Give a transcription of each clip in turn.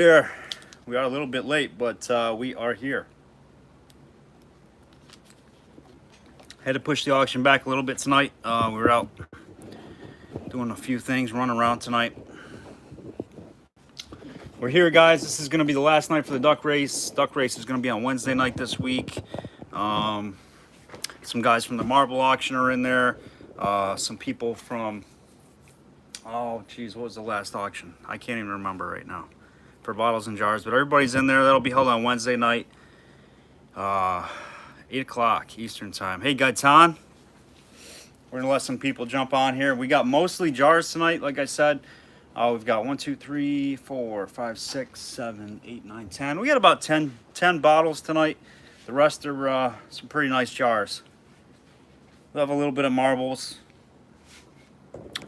Here. We are a little bit late, but we are here. Had to push the auction back a little bit tonight. We were out doing a few things, running around tonight. We're here, guys. This is going to be the last night for the duck race. Duck race is going to be on Wednesday night this week. Some guys from the marble auction are in there. Some people from, oh, geez, what was the last auction? I can't even remember right now. For bottles and jars, but everybody's in there. That'll be held on Wednesday night, 8 o'clock Eastern time. Hey, Gaitan, we're gonna let some people jump on here. We got mostly jars tonight, like I said. We've got 1, 2, 3, 4, 5, 6, 7, 8, 9, 10. We got about 10 bottles tonight. The rest are some pretty nice jars. We'll have a little bit of marbles,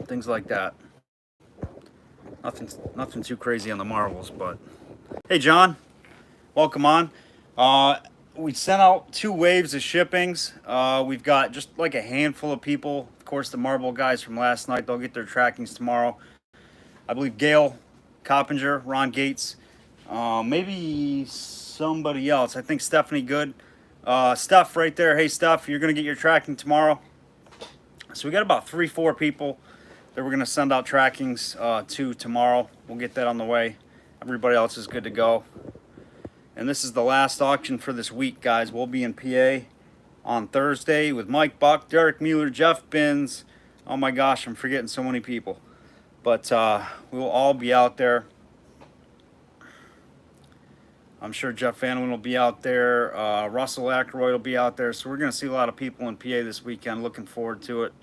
things like that. Nothing too crazy on the marbles, but hey, John, welcome on. We sent out 2 waves of shippings. We've got just like a handful of people. Of course, the marble guys from last night, they'll get their trackings tomorrow. I believe Gail Coppinger, Ron Gates, maybe somebody else. I think Stephanie Good. Steph right there. Hey, Steph, you're going to get your tracking tomorrow. So we got about 3-4 people that we're going to send out trackings to tomorrow. We'll get that on the way. Everybody else is good to go. And this is the last auction for this week, guys. We'll be in PA on Thursday with Mike Buck, Derek Mueller, Jeff Binns. Oh my gosh, I'm forgetting so many people. But we will all be out there. I'm sure Jeff Vanwin will be out there. Russell Ackroyd will be out there. So we're going to see a lot of people in PA this weekend. Looking forward to it.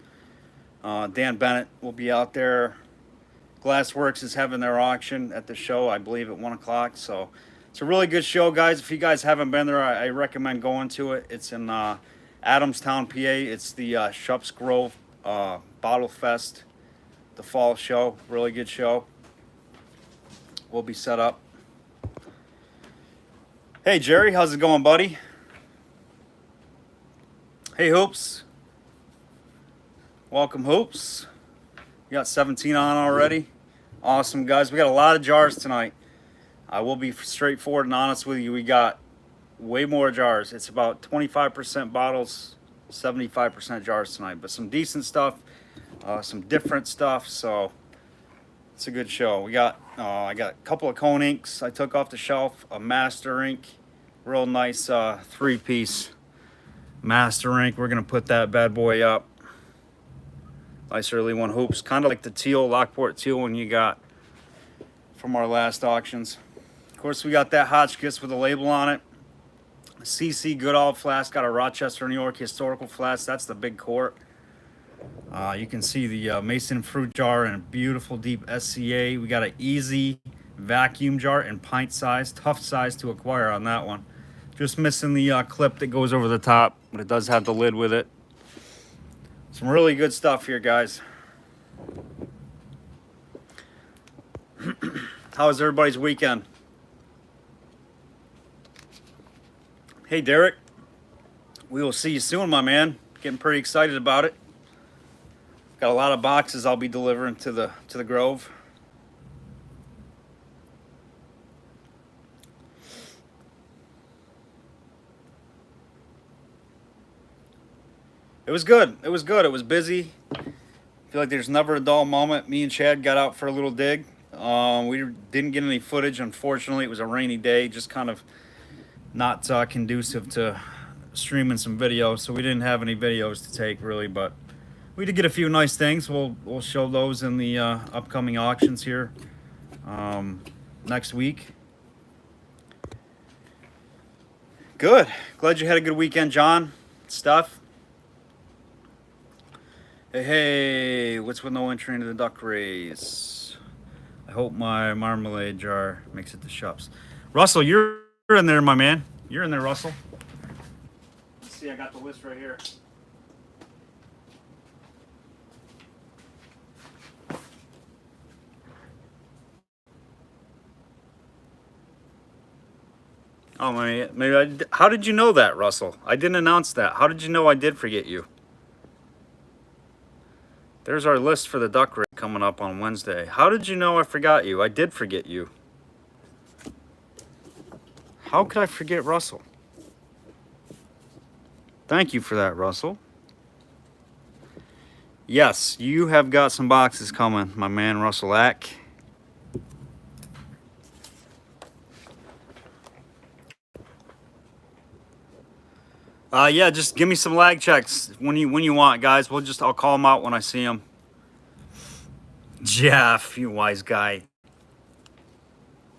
Dan Bennett will be out there. Glassworks is having their auction at the show, I believe, at 1 o'clock. So it's a really good show, guys. If you guys haven't been there, I recommend going to it. It's in Adamstown, PA. It's the Shups Grove Bottle Fest, the fall show. Really good show. We'll be set up. Hey, Jerry, how's it going, buddy? Hey, Hoops. Welcome, Hoops. We got 17 on already. Awesome, guys. We got a lot of jars tonight. I will be straightforward and honest with you. We got way more jars. It's about 25% bottles, 75% jars tonight. But some decent stuff, some different stuff. So it's a good show. We got I got a couple of cone inks I took off the shelf. A master ink, real nice 3-piece master ink. We're gonna put that bad boy up. Nice early one. Hoops, kind of like the teal, Lockport teal one you got from our last auctions. Of course, we got that Hotchkiss with a label on it. CC Goodall flask, got a Rochester, New York historical flask. That's the big quart. You can see the Mason fruit jar and a beautiful deep SCA. We got an easy vacuum jar and pint size. Tough size to acquire on that one. Just missing the clip that goes over the top, but it does have the lid with it. Some really good stuff here, guys. How was everybody's weekend? Hey, Derek. We will see you soon, my man. Getting pretty excited about it. Got a lot of boxes I'll be delivering to the Grove. It was good. It was good. It was busy. I feel like there's never a dull moment. Me and Chad got out for a little dig. We didn't get any footage, unfortunately. It was a rainy day, just kind of not conducive to streaming some videos, so we didn't have any videos to take, really, but we did get a few nice things. We'll show those in the upcoming auctions here next week. Good. Glad you had a good weekend, John. Stuff. Hey, what's with no entry into the duck race? I hope my marmalade jar makes it to Shups. Russell, you're in there, my man. You're in there, Russell. Let's see, I got the list right here. Oh, maybe how did you know that, Russell? I didn't announce that. How did you know I did forget you? There's our list for the duck race coming up on Wednesday. How did you know I forgot you? I did forget you. How could I forget Russell? Thank you for that, Russell. Yes, you have got some boxes coming, my man Russell Ack. Yeah, just give me some lag checks when you want, guys. I'll call them out when I see them. Jeff, you wise guy.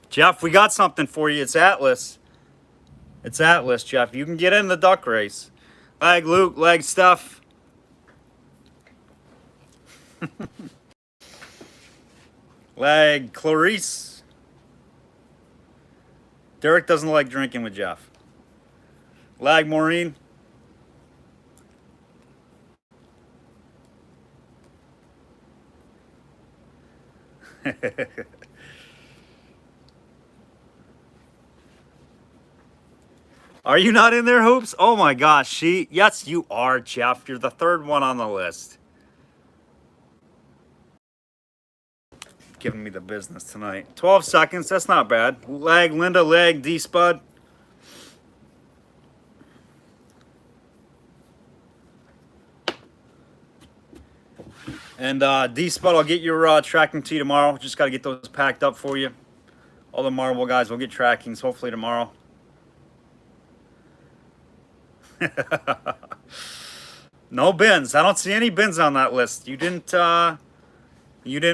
Jeff, we got something for you. It's Atlas. It's Atlas, Jeff. You can get in the duck race. Lag Luke, lag Steph. Lag Clarice. Derek doesn't like drinking with Jeff. Lag Maureen. Are you not in there, Hoops? Oh my gosh, yes, you are, Jeff. You're the third one on the list. Giving me the business tonight. 12 seconds, that's not bad. Lag Linda, lag D-Spud. And D-Spud, I'll get your tracking to you tomorrow. Just got to get those packed up for you. All the Marvel guys will get trackings hopefully tomorrow. No bins. I don't see any bins on that list. You didn't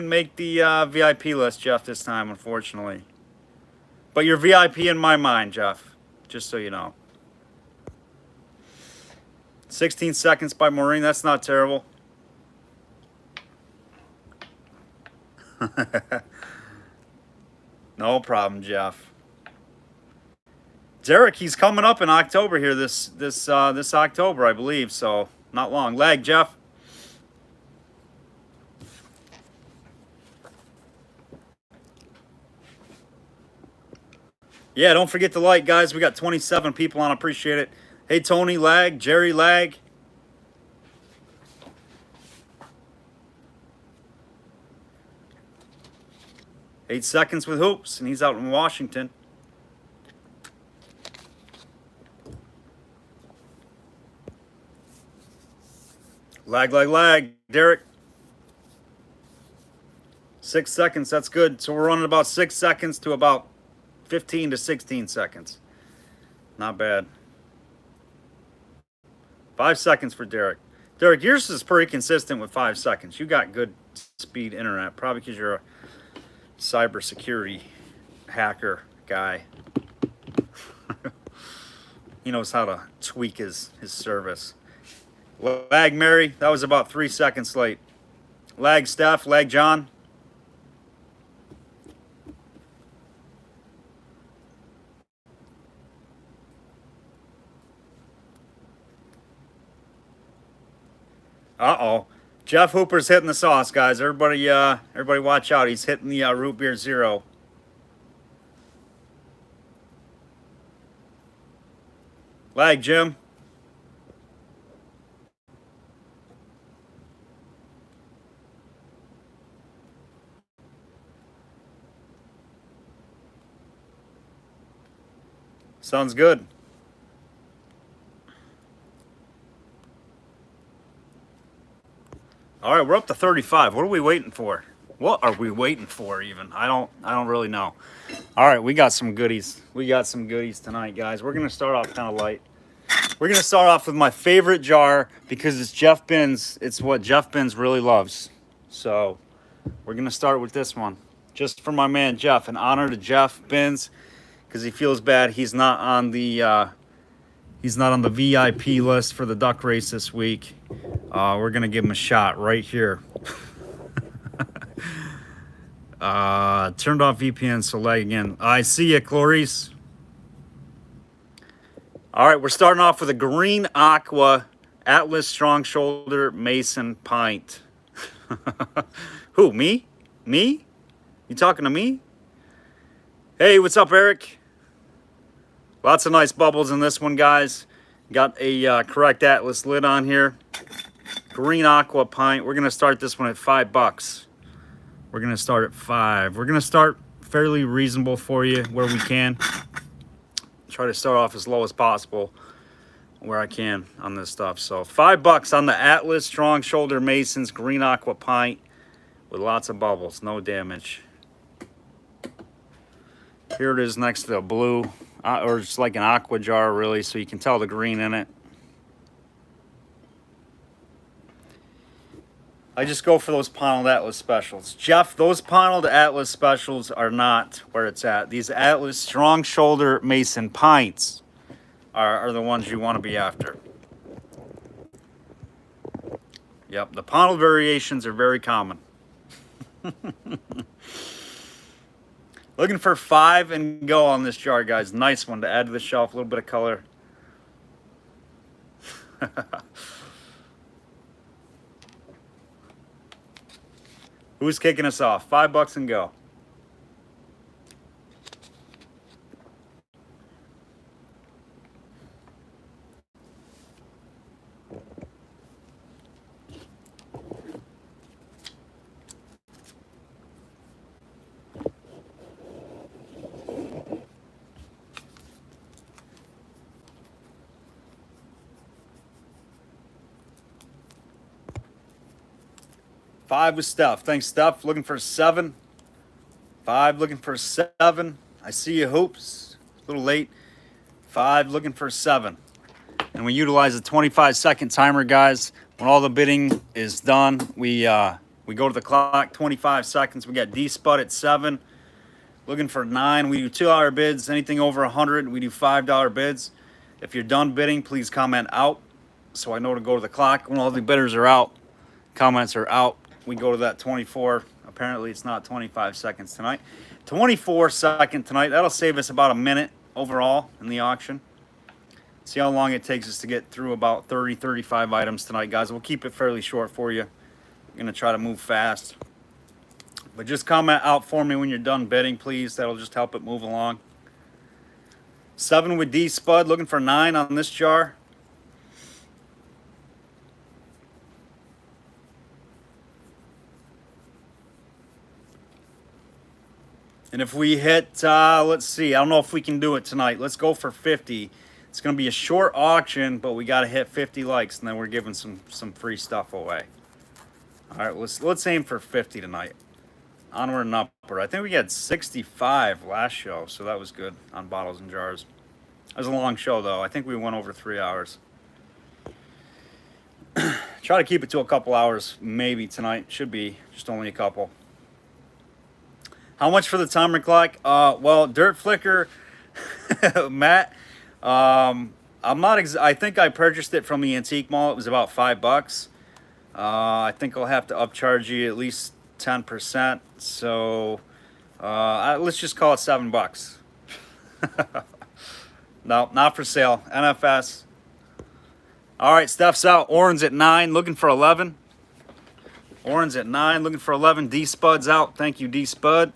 make the VIP list, Jeff, this time, unfortunately. But you're VIP in my mind, Jeff. Just so you know. 16 seconds by Maureen. That's not terrible. No problem, Jeff. Derek, he's coming up in October here. This October, I believe. So not long. Lag, Jeff. Yeah, don't forget to like, guys. We got 27 people on. Appreciate it. Hey, Tony, lag. Jerry, lag. Eight seconds with Hoops, and he's out in Washington. Lag, lag, lag. Derek. 6 seconds, that's good. So we're running about 6 seconds to about 15 to 16 seconds. Not bad. 5 seconds for Derek. Derek, yours is pretty consistent with 5 seconds. You got good speed internet, probably because you're a cybersecurity hacker guy. He knows how to tweak his service. Lag Mary, that was about 3 seconds late. Lag Steph, lag John. Uh-oh. Jeff Hooper's hitting the sauce, guys. Everybody watch out. He's hitting the root beer zero. Lag, Jim. Sounds good. All right, we're up to 35. What are we waiting for? What are we waiting for even? I don't really know. All right, we got some goodies. We got some goodies tonight, guys. We're going to start off kind of light. We're going to start off with my favorite jar because it's Jeff Binns. It's what Jeff Binns really loves. So, we're going to start with this one. Just for my man Jeff, an honor to Jeff Binns because he feels bad he's not on the VIP list for the duck race this week. We're gonna give him a shot right here. Turned off VPN, so lag again. I see you, Clarice. All right, we're starting off with a green aqua Atlas Strong Shoulder Mason pint. Who, me? Me? You talking to me? Hey, what's up, Eric? Lots of nice bubbles in this one, guys. Got a correct Atlas lid on here. Green aqua pint. We're going to start this one at $5. We're going to start at $5. We're going to start fairly reasonable for you where we can. try to start off as low as possible where I can on this stuff. So $5 on the Atlas Strong Shoulder Masons Green Aqua Pint with lots of bubbles, no damage. Here it is next to the blue, or it's like an aqua jar really, so you can tell the green in it. I just go for those Pontled Atlas specials. Jeff, those Pontled Atlas specials are not where it's at. These Atlas Strong Shoulder Mason Pints are the ones you want to be after. Yep, the Pontled variations are very common. Looking for 5 and go on this jar, guys. Nice one to add to the shelf. A little bit of color. Who's kicking us off? $5 and go. Five with Steph. Thanks, Steph. Looking for 7. 5 looking for 7. I see you, Hoops. A little late. 5 looking for 7. And we utilize the 25-second timer, guys. When all the bidding is done, we go to the clock. 25 seconds. We got D Spud at 7. Looking for 9. We do $2 bids. Anything over 100, we do $5 bids. If you're done bidding, please comment out so I know to go to the clock. When all the bidders are out, comments are out, we go to that 24. Apparently it's not 25 seconds tonight. 24-second tonight. That'll save us about a minute overall in the auction. See how long it takes us to get through about 30, 35 items tonight, guys. We'll keep it fairly short for you. I'm going to try to move fast. But just comment out for me when you're done bidding, please. That'll just help it move along. 7 with D Spud. Looking for 9 on this jar. And if we hit, let's see, I don't know if we can do it tonight. Let's go for 50. It's going to be a short auction, but we got to hit 50 likes, and then we're giving some free stuff away. All right, let's aim for 50 tonight. Onward and upward. I think we had 65 last show, so that was good on bottles and jars. It was a long show, though. I think we went over 3 hours. Try to keep it to a couple hours, maybe tonight. Should be just only a couple. How much for the timer clock? Well, Dirt Flicker, Matt. I'm not. I think I purchased it from the antique mall. It was about $5. I think I'll have to upcharge you at least 10%. So let's just call it $7. No, not for sale. NFS. All right, Steph's out. Orange at 9, looking for 11. Orange at 9, looking for 11. D Spud's out. Thank you, D Spud.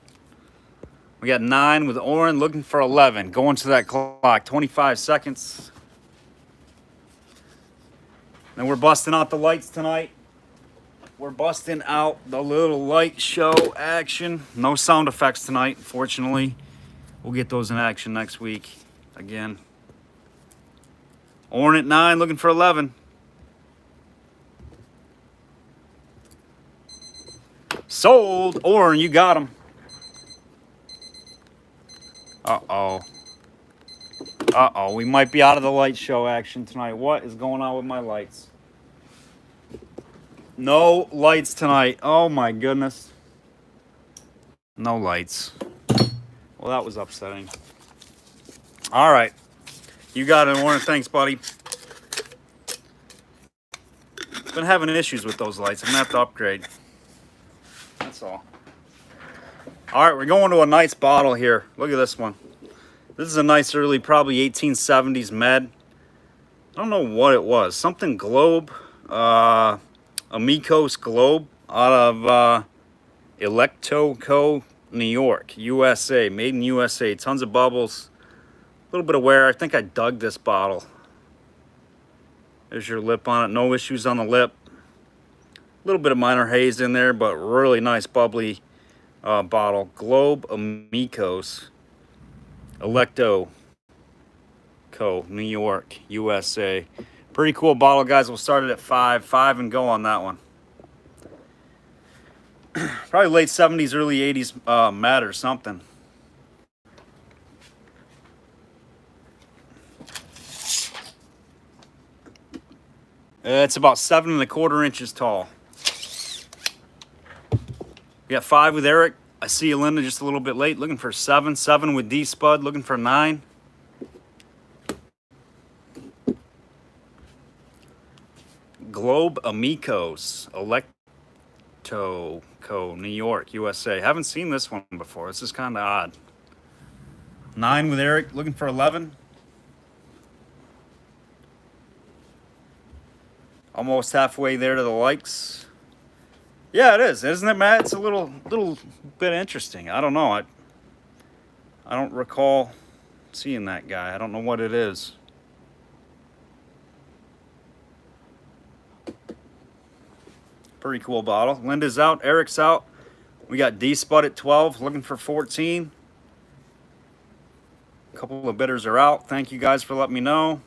We got 9 with Oren, looking for 11. Going to that clock, 25 seconds. And we're busting out the lights tonight. We're busting out the little light show action. No sound effects tonight, fortunately. We'll get those in action next week again. Oren at 9, looking for 11. Sold. Oren, you got him. Uh-oh. Uh-oh, we might be out of the light show action tonight. What is going on with my lights? No lights tonight. Oh, my goodness. No lights. Well, that was upsetting. All right. You got it, Warren. Thanks, buddy. Been having issues with those lights. I'm going to have to upgrade. That's all. All right, we're going to a nice bottle here. Look at this one. This is a nice early, probably 1870s med. I don't know what it was. Something Globe. Amicos Globe out of Electoco, New York, USA. Made in USA. Tons of bubbles. A little bit of wear. I think I dug this bottle. There's your lip on it. No issues on the lip. A little bit of minor haze in there, but really nice bubbly bottle. Globe Amicos Electo. Co., New York, USA. Pretty cool bottle, guys. We'll start it at 5 and go on that one. Probably late 70s, early 80s matte or something. It's about 7 1/4 inches tall. We got 5 with Eric. I see you, Linda, just a little bit late. Looking for 7. 7 with D Spud. Looking for 9. Globe Amigos Electo Co., New York, USA. Haven't seen this one before. This is kind of odd. 9 with Eric. Looking for 11. Almost halfway there to the likes. Yeah, it is, isn't it, Matt? It's a little bit interesting. I don't know. I don't recall seeing that guy. I don't know what it is. Pretty cool bottle. Linda's out. Eric's out. We got D-Spud at 12, looking for 14. A couple of bidders are out. Thank you guys for letting me know.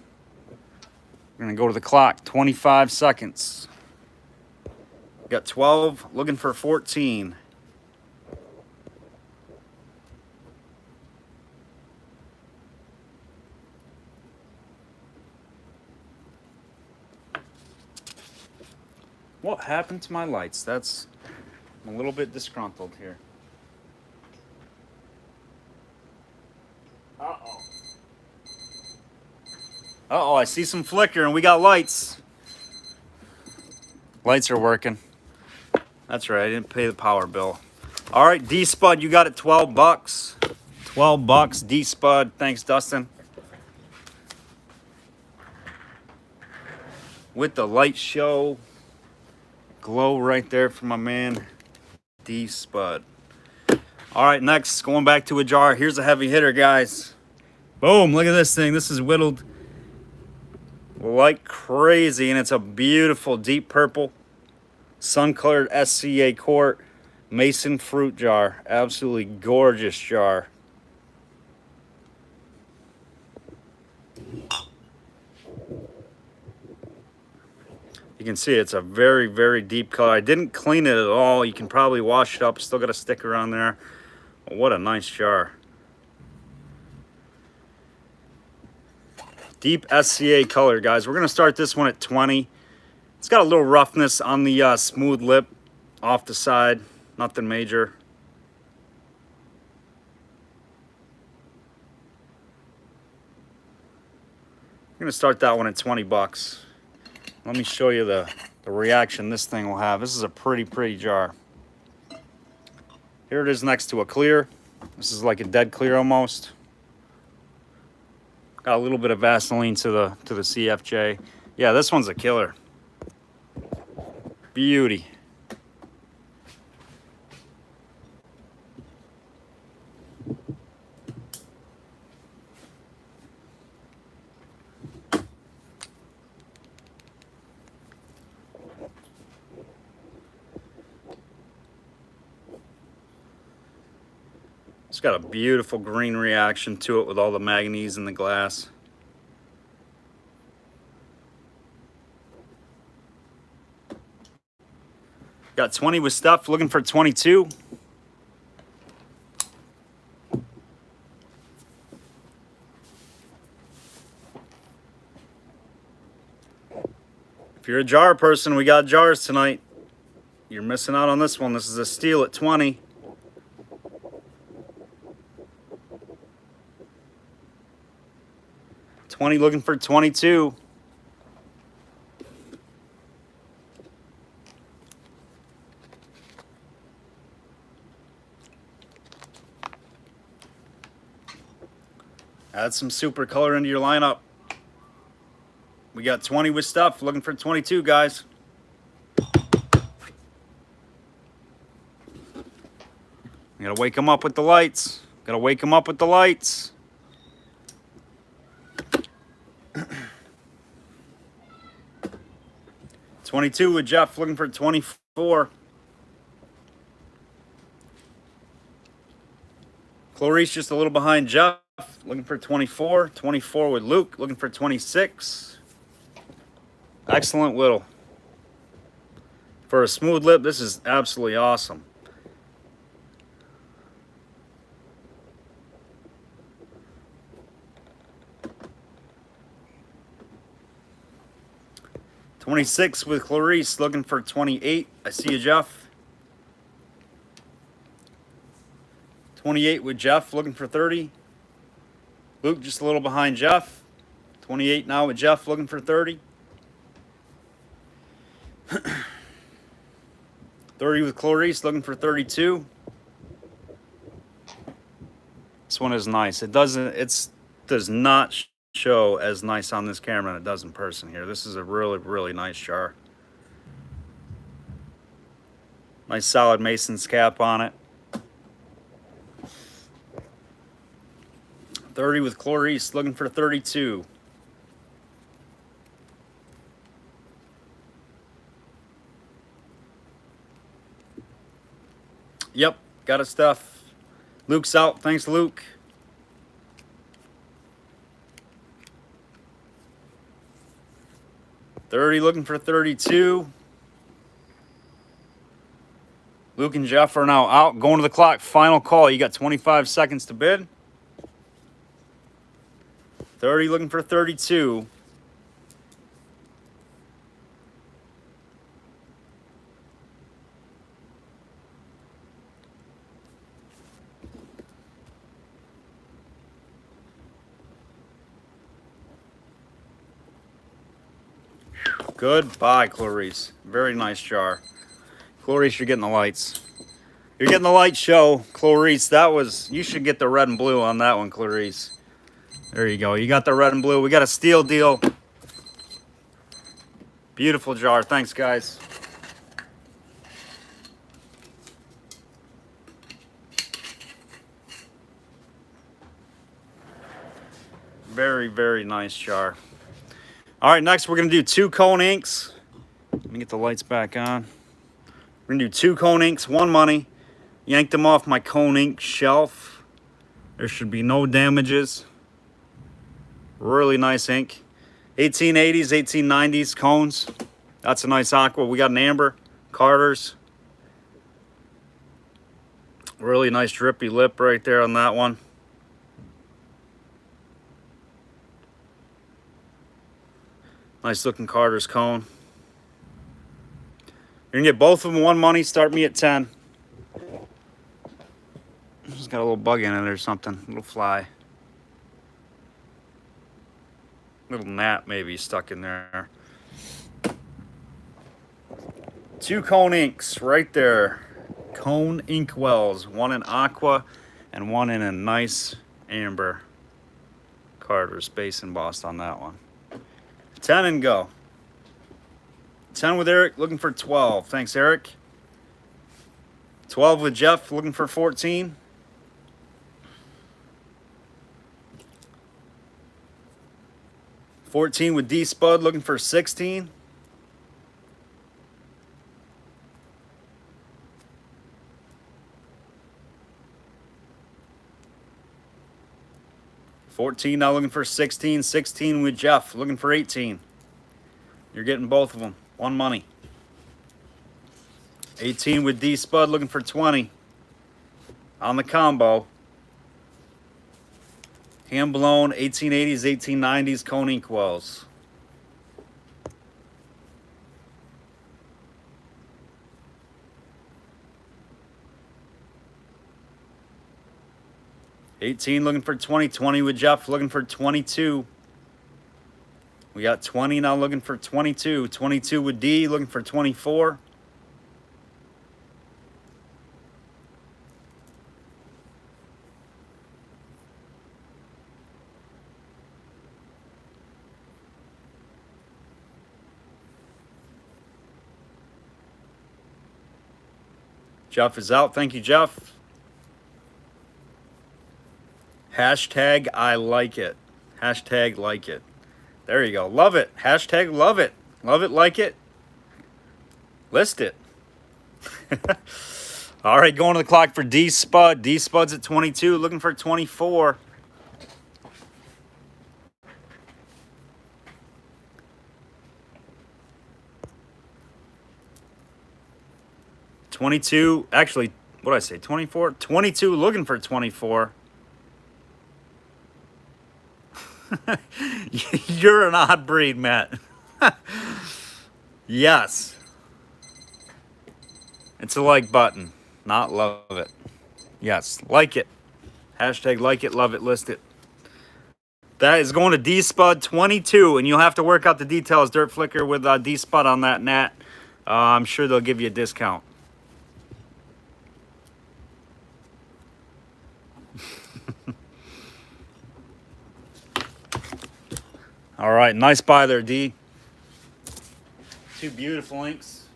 We're going to go to the clock. 25 seconds. Got 12, looking for 14. What happened to my lights? I'm a little bit disgruntled here. Uh-oh. Uh-oh, I see some flicker and we got lights. Lights are working. That's right, I didn't pay the power bill. All right, D-Spud, you got it 12 bucks. 12 bucks, D-Spud. Thanks, Dustin. With the light show glow right there for my man, D-Spud. All right, next, going back to a jar. Here's a heavy hitter, guys. Boom, look at this thing. This is whittled like crazy, and it's a beautiful deep purple, sun-colored SCA quart mason fruit jar. Absolutely gorgeous jar. You can see it's a very, very deep color. I didn't clean it at all. You can probably wash it up. Still got a sticker on there. What a nice jar. Deep SCA color, guys. We're going to start this one at 20. It's got a little roughness on the smooth lip off the side. Nothing major. I'm going to start that one at 20 bucks. Let me show you the reaction this thing will have. This is a pretty jar. Here it is next to a clear. This is like a dead clear almost. Got a little bit of Vaseline to the CFJ. Yeah, this one's a killer. Beauty. It's got a beautiful green reaction to it with all the manganese in the glass. Got 20 with stuff, looking for 22. If you're a jar person, we got jars tonight. You're missing out on this one. This is a steal at 20. Looking for 22. Add some super color into your lineup. We got 20 with stuff, looking for 22, guys. Gotta wake them up with the lights. Gotta wake them up with the lights. $22 with Jeff, looking for 24. Clarice just a little behind Jeff. looking for 24. 24 with Luke, looking for 26. Excellent whittle. For a smooth lip, this is absolutely awesome. $26 with Clarice, looking for 28. I see you, Jeff. 28 with Jeff, looking for 30. Luke just a little behind Jeff. 28 now with Jeff, looking for 30. 30 with Clarice, looking for 32. This one is nice. It does not show as nice on this camera than it does in person here. This is a really, really nice jar. Nice solid Mason's cap on it. 30 with Clarice, looking for 32. Yep, got it, Steph. Luke's out. Thanks, Luke. $30 looking for 32. Luke and Jeff are now out. Going to the clock. Final call. You got 25 seconds to bid. 30 looking for 32. Goodbye, Clarice. Very nice jar. Clarice, you're getting the lights. You're getting the light show, Clarice. You should get the red and blue on that one, Clarice. There you go. You got the red and blue. We got a steal deal. Beautiful jar. Thanks, guys. Very, very nice jar. All right, next we're going to do 2 cone inks. Let me get the lights back on. We're going to do 2 cone inks, 1 money. Yanked them off my cone ink shelf. There should be no damages. Really nice ink. 1880s, 1890s cones. That's a nice aqua. We got an amber, Carter's. Really nice drippy lip right there on that one. Nice looking Carter's cone. You're gonna get both of them 1 money. Start me at 10. Just got a little bug in it or something. A little fly. Little gnat maybe stuck in there. 2 cone inks right there. Cone ink wells. 1 in aqua and 1 in a nice amber. Carter's base embossed on that one. 10 and go. 10 with Eric, looking for 12. Thanks, Eric. 12 with Jeff, looking for 14. 14 with D-Spud, looking for 16. 14 now looking for 16. 16 with Jeff, looking for 18. You're getting both of them. 1 money. 18 with D-Spud, looking for 20. On the combo. Hand blown 1880s, 1890s cone ink wells. $18 looking for 20. 20 with Jeff, looking for 22. We got 20 now looking for 22. 22 with D, looking for 24. Jeff is out. Thank you, Jeff. Hashtag I like it. Hashtag like it. There you go. Love it. Hashtag love it. Love it, like it. List it. All right, going to the clock for D-Spud. D-Spud's at 22, looking for 24. 22, actually, what did I say, 24? 22, looking for 24. You're an odd breed, Matt. Yes. It's a like button, not love it. Yes, like it. Hashtag like it, love it, list it. That is going to D-Spud 22, and you'll have to work out the details, Dirt Flicker, with D-Spud on that Nat. I'm sure they'll give you a discount. All right, nice buy there, D. Two beautiful inks.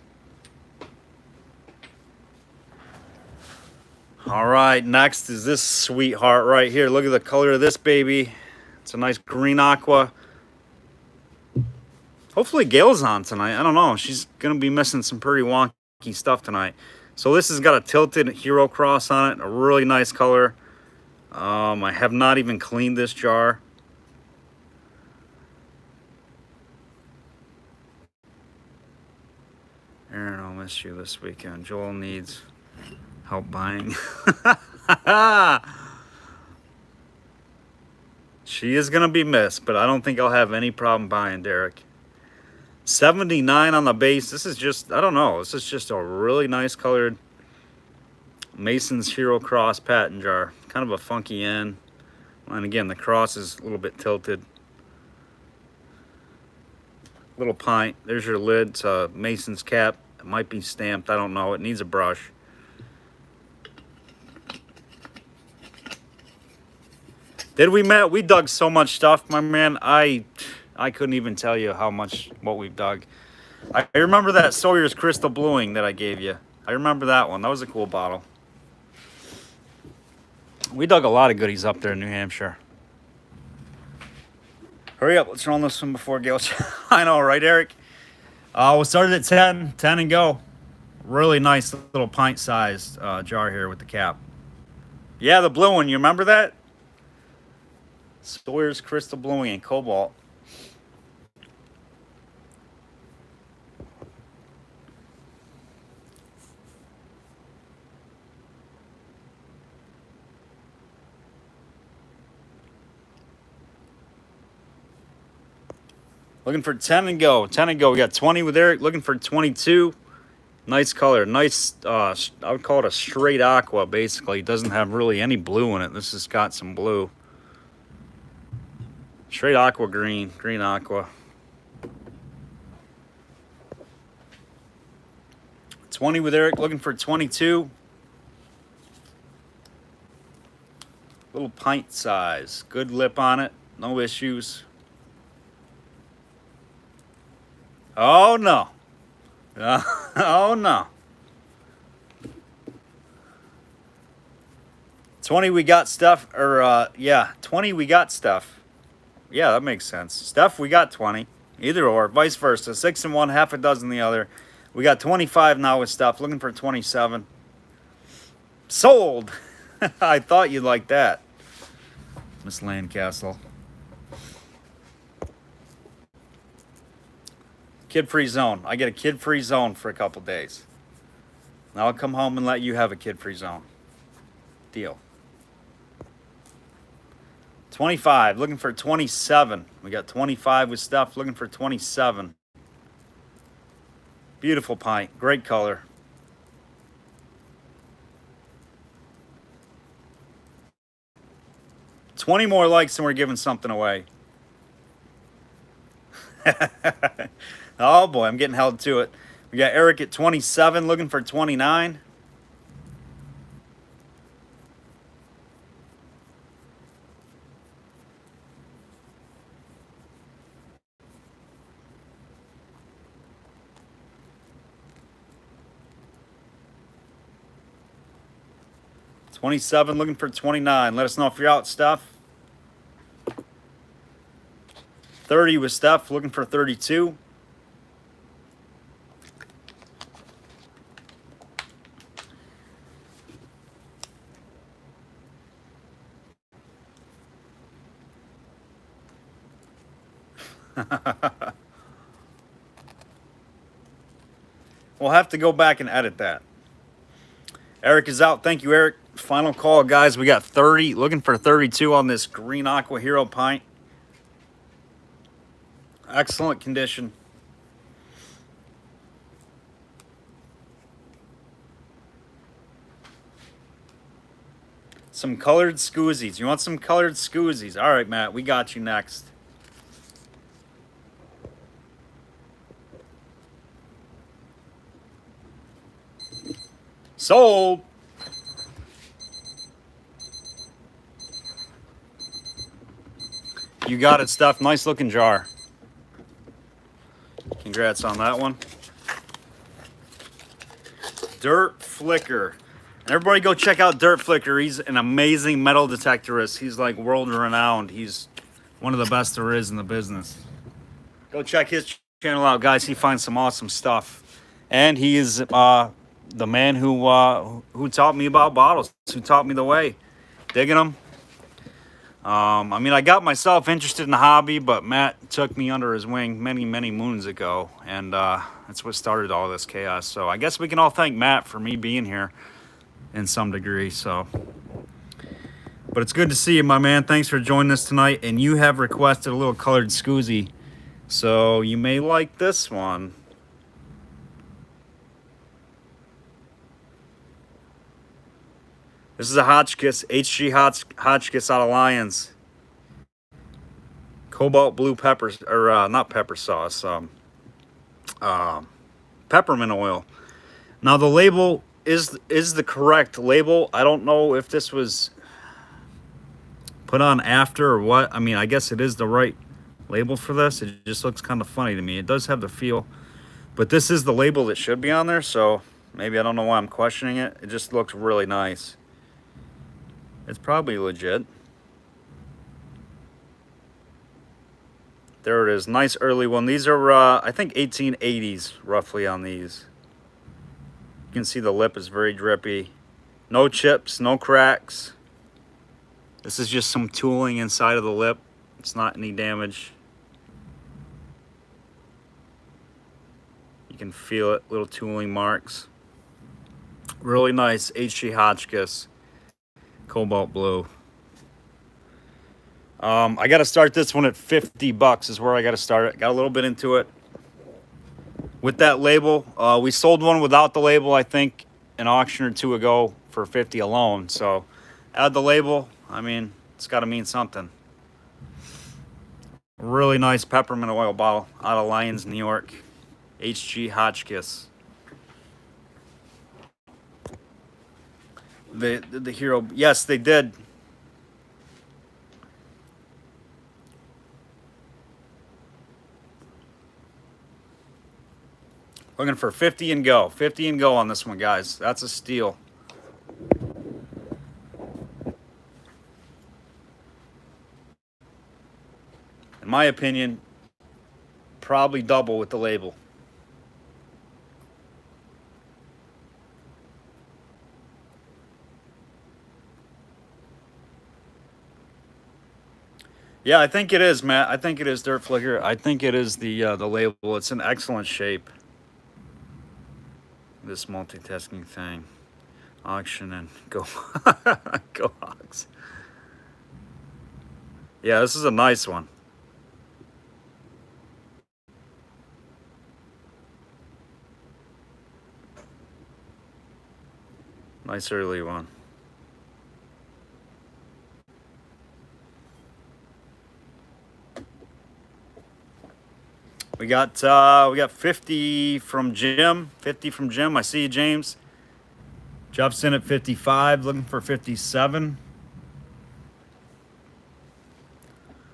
All right, next is this sweetheart right here. Look at the color of this baby. It's a nice green aqua. Hopefully Gail's on tonight. I don't know. She's going to be missing some pretty wonky stuff tonight. So this has got a tilted hero cross on it. A really nice color. I have not even cleaned this jar. Aaron, I'll miss you this weekend. Joel needs help buying. She is going to be missed, but I don't think I'll have any problem buying Derek. 79 on the base. This is just, I don't know. This is just a really nice colored Mason's Hero Cross patent jar. Kind of a funky end. And again, the cross is a little bit tilted. Little pint. There's your lid. It's a Mason's cap. It might be stamped. I don't know. It needs a brush. Did we, Matt? We dug so much stuff, my man. I couldn't even tell you how much what we've dug. I remember that Sawyer's Crystal Bluing that I gave you. I remember that one. That was a cool bottle. We dug a lot of goodies up there in New Hampshire. Hurry up. Let's run this one before Gail. I know, right, Eric? We'll start at 10. 10 and go. Really nice little pint-sized jar here with the cap. Yeah, the blue one. You remember that? Sawyer's Crystal Bluing and Cobalt. Looking for 10 and go. 10 and go. We got 20 with Eric. Looking for 22. Nice color. Nice, I would call it a straight aqua, basically. It doesn't have really any blue in it. This has got some blue. Straight aqua green. Green aqua. 20 with Eric. Looking for 22. Little pint size. Good lip on it. No issues. Oh, no. Oh, no. 20, we got stuff. Or, yeah, 20, we got stuff. Yeah, that makes sense. Stuff, we got 20. Either or, vice versa. 6 and 1, half a dozen the other. We got 25 now with stuff. Looking for 27. Sold. I thought you'd like that, Miss Landcastle. Kid-free zone. I get a kid-free zone for a couple days. Now I'll come home and let you have a kid-free zone. Deal. 25. Looking for 27. We got 25 with stuff. Looking for 27. Beautiful pint. Great color. $20 more likes and we're giving something away. Oh boy, I'm getting held to it. We got Eric at 27, looking for 29. $27, looking for 29. Let us know if you're out, Steph. 30 with Steph, looking for 32. We'll have to go back and edit that. Eric is out. Thank you, Eric. Final call, guys. We got 30. Looking for 32 on this green Aqua Hero pint. Excellent condition. Some colored scoozies. You want some colored scoozies? All right, Matt. We got you next. Sold. You got it, Steph. Nice looking jar. Congrats on that one. Dirt Flicker. Everybody go check out Dirt Flicker. He's an amazing metal detectorist. He's like world renowned. He's one of the best there is in the business. Go check his channel out, guys. He finds some awesome stuff. And he is the man who taught me about bottles, who taught me the way. Digging them. I mean, I got myself interested in the hobby, but Matt took me under his wing many, many moons ago, and that's what started all this chaos. So I guess we can all thank Matt for me being here in some degree. So, but it's good to see you, my man. Thanks for joining us tonight, and you have requested a little colored scoozy, so you may like this one. This is a Hotchkiss, HG Hotchkiss out of Lions. Cobalt blue pepper, or not pepper sauce, peppermint oil. Now the label is the correct label. I don't know if this was put on after or what. I mean, I guess it is the right label for this. It just looks kind of funny to me. It does have the feel, but this is the label that should be on there, so maybe I don't know why I'm questioning it. It just looks really nice. It's probably legit. There it is. Nice early one. These are, I think, 1880s roughly on these. You can see the lip is very drippy. No chips, no cracks. This is just some tooling inside of the lip. It's not any damage. You can feel it. Little tooling marks. Really nice HG Hotchkiss. Cobalt blue. I got to start this one at $50 is where I got to start it. Got a little bit into it with that label. We sold one without the label, I think, an auction or two ago for $50 alone. So add the label. I mean, it's got to mean something. Really nice peppermint oil bottle out of Lyons, New York. HG Hotchkiss. The hero, yes, they did. Looking for 50 and go. 50 and go on this one, guys. That's a steal. In my opinion, probably double with the label. Yeah, I think it is, Matt. I think it is Dirt Flicker. I think it is the label. It's in excellent shape. This multitasking thing. Auction and go. Go Hawks. Yeah, this is a nice one. Nice early one. We got 50 from Jim. 50 from Jim. I see you, James. Jeff's in at 55, looking for 57.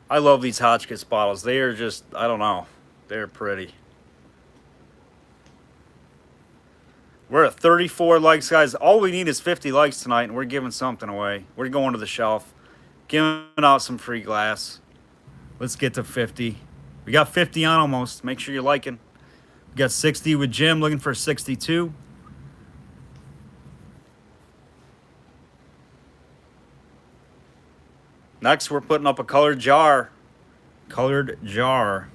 I love these Hotchkiss bottles. They are just, I don't know. They're pretty. We're at 34 likes, guys. All we need is 50 likes tonight, and we're giving something away. We're going to the shelf, giving out some free glass. Let's get to 50. We got 50 on almost. Make sure you're liking. We got 60 with Jim, looking for 62. Next, we're putting up a colored jar. Colored jar.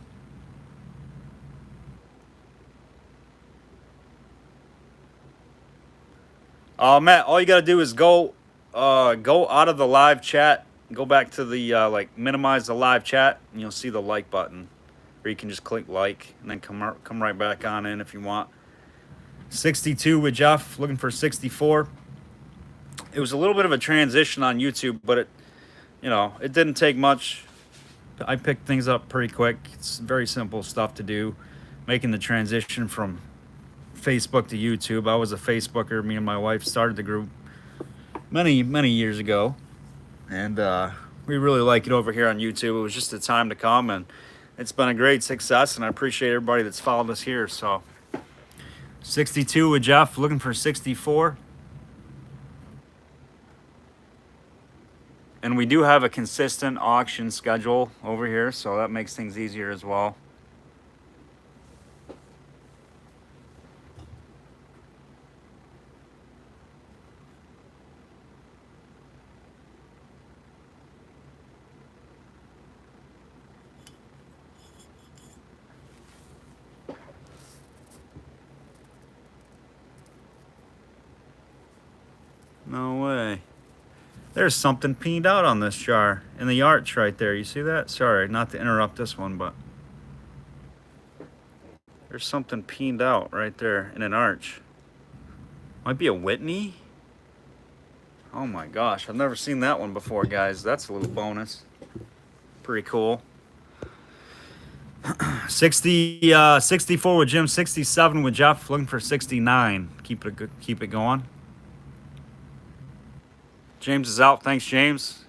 Matt, all you gotta do is go out of the live chat, go back to the like minimize the live chat, and you'll see the like button, or you can just click like and then come right back on in if you want. 62 with Jeff, looking for 64. It was a little bit of a transition on YouTube, but it didn't take much. I picked things up pretty quick. It's very simple stuff to do, making the transition from Facebook to YouTube. I was a Facebooker. Me and my wife started the group many years ago, and we really like it over here on YouTube. It was just the time to come, and it's been a great success, and I appreciate everybody that's followed us here. So 62 with Jeff, looking for 64. And we do have a consistent auction schedule over here, so that makes things easier as well. No way. There's something peened out on this jar in the arch right there. You see that? Sorry, not to interrupt this one, but there's something peened out right there in an arch. Might be a Whitney. Oh my gosh, I've never seen that one before, guys. That's a little bonus. Pretty cool. 64 with Jim, 67 with Jeff, looking for 69. Keep it going. James is out. Thanks, James.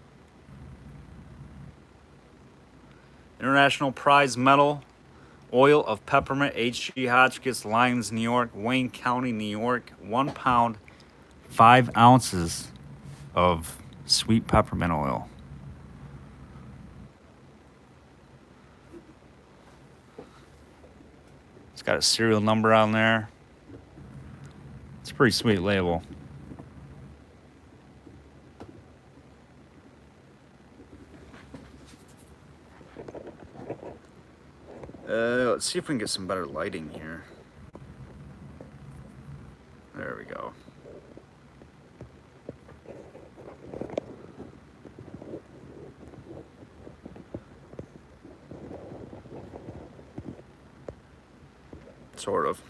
International Prize Medal, oil of peppermint, H.G. Hotchkiss, Lyons, New York, Wayne County, New York. 1 pound, 5 ounces of sweet peppermint oil. It's got a serial number on there. It's a pretty sweet label. Let's see if we can get some better lighting here. There we go. Sort of.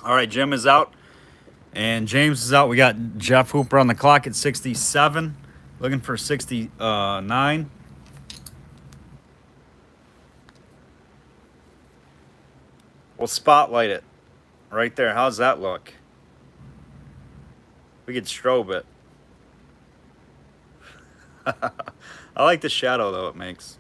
All right, Jim is out. And James is out. We got Jeff Hooper on the clock at 67. Looking for 69. We'll spotlight it right there. How's that look? We could strobe it. I like the shadow, though, it makes.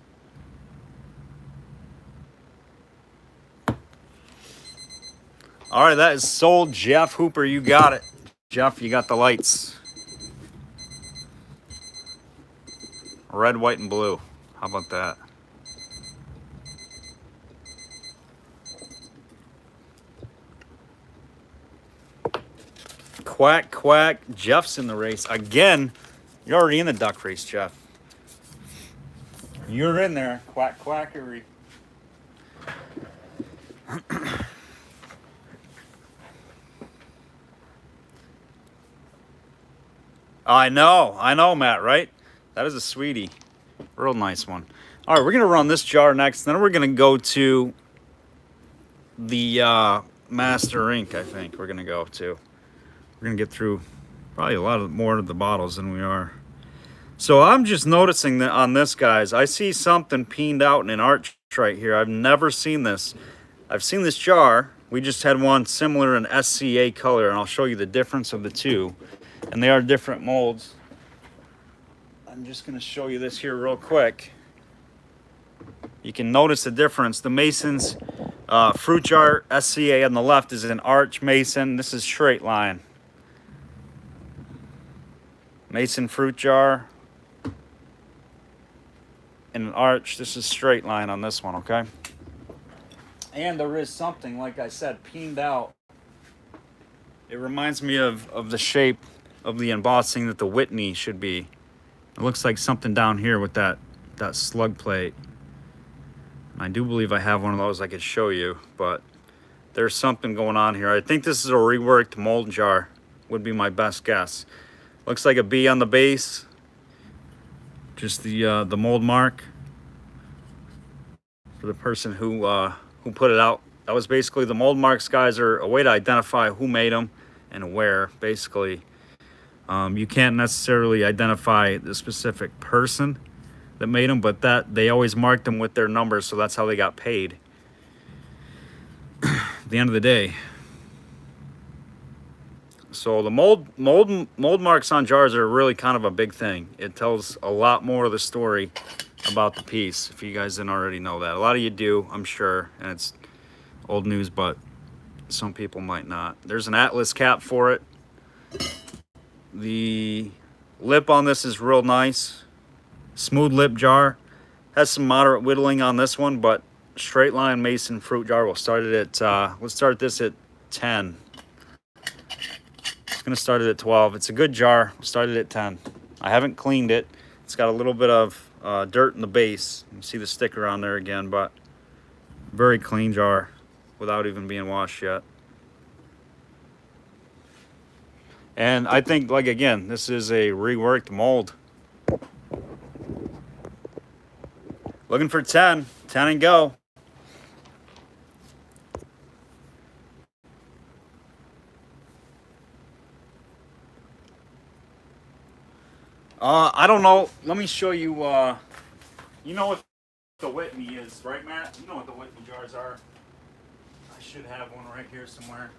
All right, that is sold. Jeff Hooper, you got it. Jeff, you got the lights. Red, white, and blue. How about that? Quack, quack. Jeff's in the race. Again, you're already in the duck race, Jeff. You're in there. Quack, quackery. I know, Matt, right? That is a sweetie. Real nice one. All right, we're going to run this jar next. Then we're going to go to the Master Ink, I think we're going to go to. We're going to get through probably a lot more of the bottles than we are. So I'm just noticing that on this, guys, I see something peened out in an arch right here. I've never seen this. I've seen this jar. We just had one similar in SCA color, and I'll show you the difference of the two. And they are different molds. I'm just going to show you this here real quick. You can notice the difference. The Mason's fruit jar SCA on the left is an arch Mason. This is straight line. Mason fruit jar and an arch. This is straight line on this one, okay? And there is something, like I said, peened out. It reminds me of the shape of the embossing that the Whitney should be. It looks like something down here with that slug plate. I do believe I have one of those I could show you, but there's something going on here. I think this is a reworked mold jar, would be my best guess. Looks like a B on the base, just the mold mark for the person who put it out. That was basically the mold marks, guys, are a way to identify who made them and where. Basically, you can't necessarily identify the specific person that made them, but that they always marked them with their numbers, so that's how they got paid at the end of the day. So the mold marks on jars are really kind of a big thing. It tells a lot more of the story about the piece, if you guys didn't already know that. A lot of you do, I'm sure, and it's old news, but some people might not. There's an Atlas cap for it. The lip on this is real nice. Smooth lip jar. Has some moderate whittling on this one, but straight line mason fruit jar. We'll start it at, let's start this at 10. It's gonna start it at 12. It's a good jar. We'll start it at 10. I haven't cleaned it. It's got a little bit of dirt in the base. You can see the sticker on there again, but very clean jar without even being washed yet. And I think, like, again, this is a reworked mold. Looking for 10. 10 and go. I don't know. Let me show you. You know what the Whitney is, right, Matt? You know what the Whitney jars are. I should have one right here somewhere.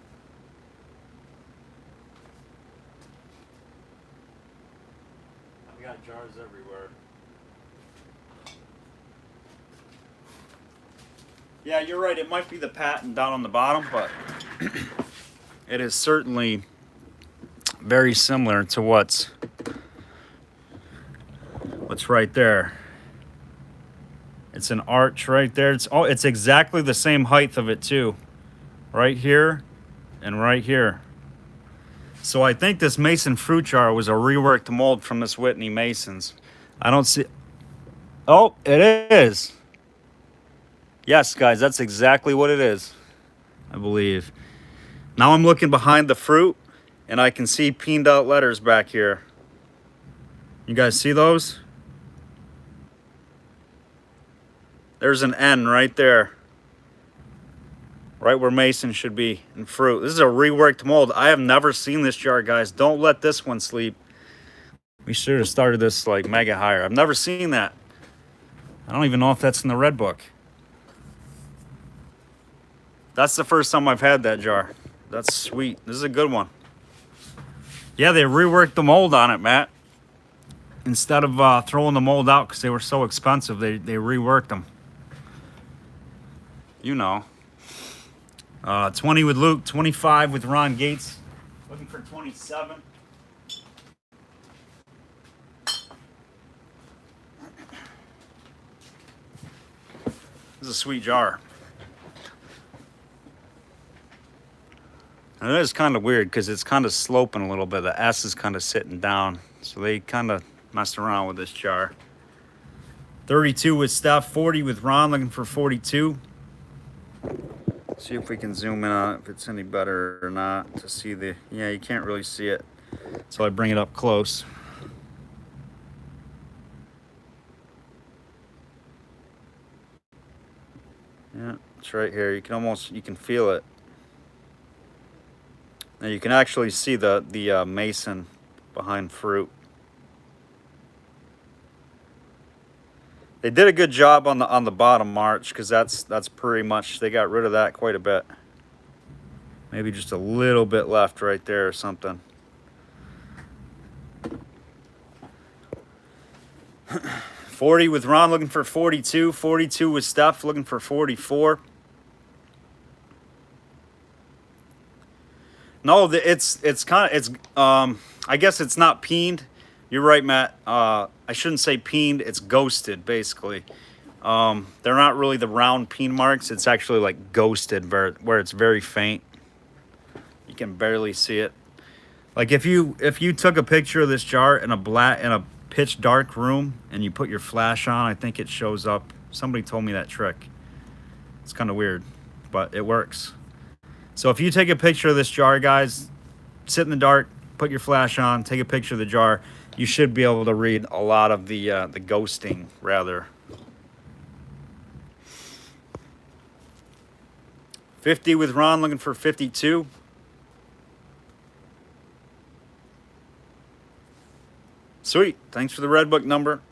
I've got jars everywhere. Yeah, you're right. It might be the patent down on the bottom, but it is certainly very similar to what's right there. It's an arch right there. It's exactly the same height of it too. Right here and right here. So I think this Mason fruit jar was a reworked mold from this Whitney Masons. I don't see. Oh, it is. Yes, guys, that's exactly what it is, I believe. Now I'm looking behind the fruit and I can see peened out letters back here. You guys see those? There's an N right there. Right where Mason should be in fruit. This is a reworked mold. I have never seen this jar, guys. Don't let this one sleep. We should have started this like mega higher. I've never seen that. I don't even know if that's in the red book. That's the first time I've had that jar. That's sweet. This is a good one. Yeah, they reworked the mold on it, Matt. Instead of throwing the mold out because they were so expensive, they reworked them. You know. 20 with Luke, 25 with Ron Gates. Looking for 27. This is a sweet jar. And it is kind of weird because it's kind of sloping a little bit. The S is kind of sitting down. So they kind of messed around with this jar. 32 with Steph, 40 with Ron, looking for 42. See if we can zoom in on it, if it's any better or not to see the, yeah, you can't really see it. So I bring it up close. Yeah, it's right here. You can feel it. Now you can actually see the Mason behind fruit. They did a good job on the bottom march because that's pretty much, they got rid of that quite a bit. Maybe just a little bit left right there or something. $40 with Ron, looking for 42. 42 with Steph, looking for 44. No, it's kind of, I guess it's not peened. You're right, Matt. I shouldn't say peened. It's ghosted, basically. They're not really the round peen marks. It's actually like ghosted, where it's very faint. You can barely see it. Like if you took a picture of this jar in a pitch dark room and you put your flash on, I think it shows up. Somebody told me that trick. It's kind of weird, but it works. So if you take a picture of this jar, guys, sit in the dark, put your flash on, take a picture of the jar, you should be able to read a lot of the ghosting, rather. 50 with Ron, looking for 52. Sweet. Thanks for the red book number.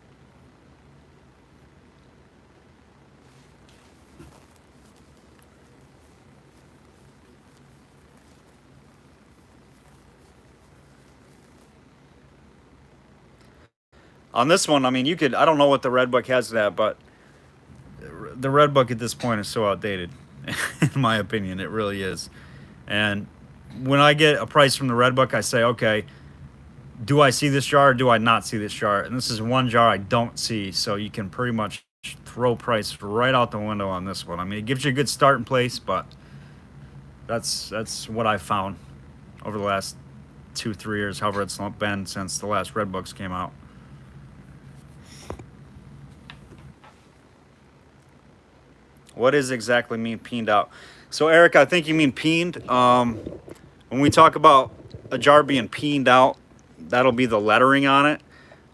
On this one, I mean, you could, I don't know what the red book has to that, but the red book at this point is so outdated, in my opinion. It really is. And when I get a price from the red book, I say, okay, do I see this jar or do I not see this jar? And this is one jar I don't see, so you can pretty much throw price right out the window on this one. I mean, it gives you a good starting place, but that's what I found over the last 2-3 years, however it's been since the last red books came out. What does exactly mean peened out? So Eric, I think you mean peened. When we talk about a jar being peened out, that'll be the lettering on it,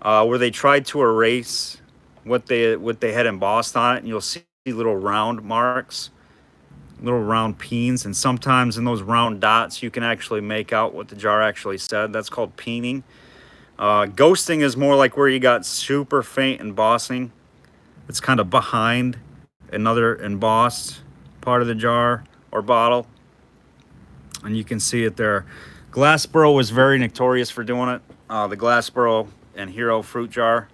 where they tried to erase what they had embossed on it, and you'll see little round marks, little round peens, and sometimes in those round dots you can actually make out what the jar actually said. That's called peening. Ghosting is more like where you got super faint embossing. It's kind of behind another embossed part of the jar or bottle, and you can see it there. Glassboro was very notorious for doing it. The Glassboro and Hero fruit jar,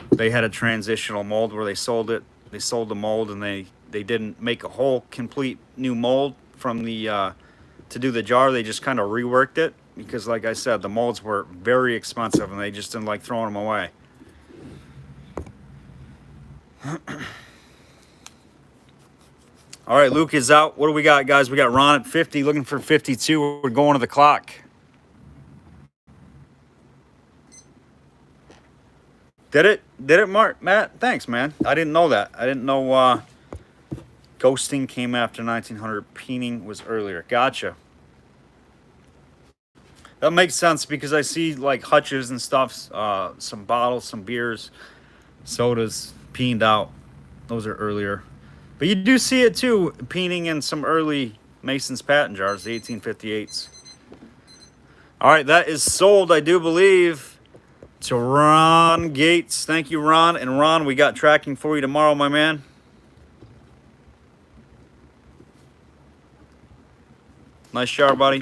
they had a transitional mold where they sold the mold, and they didn't make a whole complete new mold from the to do the jar. They just kind of reworked it because, like I said, the molds were very expensive and they just didn't like throwing them away. All right, Luke is out. What do we got, guys? We got Ron at 50, looking for 52. We're going to the clock. Did it, Mark? Matt? Thanks, man. I didn't know that. I didn't know ghosting came after 1900. Peening was earlier. Gotcha. That makes sense because I see like hutches and stuff, some bottles, some beers, sodas peened out. Those are earlier. But you do see it too, peening in some early Mason's patent jars, the 1858s. All right, that is sold, I do believe, to Ron Gates. Thank you, Ron. And Ron, we got tracking for you tomorrow, my man. Nice jar, buddy.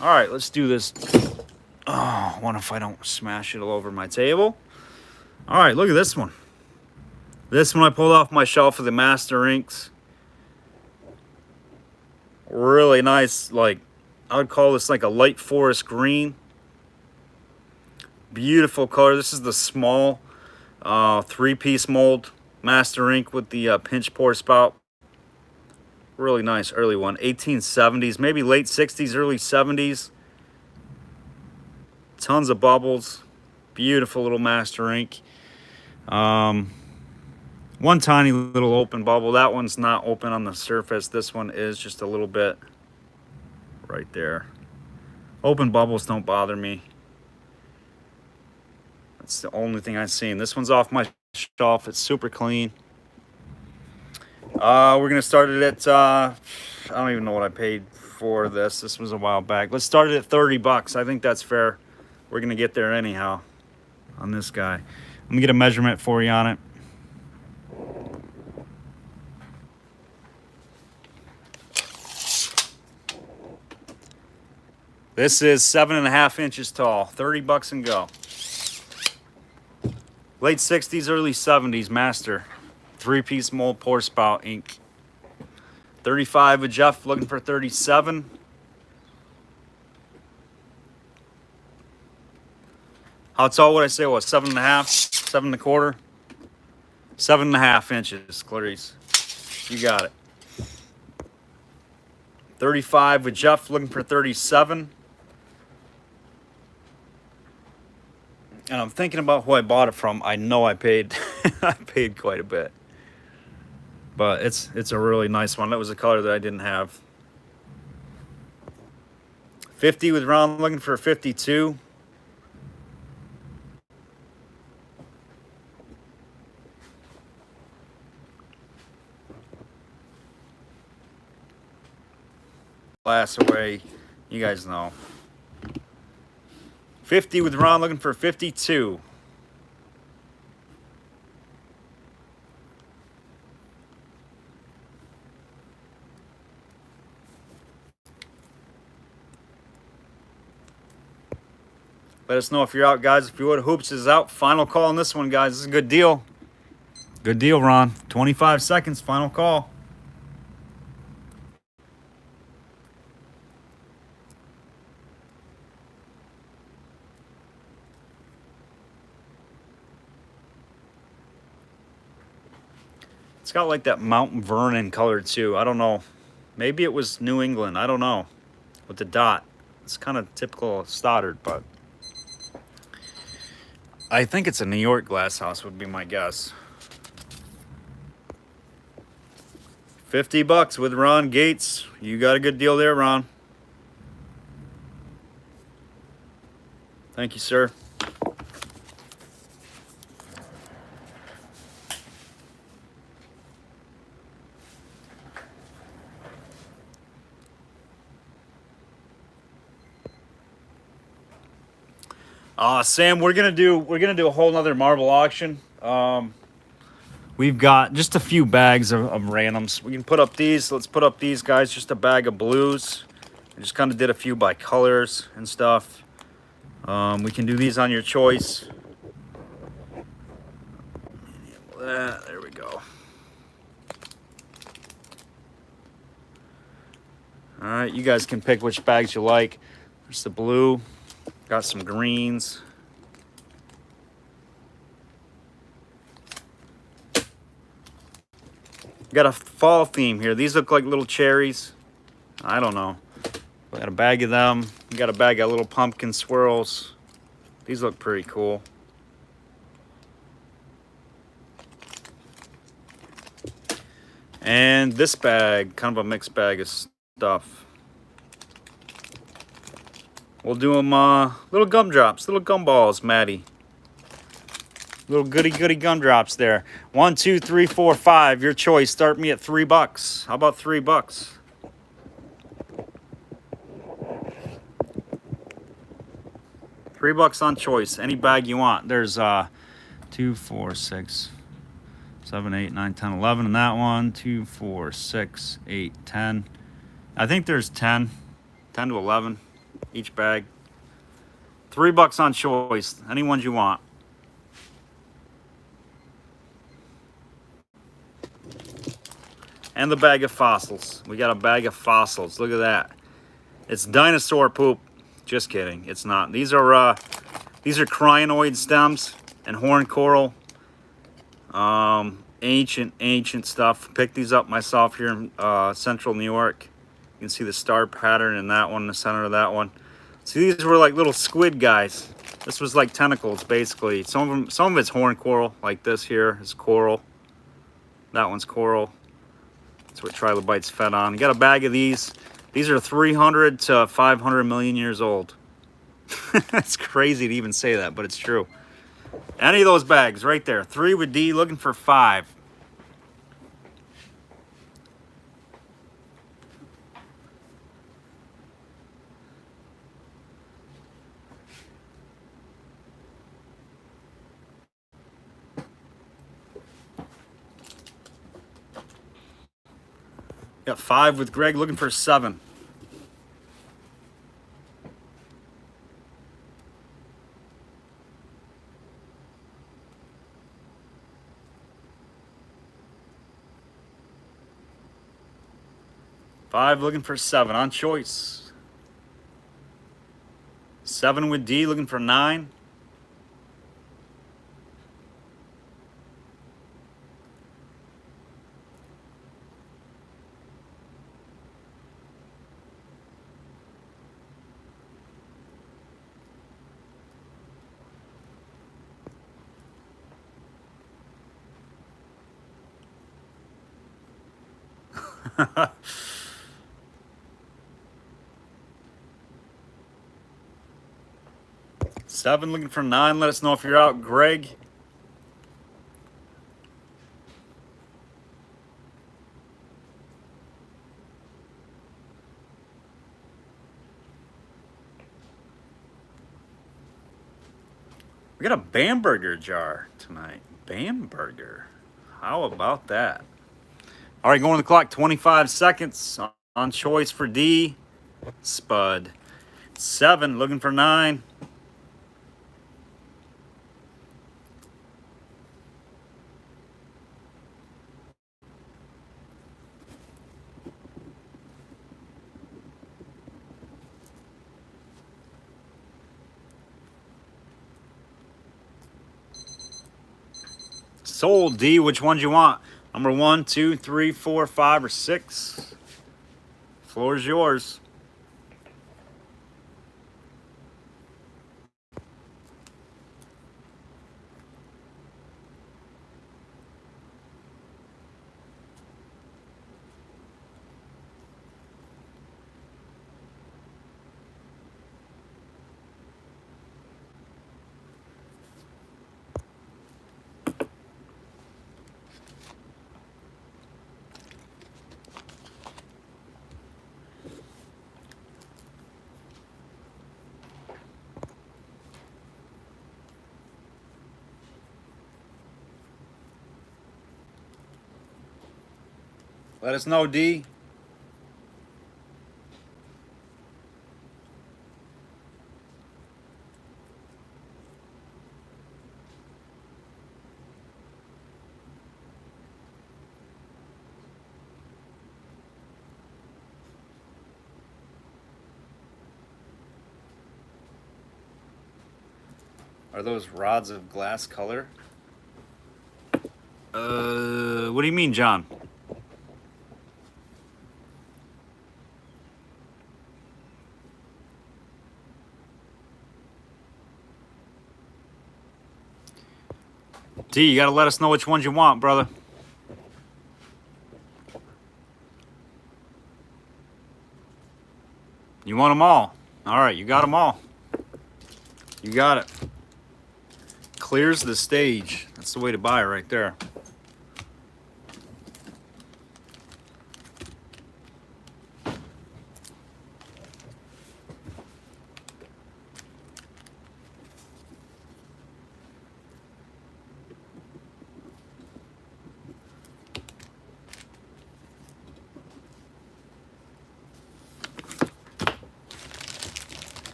All right, let's do this. Oh, I wonder if I don't smash it all over my table. All right, look at this one. This one I pulled off my shelf of the Master Inks. Really nice, like, I would call this like a light forest green. Beautiful color. This is the small 3-piece mold Master Ink with the pinch pour spout. Really nice early one. 1870s, maybe late 60s, early 70s. Tons of bubbles. Beautiful little Master Ink. One tiny little open bubble. That one's not open on the surface. This one is just a little bit right there. Open bubbles don't bother me. That's the only thing I've seen. This one's off my shelf. It's super clean. We're gonna start it at I don't even know what I paid for this. This was a while back. Let's start it at 30 bucks. I think that's fair. We're gonna get there anyhow on this guy. Let me get a measurement for you on it. This is 7.5 inches tall. 30 bucks and go. Late 60s, early 70s Master. 3-piece mold pour spout ink. 35 with Jeff, looking for 37. How tall would I say it was? 7.5, 7.25? 7.5 inches, Clarice. You got it. 35 with Jeff, looking for 37. And I'm thinking about who I bought it from. I know I paid I paid quite a bit. But it's a really nice one. That was a color that I didn't have. 50 with Ron looking for 52. Glass away. You guys know. 50 with Ron looking for 52. Let us know if you're out, guys. If you would, Hoops is out. Final call on this one, guys. This is a good deal. Good deal, Ron. 25 seconds. Final call. It's got like that Mount Vernon color too. I don't know. Maybe it was New England. I don't know. With the dot. It's kind of typical of Stoddard, but I think it's a New York glass house would be my guess. $50 with Ron Gates. You got a good deal there, Ron. Thank you, sir. Sam, we're gonna do a whole nother marble auction. We've got just a few bags of randoms. We can put up these. Let's put up these guys. Just a bag of blues. I just kind of did a few by colors and stuff. We can do these on your choice. There we go. All right, you guys can pick which bags you like. There's the blue. Got some greens. Got a fall theme here. These look like little cherries. I don't know. We got a bag of them. We got a bag of little pumpkin swirls. These look pretty cool. And this bag, kind of a mixed bag of stuff. We'll do them little gumdrops, little gumballs, Maddie. Little goody gumdrops there. 1, 2, 3, 4, 5. Your choice. Start me at $3. How about $3? $3 on choice. Any bag you want. There's 2, 4, 6, 7, 8, 9, 10, 11 in that one. 2, 4, 6, 8, 10. I think there's 10 to 11 each bag. $3 on choice. Any ones you want. And the bag of fossils. We got a bag of fossils. Look at that. It's dinosaur poop. Just kidding. It's not. These are crinoid stems and horn coral. Ancient stuff. Picked these up myself here in central New York. You can see the star pattern in that one, in the center of that one. See, these were like little squid guys. This was like tentacles, basically. Some of it's horn coral, like this here is coral. That one's coral. That's what trilobites fed on. You got a bag of these. These are 300 to 500 million years old. That's crazy to even say that, but it's true. Any of those bags right there. 3 with D, looking for 5. Got 5 with Greg, looking for 7. Five looking for 7 on choice. 7 with D, looking for 9. Seven looking for 9. Let us know if you're out, Greg. We got a Bamberger jar tonight. Bamberger. How about that? All right, going to the clock, 25 seconds. On choice for D. Spud. 7 looking for 9. Sold. D, which ones you want? Number 1, 2, 3, 4, 5, or 6. Floor is yours. Let us know, D. Are those rods of glass color? What do you mean, John? D, you gotta let us know which ones you want, brother. You want them all? All right, you got them all. You got it. Clears the stage. That's the way to buy it right there.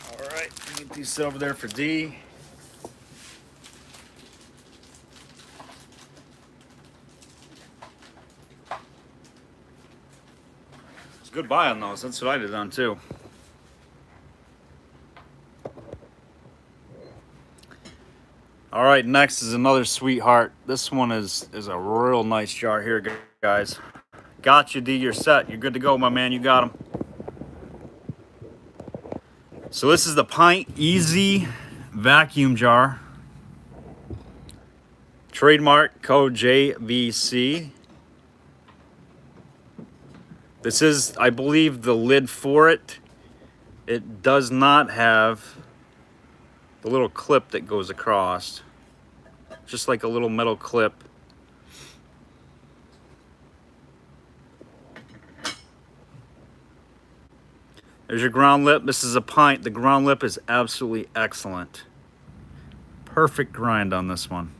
All right, get these over there for D. It's a good buy on those. That's what I did on too. All right, next is another sweetheart. This one is a real nice jar here, guys. Got you, D. You're set. You're good to go, my man. You got them. So this is the Pint Easy vacuum jar. Trademark code JVC. This is, I believe, the lid for it. It does not have the little clip that goes across. Just like a little metal clip. There's your ground lip. This is a pint. The ground lip is absolutely excellent. Perfect grind on this one.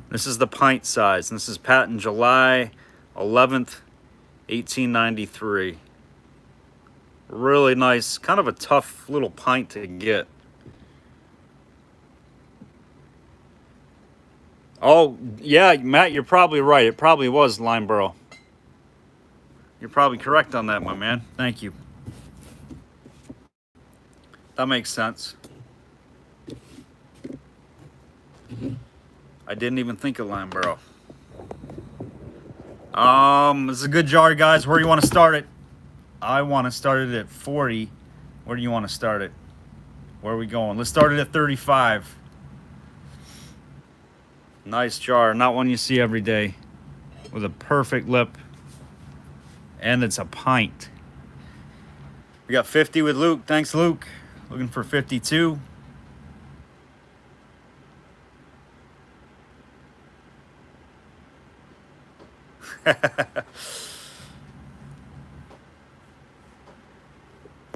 This is the pint size. And this is patent July 11th, 1893. Really nice. Kind of a tough little pint to get. Oh, yeah, Matt, you're probably right. It probably was Limeboro. You're probably correct on that, my man. Thank you. That makes sense. I didn't even think of Limeboro. This is a good jar, guys. Where do you want to start it? I want to start it at 40. Where do you want to start it? Where are we going? Let's start it at 35. Nice jar. Not one you see every day. with a perfect lip. And it's a pint. We got 50 with Luke. Thanks, Luke. Looking for 52.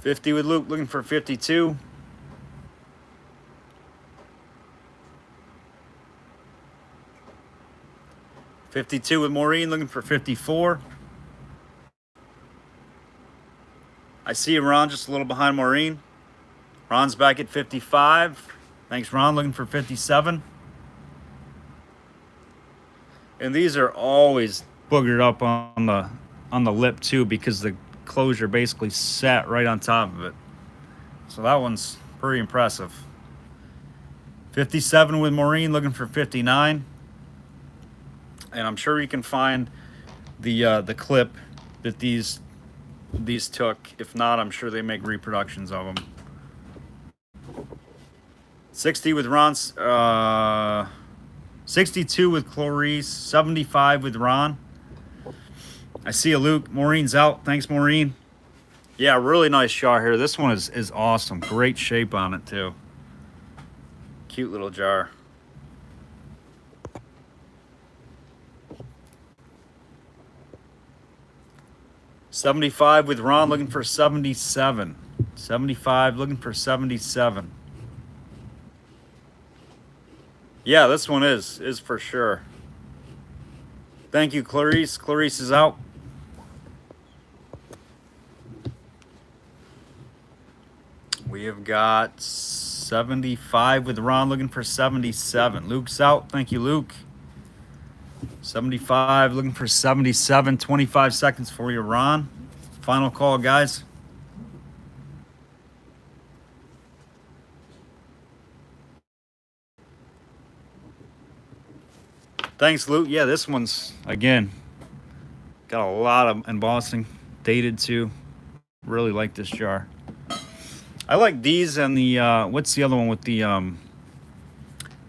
$50 with Luke, looking for 52. $52 with Maureen, looking for 54. I see Ron just a little behind Maureen. Ron's back at 55. Thanks, Ron, looking for 57. And these are always boogered up on the lip too, because the closure basically sat right on top of it. So that one's pretty impressive. 57 with Maureen, looking for 59. And I'm sure you can find the clip that these took. If not, I'm sure they make reproductions of them. 60 with Ron's, 62 with Clarice, 75 with Ron. I see a Luke. Maureen's out. Thanks, Maureen. Yeah, really nice jar here. This one is awesome. Great shape on it too. Cute little jar. $75 with Ron, looking for 77. 75, looking for 77. Yeah, this one is for sure. Thank you, Clarice. Clarice is out. We have got 75 with Ron, looking for 77. Luke's out. Thank you, Luke. 75, looking for 77. 25 seconds for you, Ron. Final call, guys. Thanks, Luke. Yeah, this one's, again, got a lot of embossing. Dated, too. Really like this jar. I like these and the, what's the other one with the,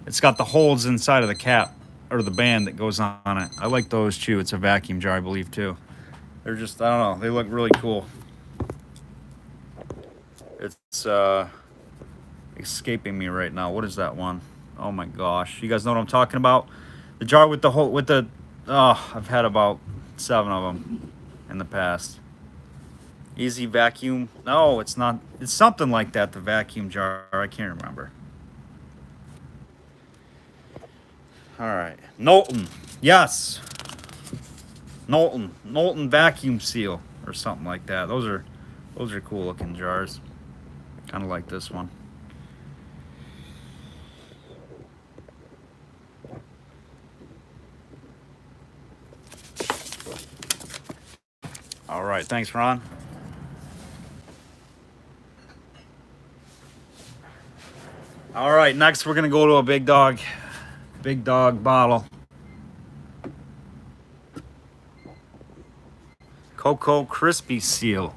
it's got the holes inside of the cap, or the band that goes on it. I like those, too. It's a vacuum jar, I believe, too. They're just, I don't know, they look really cool. It's, escaping me right now. What is that one? Oh, my gosh. You guys know what I'm talking about? The jar with the hole, with the, oh, I've had about 7 of them in the past. Easy vacuum. No, it's not. It's something like that, the vacuum jar. I can't remember. All right. Knowlton. Yes. Knowlton. Knowlton vacuum seal or something like that. Those are cool looking jars. Kind of like this one. All right. Thanks, Ron. All right, next we're gonna go to a big dog bottle. Cocoa Crispy Seal.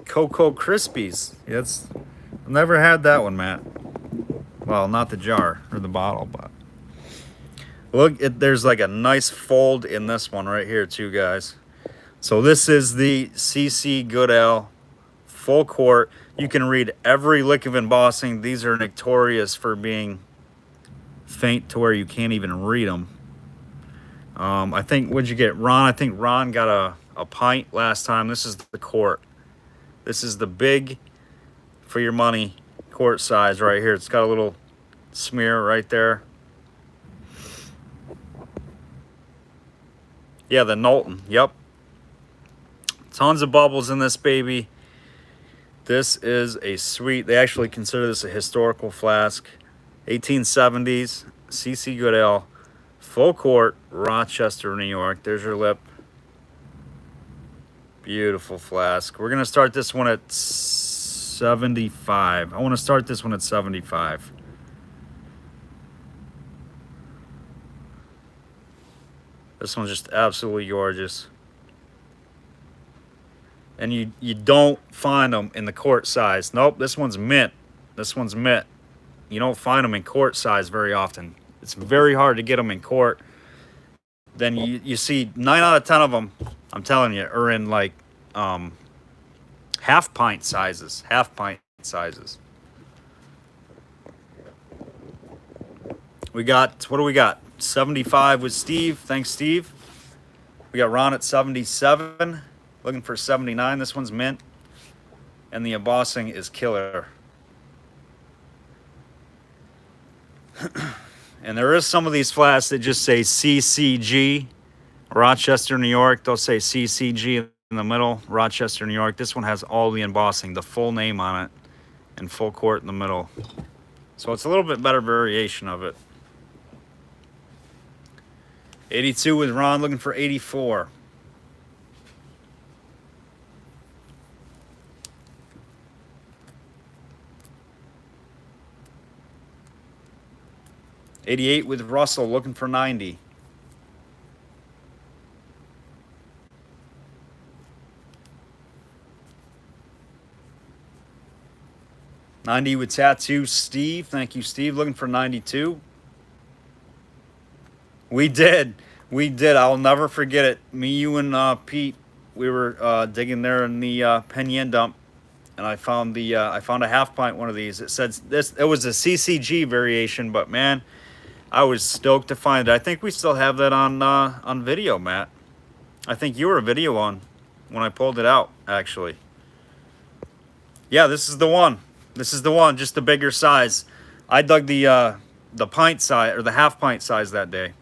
Cocoa Krispies. It's, I've never had that one, Matt. Well, not the jar or the bottle, but look, there's like a nice fold in this one right here too, guys. So this is the CC Goodale full quart. You can read every lick of embossing. These are notorious for being faint to where you can't even read them. I think, what'd you get, Ron? I think Ron got a pint last time. This is the quart. This is the big for your money quart size right here. It's got a little smear right there. Yeah, the Knowlton. Yep. Tons of bubbles in this baby. This is a sweet, they actually consider this a historical flask. 1870s, CC Goodale, full quart, Rochester, New York. There's your lip. Beautiful flask. We're gonna start this one at 75. I wanna start this one at 75. This one's just absolutely gorgeous. And you don't find them in the quart size. Nope, this one's mint. This one's mint. You don't find them in quart size very often. It's very hard to get them in court. Then you see 9 out of 10 of them, I'm telling you, are in like half pint sizes. Half pint sizes. We got, what do we got? 75 with Steve. Thanks, Steve. We got Ron at 77. Looking for 79. This one's mint. And the embossing is killer. And there is some of these flasks that just say CCG, Rochester, New York. They'll say CCG in the middle, Rochester, New York. This one has all the embossing, the full name on it, and full court in the middle. So it's a little bit better variation of it. 82 with Ron, looking for 84. '88 with Russell, looking for 90. '90 with Tattoo Steve. Thank you, Steve. Looking for 92. We did. I'll never forget it. Me, you, and Pete. We were digging there in the Penn dump, and I found a half pint one of these. It said this. It was a CCG variation, but man, I was stoked to find it. I think we still have that on video, Matt. I think you were a video on when I pulled it out, actually. Yeah, this is the one. This is the one, just the bigger size. I dug the pint size, or the half pint size that day.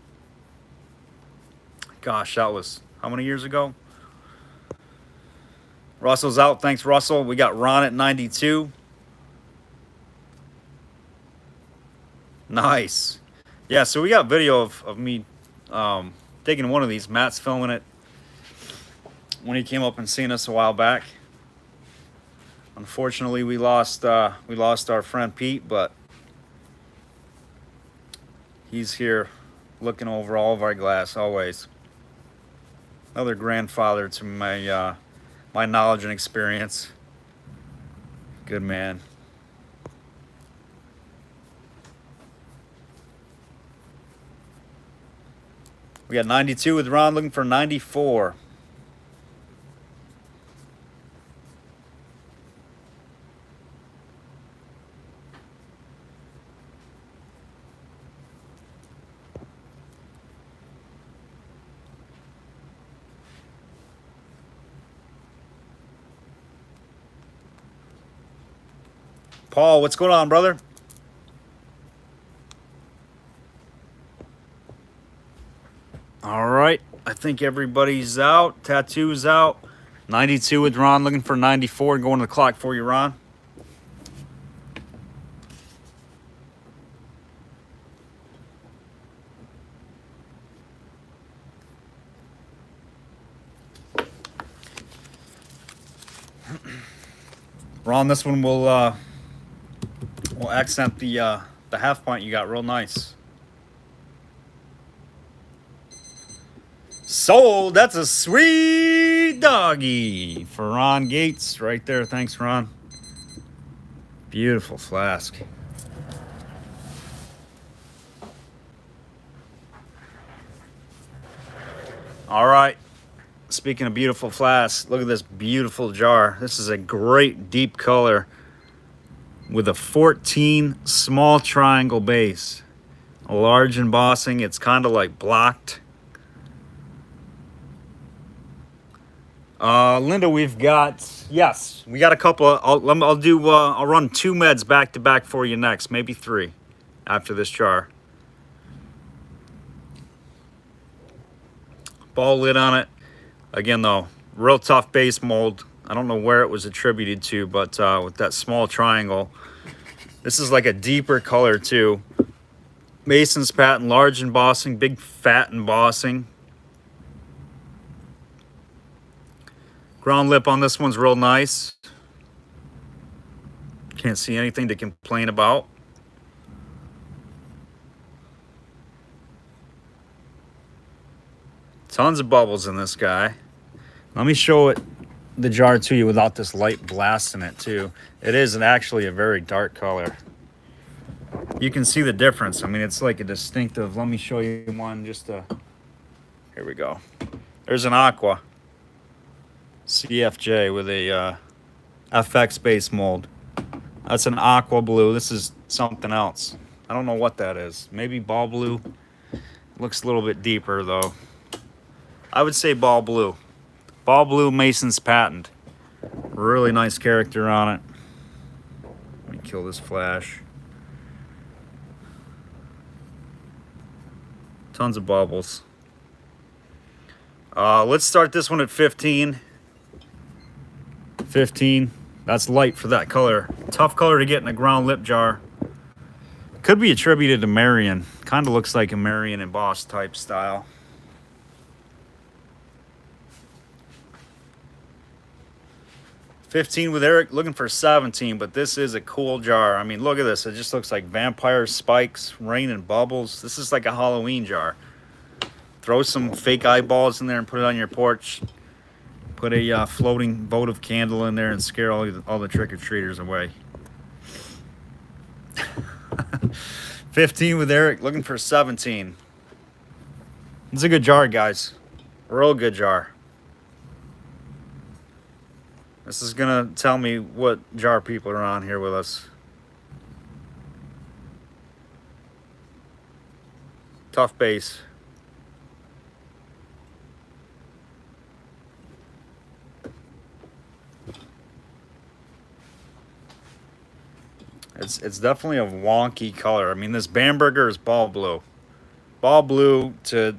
Gosh, that was how many years ago? Russell's out. Thanks, Russell. We got Ron at 92. Nice. Yeah, so we got video of me digging one of these. Matt's filming it when he came up and seen us a while back. Unfortunately, we lost our friend Pete, but he's here looking over all of our glass always. Another grandfather to my my knowledge and experience. Good man. We got 92 with Ron, looking for 94. Paul, what's going on, brother? All right, I think everybody's out. Tattoo's out. 92 with Ron, looking for 94. Going to the clock for you, Ron. Ron, this one will accent the half pint you got real nice. Sold. That's a sweet doggy for Ron Gates right there. Thanks, Ron. Beautiful flask. All right. Speaking of beautiful flasks, look at this beautiful jar. This is a great deep color with a 14 small triangle base. A large embossing. It's kind of like blocked. Linda, we've got, yes, we got a couple. I'll run 2 meds back to back for you next, maybe 3 after this jar. Ball lid on it. Again, though, real tough base mold. I don't know where it was attributed to, but with that small triangle. This is like a deeper color, too. Mason's patent, large embossing, big fat embossing. Ground lip on this one's real nice. Can't see anything to complain about. Tons of bubbles in this guy. Let me show it, the jar to you without this light blasting it too. It is actually a very dark color. You can see the difference. I mean, it's like a distinctive. Let me show you one. Here we go. There's an aqua CFJ with a FX base mold. That's an aqua blue. This is something else. I don't know what that is. Maybe ball blue. Looks a little bit deeper though. I would say ball blue. Ball blue Mason's patent. Really nice character on it. Let me kill this flash. Tons of bubbles. Let's start this one at 15. 15. That's light for that color. Tough color to get in a ground lip jar. Could be attributed to Marion. Kind of looks like a Marion embossed type style. $15 with Eric, looking for 17, but this is a cool jar. I mean, look at this. It just looks like vampire spikes, rain and bubbles. This is like a Halloween jar. Throw some fake eyeballs in there and put it on your porch. Put a floating votive candle in there and scare all the trick-or-treaters away. 15 with Eric, looking for 17. It's a good jar, guys. Real good jar. This is gonna tell me what jar people are on here with us. Tough base. It's definitely a wonky color. I mean, this Bamberger is ball blue. Ball blue to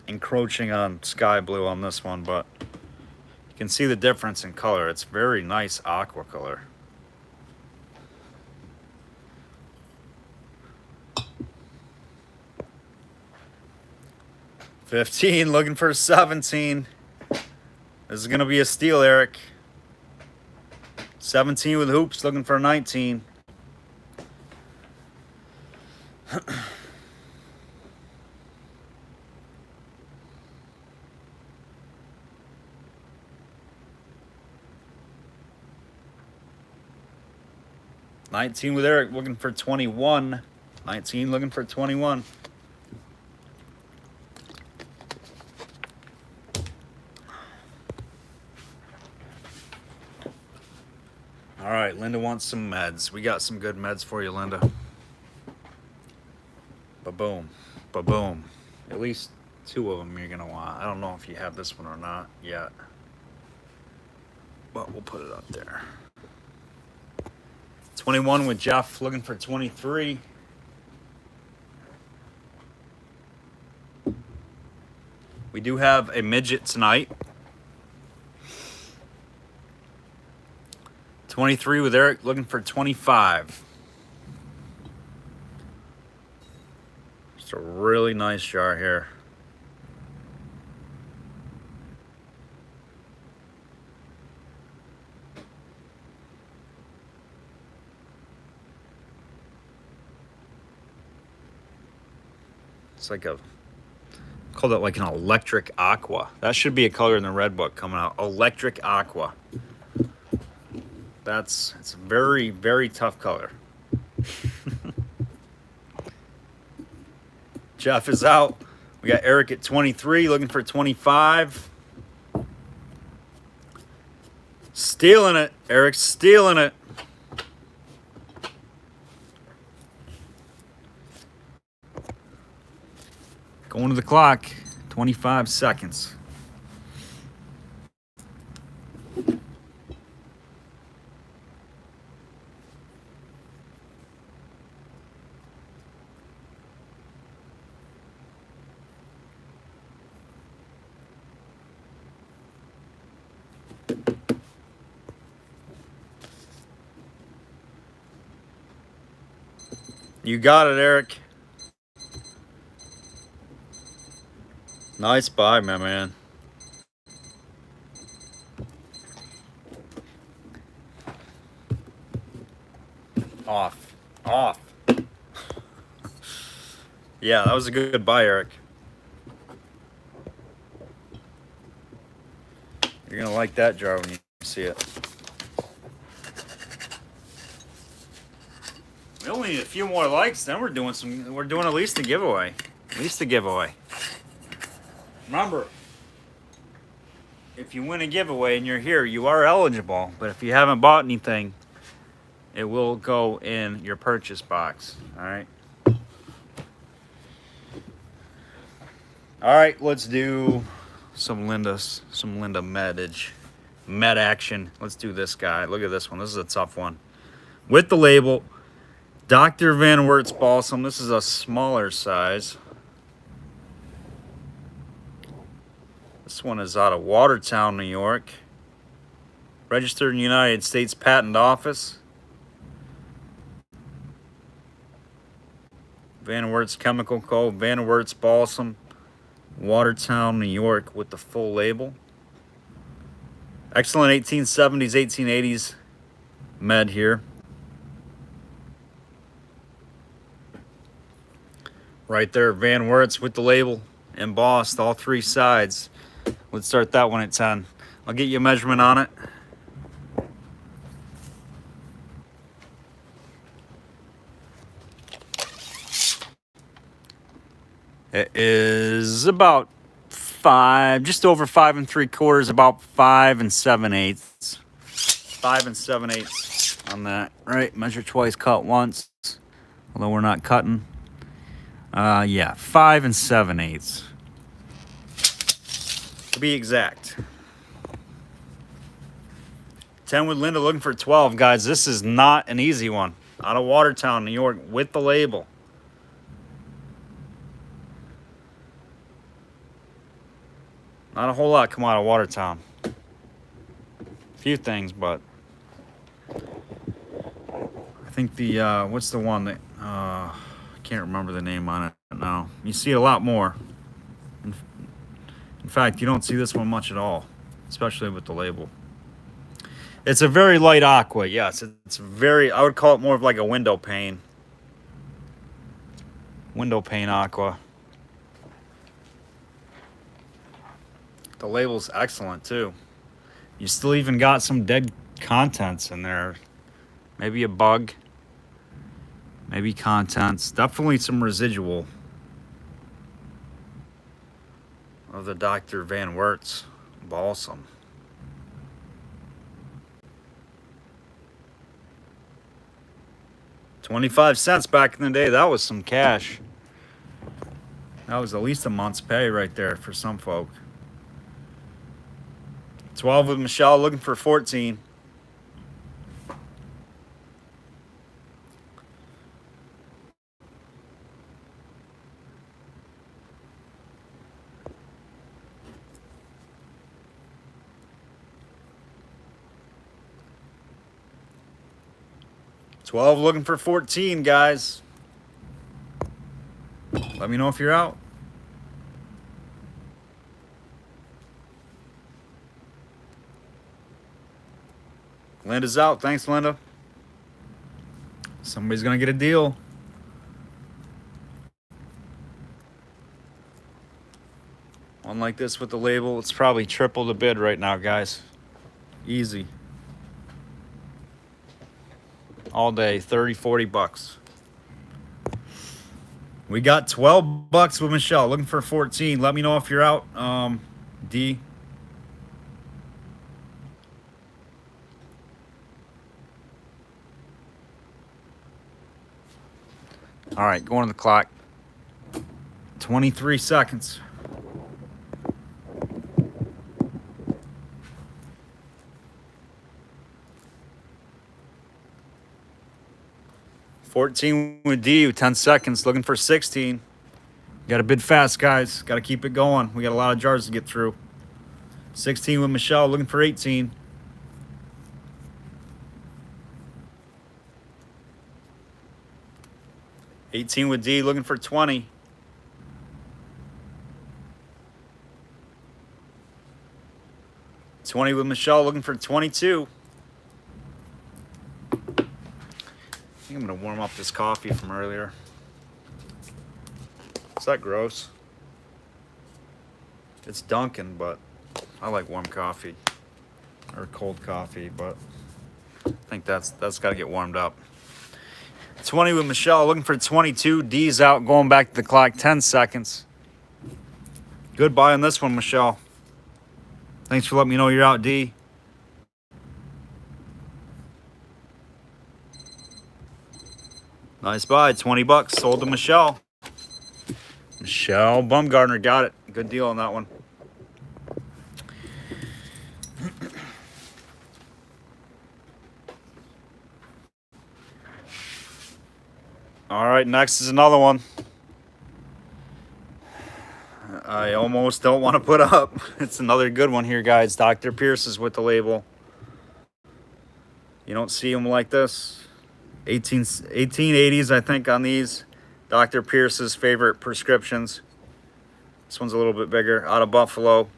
encroaching on sky blue on this one, but you can see the difference in color. It's very nice aqua color. $15, looking for 17. This is gonna be a steal, Eric. 17 with hoops, looking for 19. $19 with Eric, looking for 21. 19, looking for 21. All right, Linda wants some meds. We got some good meds for you, Linda. Ba-boom, ba-boom. At least 2 of them you're gonna want. I don't know if you have this one or not yet, but we'll put it up there. 21 with Jeff, looking for 23. We do have a midget tonight. 23 with Eric, looking for 25. Just a really nice jar here. It's like called it like an electric aqua. That should be a color in the red book coming out. Electric aqua. It's a very, very tough color. Jeff is out. We got Eric at 23, looking for 25. Stealing it. Eric's stealing it. Going to the clock. 25 seconds. You got it, Eric. Nice buy, my man. Off. Yeah, that was a good buy, Eric. You're gonna like that jar when you see it. We only need a few more likes, then we're doing at least a giveaway. At least a giveaway. Remember, if you win a giveaway and you're here, you are eligible. But if you haven't bought anything, it will go in your purchase box. All right. All right, let's do some Linda med action. Let's do this guy. Look at this one. This is a tough one. With the label, Dr. Van Wert's Balsam. This is a smaller size. This one is out of Watertown, New York. Registered in the United States Patent Office. Van Wert's Chemical Co. Van Wert's Balsam. Watertown, New York, with the full label. Excellent 1870s, 1880s med here. Right there, Van Wert's with the label embossed, all three sides. Let's start that one at 10. I'll get you a measurement on it. It is about 5, just over 5 3/4, about 5 7/8. 5 7/8 on that. Right, measure twice, cut once. Although we're not cutting. Yeah, 5 7/8. To be exact. 10 with Linda, looking for 12. Guys, this is not an easy one. Out of Watertown, New York, with the label. Not a whole lot come out of Watertown. A few things, but I think the, what's the one that, I can't remember the name on it now. You see a lot more. In fact, you don't see this one much at all, especially with the label. It's a very light aqua, yes. It's very, I would call it more of like a window pane. Window pane aqua. The label's excellent too. You still even got some dead contents in there. Maybe a bug. Maybe contents. Definitely some residual of the Dr. Van Wert's Balsam. $0.25 back in the day. That was some cash. That was at least a month's pay right there for some folk. 12 with Michelle, looking for 14. $12 looking for 14, guys. Let me know if you're out. Linda's out. Thanks, Linda. Somebody's going to get a deal. One like this with the label, it's probably triple the bid right now, guys. Easy. All day, 30, 40 bucks. We got 12 bucks with Michelle, looking for 14. Let me know if you're out, D. All right, going to the clock. 23 seconds. $14 with D, 10 seconds, looking for 16. Got to bid fast, guys. Got to keep it going. We got a lot of jars to get through. 16 with Michelle, looking for 18. $18 with D, looking for 20. $20 with Michelle, looking for 22. I think I'm going to warm up this coffee from earlier. Is that gross? It's Dunkin', but I like warm coffee. Or cold coffee, but I think that's got to get warmed up. 20 with Michelle, looking for 22. D's out, going back to the clock, 10 seconds. Goodbye on this one, Michelle. Thanks for letting me know you're out, D. Nice buy, 20 bucks, sold to Michelle. Michelle Bumgardner got it. Good deal on that one. All right, next is another one. I almost don't want to put up. It's another good one here, guys. Dr. Pierce is with the label. You don't see them like this. 1880s, I think, on these. Dr. Pierce's favorite prescriptions. This one's a little bit bigger. Out of Buffalo.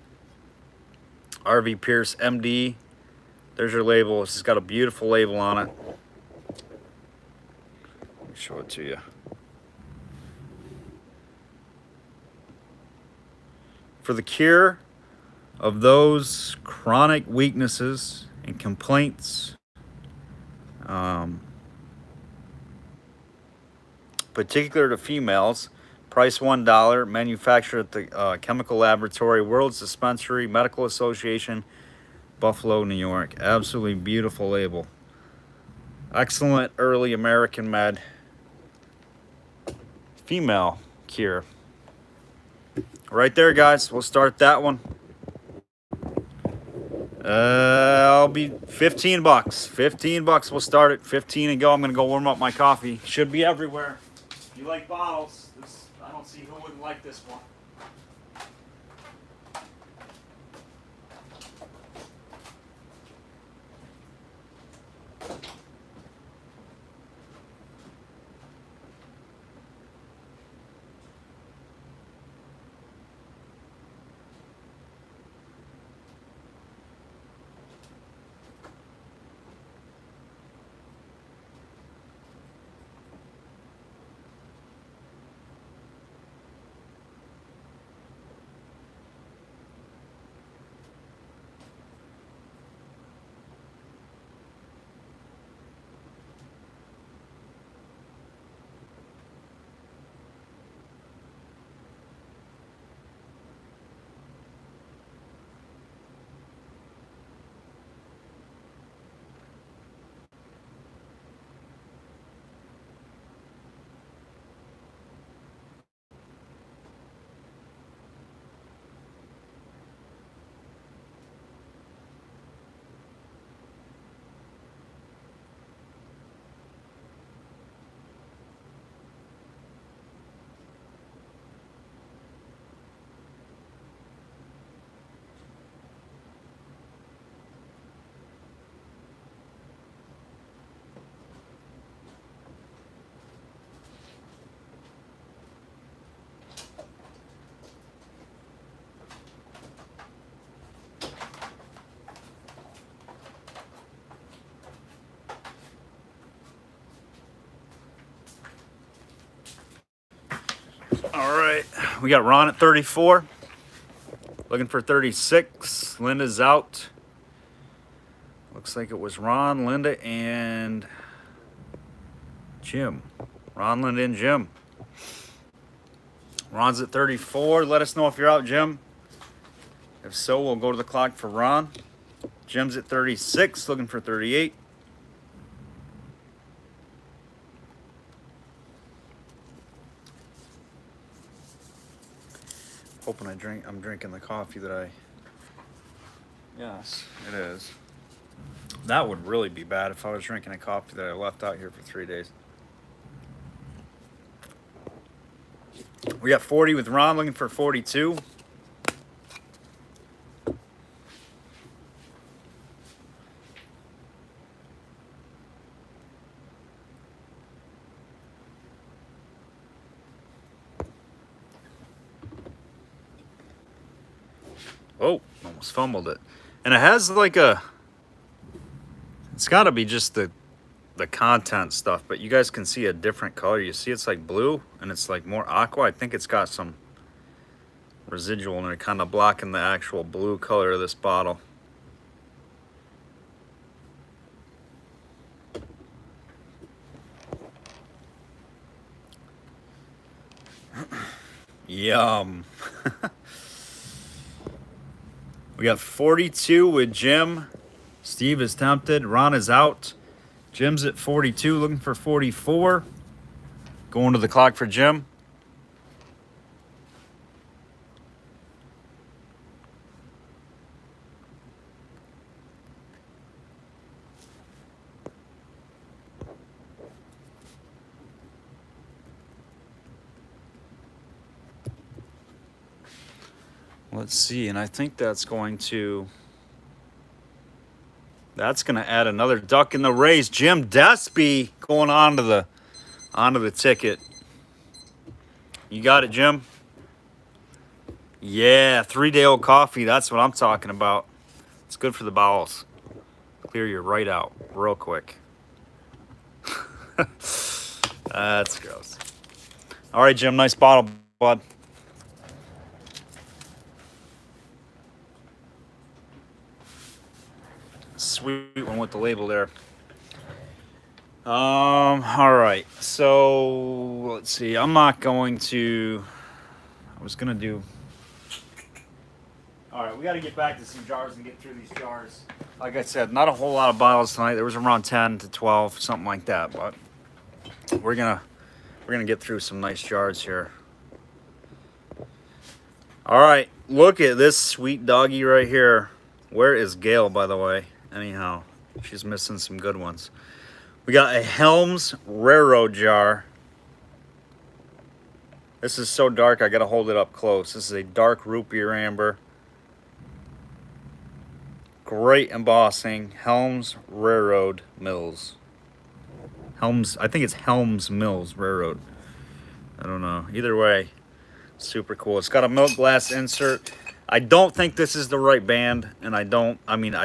RV Pierce MD. There's your label. This has got a beautiful label on it. Let me show it to you. For the cure of those chronic weaknesses and complaints, particular to females, price $1, manufactured at the Chemical Laboratory, World's Dispensary Medical Association, Buffalo, New York. Absolutely beautiful label. Excellent early American med. Female cure. Right there, guys. We'll start that one. I'll be 15 bucks. 15 bucks. We'll start at 15 and go. I'm going to go warm up my coffee. Should be everywhere. If you like bottles, I don't see who wouldn't like this one. All right, we got Ron at 34. Looking for 36. Linda's out. Looks like it was Ron, Linda, and Jim. Ron, Linda, and Jim. Ron's at 34. Let us know if you're out, Jim. If so, we'll go to the clock for Ron. Jim's at 36, looking for 38. Hoping I'm drinking the coffee that I... Yes, it is. That would really be bad if I was drinking a coffee that I left out here for 3 days. We got 40 with Ron, looking for 42. Oh, almost fumbled it. And it has like a... It's got to be just the content stuff, but you guys can see a different color. You see it's like blue, and it's like more aqua. I think it's got some residual, and they're kind of blocking the actual blue color of this bottle. Yum. We got 42 with Jim. Steve is tempted. Ron is out. Jim's at 42, looking for 44. Going to the clock for Jim. Let's see, and I think that's going to add another duck in the race. Jim Despy going onto the ticket. You got it, Jim? Yeah, 3-day-old coffee. That's what I'm talking about. It's good for the bowels. Clear you right out real quick. That's gross. All right, Jim, nice bottle, bud. Sweet one with the label there. All right, so let's see. I was gonna do. All right, we got to get back to some jars and get through these jars. Like I said, not a whole lot of bottles tonight. There was around 10 to 12, something like that. But we're gonna get through some nice jars here. All right, look at this sweet doggy right here. Where is Gail, by the way? Anyhow, she's missing some good ones. We got a Helms Railroad jar. This is so dark, I gotta hold it up close. This is a dark root beer amber. Great embossing. Helms Railroad Mills. Helms, I think it's Helms Mills Railroad. I don't know. Either way, super cool. It's got a milk glass insert. I don't think this is the right band, and I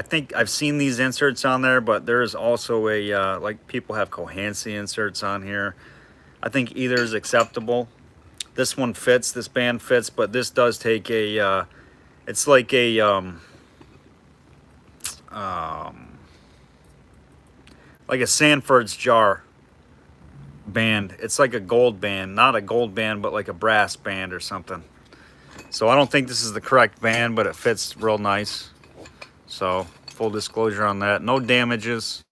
think I've seen these inserts on there, but there is also a, like people have Cohancy inserts on here. I think either is acceptable. This one fits, this band fits, but this does take a, it's like a, like a Sanford's jar band. It's like a gold band, not a gold band, but like a brass band or something. So I don't think this is the correct band, but it fits real nice. So full disclosure on that. No damages.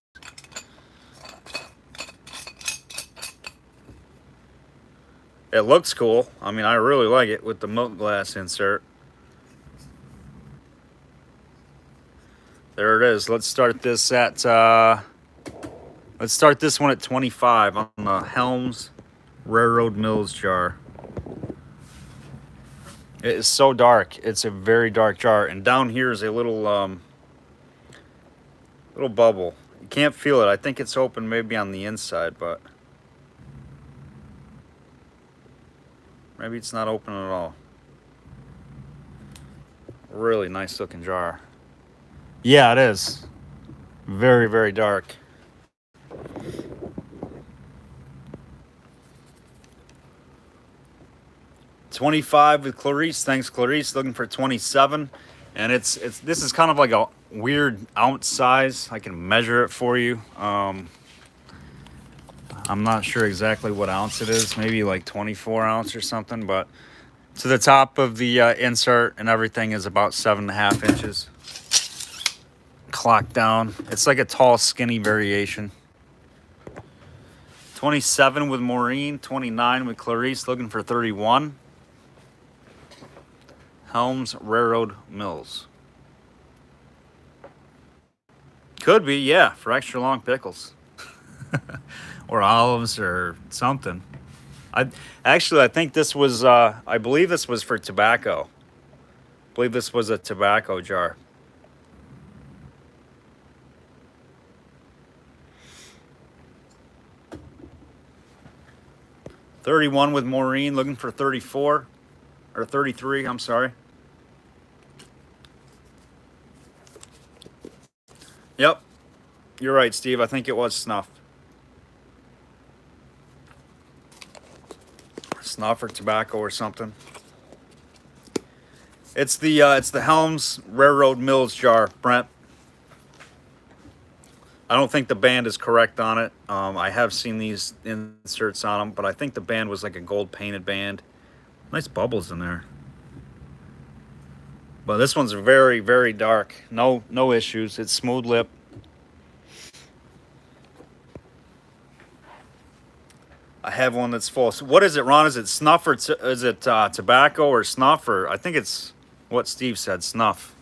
It looks cool. I mean, I really like it with the milk glass insert. There it is. Let's start this at let's start this one at 25 on the Helms Railroad Mills jar. It is so dark. It's a very dark jar, and down here is a little little bubble. You can't feel it. I think it's open maybe on the inside, but maybe it's not open at all. Really nice looking jar. Yeah, it is. Very, very dark. $25 with Clarice. Thanks, Clarice. Looking for 27. And this is kind of like a weird ounce size. I can measure it for you. I'm not sure exactly what ounce it is. Maybe like 24 ounce or something. But to the top of the insert and everything is about 7.5 inches. Clock down. It's like a tall, skinny variation. 27 with Maureen. 29 with Clarice. Looking for 31. Helms Railroad Mills. Could be, yeah, for extra long pickles. Or olives or something. I think this was, I believe this was for tobacco. I believe this was a tobacco jar. $31 with Maureen, looking for 34. Or 33, I'm sorry. Yep. You're right, Steve. I think it was snuff. Snuff or tobacco or something. It's the Helms Railroad Mills jar, Brent. I don't think the band is correct on it. I have seen these inserts on them, but I think the band was like a gold painted band. Nice bubbles in there. But this one's very, very dark. No issues. It's smooth lip. I have one that's full. So what is it, Ron? Is it snuff or is it tobacco or snuff? Or I think it's what Steve said, snuff.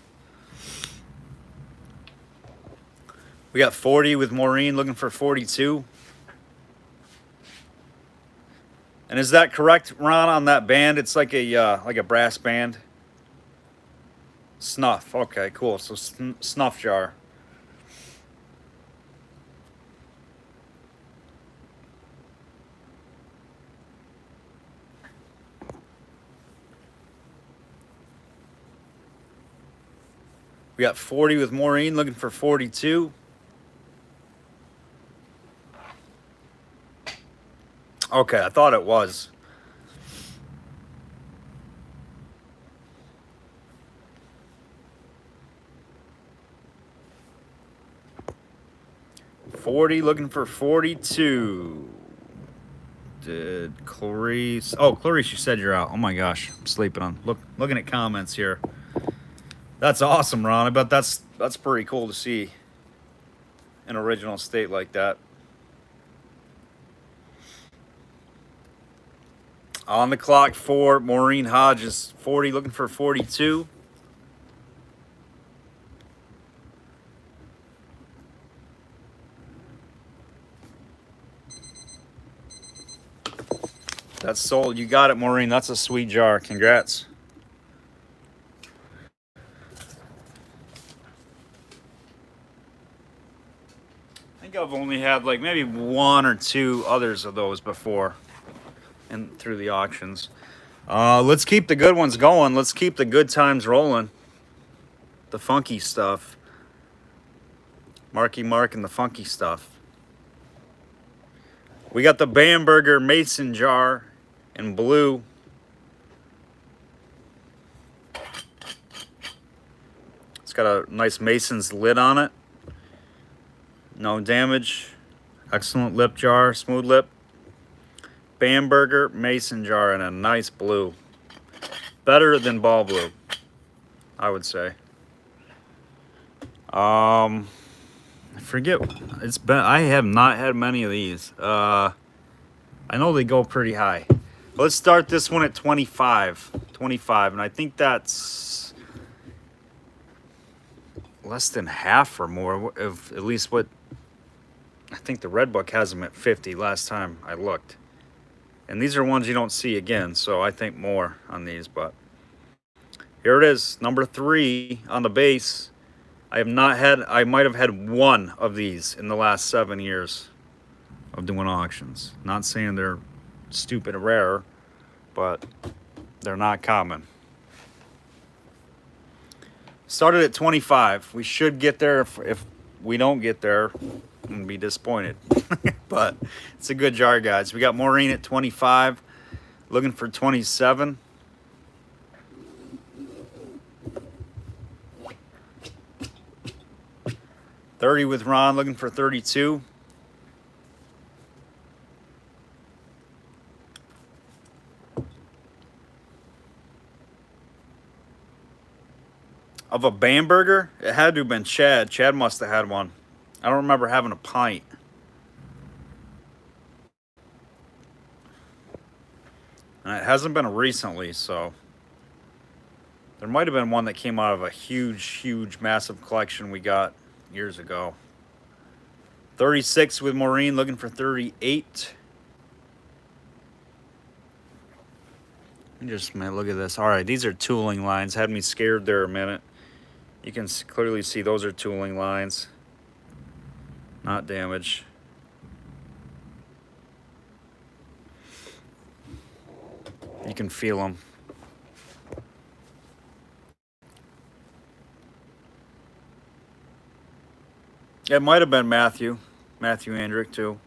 We got 40 with Maureen, looking for 42. And is that correct, Ron, on that band? It's like a brass band. Snuff. Okay, cool. So snuff jar. We got 40 with Maureen, looking for 42. Okay, I thought it was. $40, looking for 42. Did Clarice? Oh, Clarice, you said you're out. Oh my gosh, I'm sleeping on. Looking at comments here. That's awesome, Ron. I bet that's pretty cool to see an original state like that. On the clock for Maureen Hodges, 40, looking for 42. That's sold. You got it, Maureen. That's a sweet jar. Congrats. I think I've only had like maybe one or two others of those before and through the auctions. Let's keep the good ones going. Let's keep the good times rolling. The funky stuff. Marky Mark and the funky stuff. We got the Bamberger Mason jar in blue. It's got a nice Mason's lid on it. No damage. Excellent lip jar, smooth lip. Bamberger Mason jar in a nice blue. Better than ball blue, I would say. I forget. I have not had many of these. I know they go pretty high. Let's start this one at 25. 25, and I think that's less than half or more of at least what I think the Red Book has them at 50 last time I looked. And these are ones you don't see again, so I think more on these, but here it is, number 3 on the base. I might have had one of these in the last 7 years of doing auctions. Not saying they're stupid or rare, but they're not common. Started at 25. We should get there. If we don't get there, I'm gonna be disappointed. But it's a good jar, guys. We got Maureen at 25, looking for 27. $30 with Ron, looking for 32. Of a Bamberger, it had to have been Chad. Chad must have had one. I don't remember having a pint. And it hasn't been recently, so there might have been one that came out of a huge, massive collection we got years ago. 36 with Maureen, looking for 38. Just, man, look at this. All right, these are tooling lines. Had me scared there a minute. You can clearly see those are tooling lines. Not damage. You can feel them. It might have been Matthew Andrick too.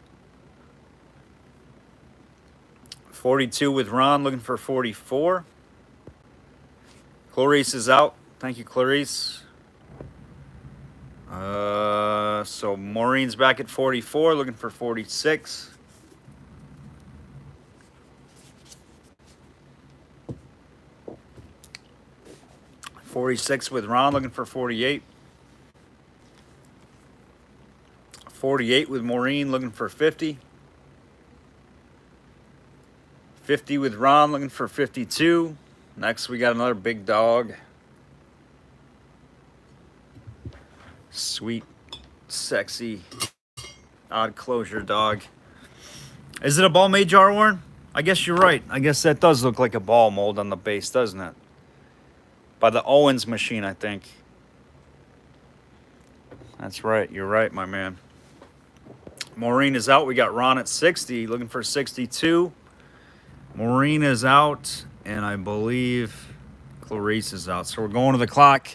42 with Ron, looking for 44. Clarice is out. Thank you, Clarice. So Maureen's back at 44, looking for 46. 46 with Ron, looking for 48. 48 with Maureen, looking for 50. 50 with Ron, looking for 52. Next, we got another big dog. Sweet, sexy, odd closure dog. Is it a ball made jar, Warren? I guess you're right. I guess that does look like a ball mold on the base, doesn't it? By the Owens machine, I think. That's right. You're right, my man. Maureen is out. We got Ron at 60, looking for 62. Maureen is out, and I believe Clarice is out. So we're going to the clock.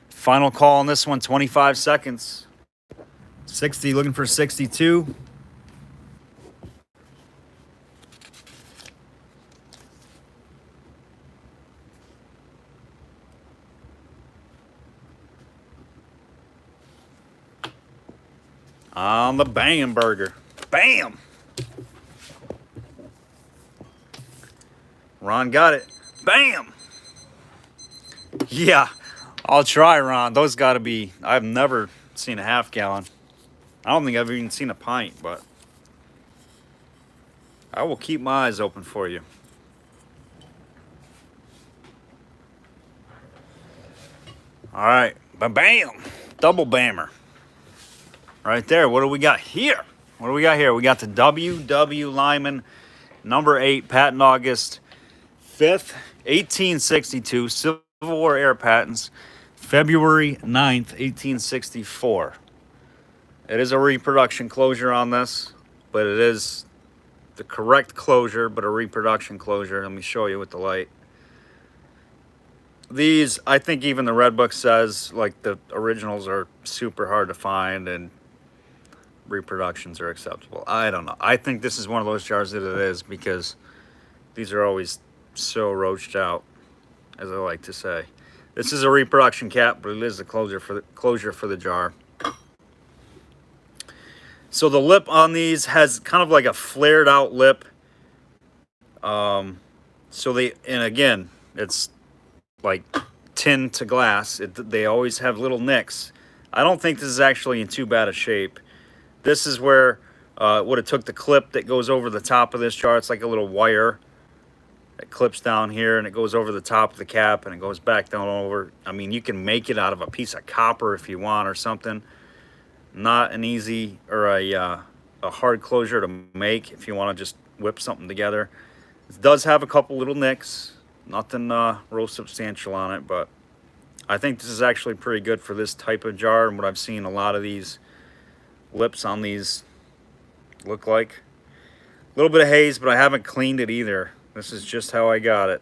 Final call on this one, 25 seconds. 60, looking for 62. On the banging burger. Bam! Ron got it. Bam! Yeah, I'll try, Ron. Those got to be... I've never seen a half gallon. I don't think I've even seen a pint, but... I will keep my eyes open for you. All right. Bam! Double bammer. Right there. What do we got here? What do we got here? We got the W.W. Lyman, number 8, patent August 5th, 1862, Civil War era patents, February 9th, 1864. It is a reproduction closure on this, but it is the correct closure, but a reproduction closure. Let me show you with the light. These, I think even the Red Book says, like, the originals are super hard to find and reproductions are acceptable. I don't know. I think this is one of those jars that it is, because these are always so roached out, as I like to say. This is a reproduction cap, but it is the closure for the jar. So the lip on these has kind of like a flared out lip. So they, and again, it's like tin to glass. They always have little nicks. I don't think this is actually in too bad a shape. This is where would have took the clip that goes over the top of this jar. It's like a little wire that clips down here, and it goes over the top of the cap, and it goes back down over. I mean, you can make it out of a piece of copper if you want, or something. Not an easy or a hard closure to make if you want to just whip something together. It does have a couple little nicks. Nothing real substantial on it, but I think this is actually pretty good for this type of jar, and what I've seen a lot of these lips on these look like. A little bit of haze, but I haven't cleaned it either. This is just how I got it.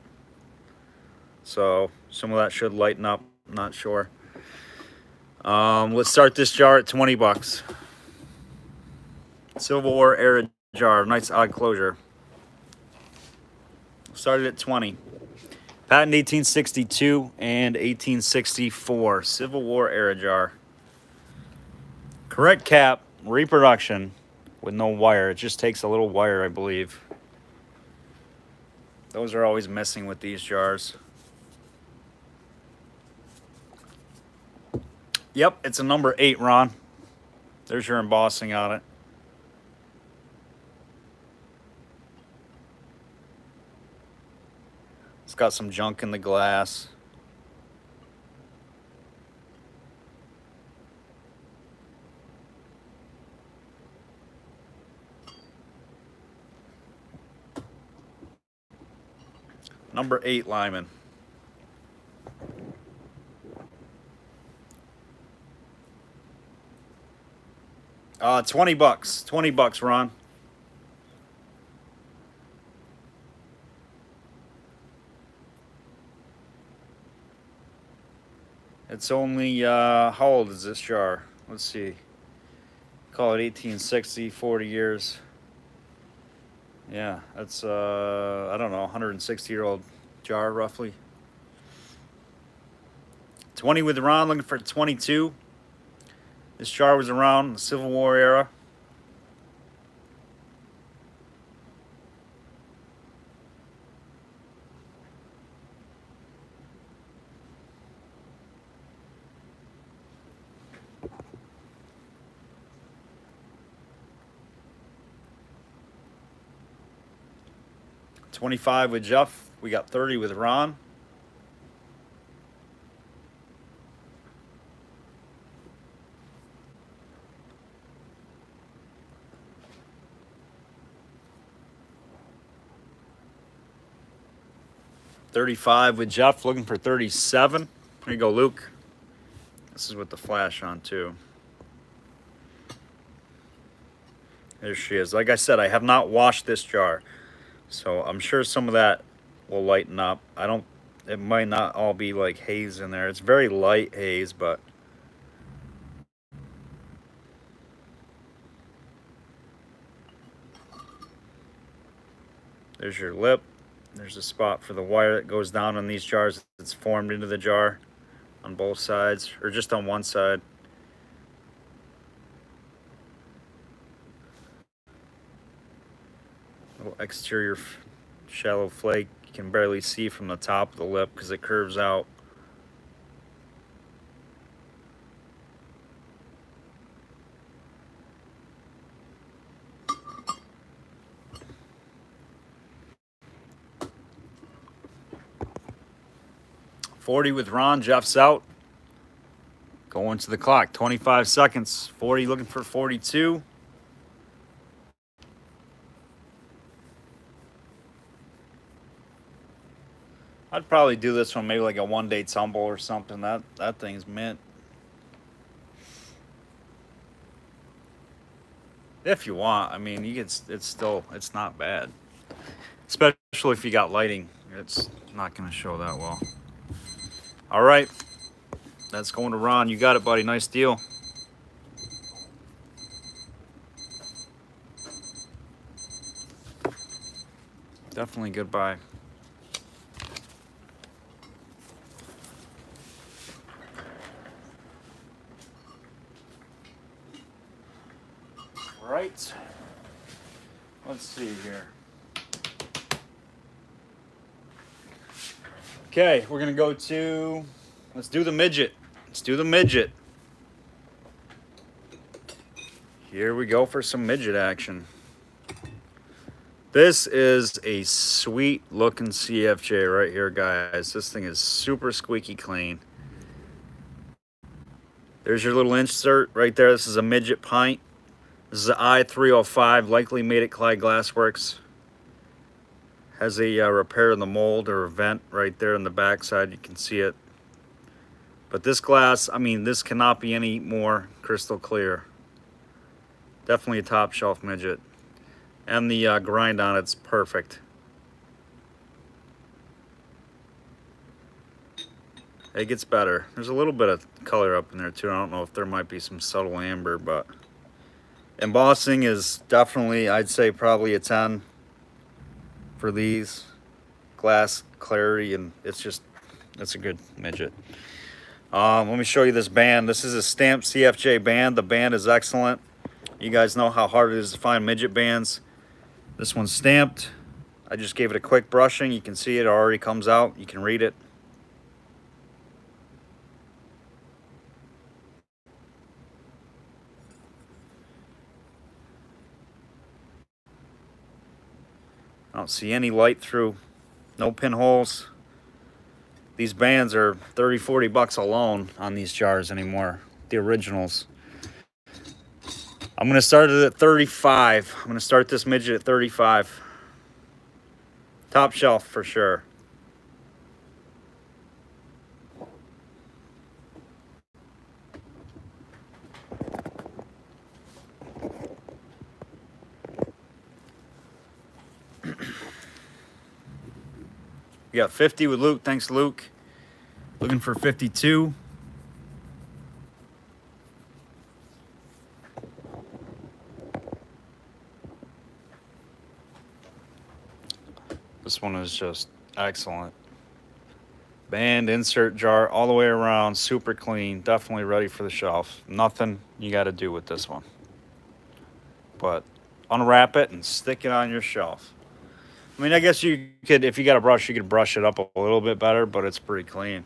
So some of that should lighten up. I'm not sure. Let's start this jar at 20 bucks. Civil War era jar. Nice odd closure. Started at 20. Patent 1862 and 1864. Civil War era jar. Correct cap. Reproduction with no wire. It just takes a little wire, I believe. Those are always missing with these jars. Yep, it's a number 8, Ron. There's your embossing on it. It's got some junk in the glass. Number 8, Lyman. 20 bucks. 20 bucks, Ron. It's only, how old is this jar? Let's see. Call it 1860, 40 years. Yeah, that's, I don't know, 160-year-old jar, roughly. 20 with Ron, looking for 22. This jar was around the Civil War era. 25 with Jeff. We got 30 with Ron. $35 with Jeff, looking for 37. Here you go, Luke. This is with the flash on too. There she is. Like I said, I have not washed this jar, so I'm sure some of that will lighten up. It might not all be like haze in there. It's very light haze, but there's your lip. There's a spot for the wire that goes down on these jars. It's formed into the jar on both sides, or just on one side. Little exterior shallow flake. You can barely see from the top of the lip because it curves out. $40 with Ron. Jeff's out. Going to the clock. 25 seconds. 40 looking for 42. I'd probably do this one maybe like a one-day tumble or something. That thing's mint. If you want, I mean, it's not bad. Especially if you got lighting, it's not going to show that well. All right, that's going to Ron. You got it, buddy. Nice deal. Definitely good buy. Right. Let's see here. Okay, we're gonna go to, let's do the midget. Let's do the midget. Here we go for some midget action. This is a sweet looking CFJ right here, guys. This thing is super squeaky clean. There's your little insert right there. This is a midget pint. This is an I-305, likely made at Clyde Glassworks. Has a repair in the mold or a vent right there in the back side. You can see it. But this glass, I mean, this cannot be any more crystal clear. Definitely a top shelf midget. And the grind on it's perfect. It gets better. There's a little bit of color up in there too. I don't know if there might be some subtle amber, but embossing is definitely, I'd say probably a 10 for these. Glass clarity, and it's a good midget. Let me show you this band. This is a stamped CFJ band. The band is excellent. You guys know how hard it is to find midget bands. This one's stamped. I just gave it a quick brushing. You can see it already comes out. You can read it. I don't see any light through, no pinholes. These bands are 30, 40 bucks alone on these jars anymore, the originals. I'm gonna start it at 35. I'm gonna start this midget at 35. Top shelf for sure. We got 50 with Luke. Thanks, Luke. Looking for 52. This one is just excellent. Band, insert jar, all the way around, super clean. Definitely ready for the shelf. Nothing you got to do with this one. But unwrap it and stick it on your shelf. I mean, I guess you could, if you got a brush, you could brush it up a little bit better, but it's pretty clean.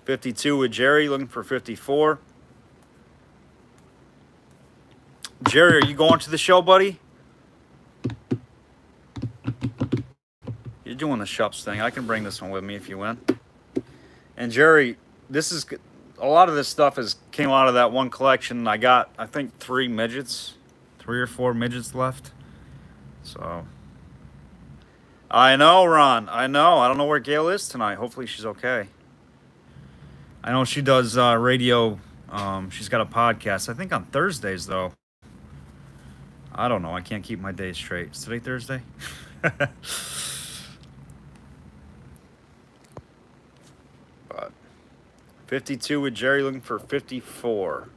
$52 with Jerry, looking for 54. Jerry, are you going to the show, buddy? You're doing the Shups thing. I can bring this one with me if you win. And Jerry, this is a lot of this stuff came out of that one collection. I got, I think, 3 or 4 midgets left. So I know, Ron. I know. I don't know where Gail is tonight. Hopefully she's okay. I know she does radio. She's got a podcast. I think on Thursdays though. I don't know. I can't keep my days straight. Is today Thursday? But 52 with Jerry, looking for 54.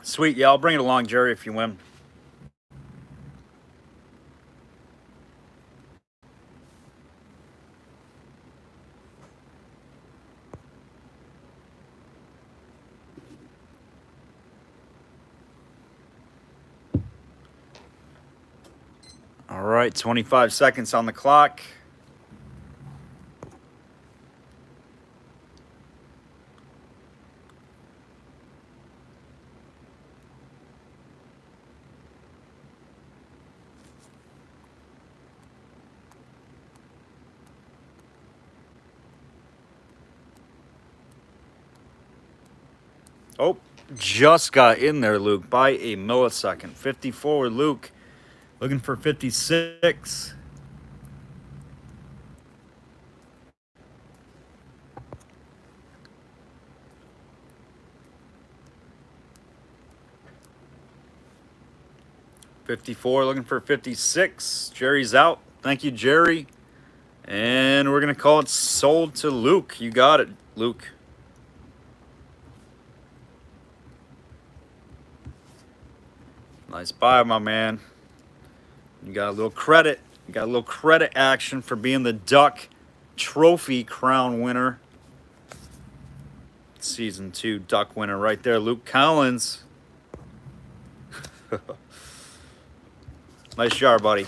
Sweet. Yeah, I'll bring it along, Jerry, if you win. All right, 25 seconds on the clock. Oh, just got in there, Luke, by a millisecond. 54 with Luke. Looking for 56. Looking for 56. Jerry's out. Thank you, Jerry. And we're going to call it sold to Luke. You got it, Luke. Nice buy, my man. You got a little credit. You got a little credit action for being the Duck Trophy Crown winner. Season 2 Duck winner right there, Luke Collins. Nice jar, buddy.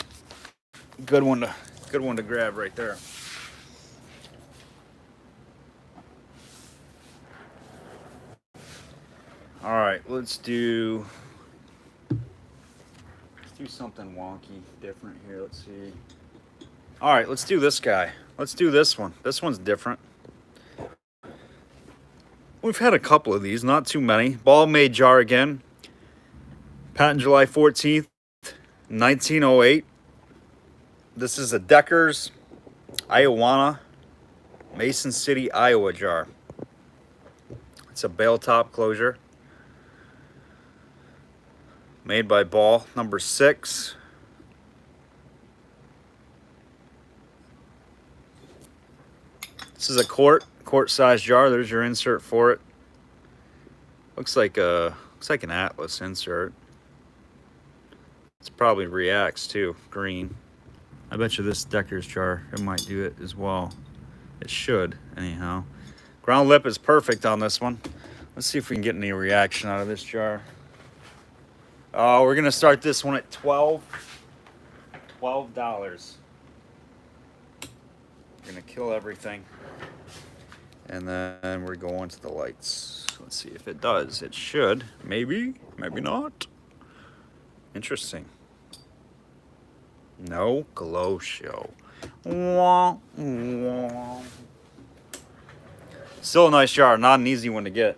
Good one to grab right there. All right, let's do something wonky, different here. Let's see. All right, let's do this guy. Let's do this one. This one's different. We've had a couple of these, not too many. Ball made jar again. Patent July 14th, 1908. This is a Decker's Iowa, Mason City, Iowa jar. It's a bale top closure. Made by Ball, number 6. This is a quart size jar. There's your insert for it. Looks like an Atlas insert. It's probably reacts too, green. I bet you this Decker's jar, it might do it as well. It should, anyhow. Ground lip is perfect on this one. Let's see if we can get any reaction out of this jar. We're gonna start this one at $12. We're gonna kill everything. And then we're going to the lights. Let's see if it does. It should. Maybe, maybe not. Interesting. No glow show. Wah, wah. Still a nice jar, not an easy one to get.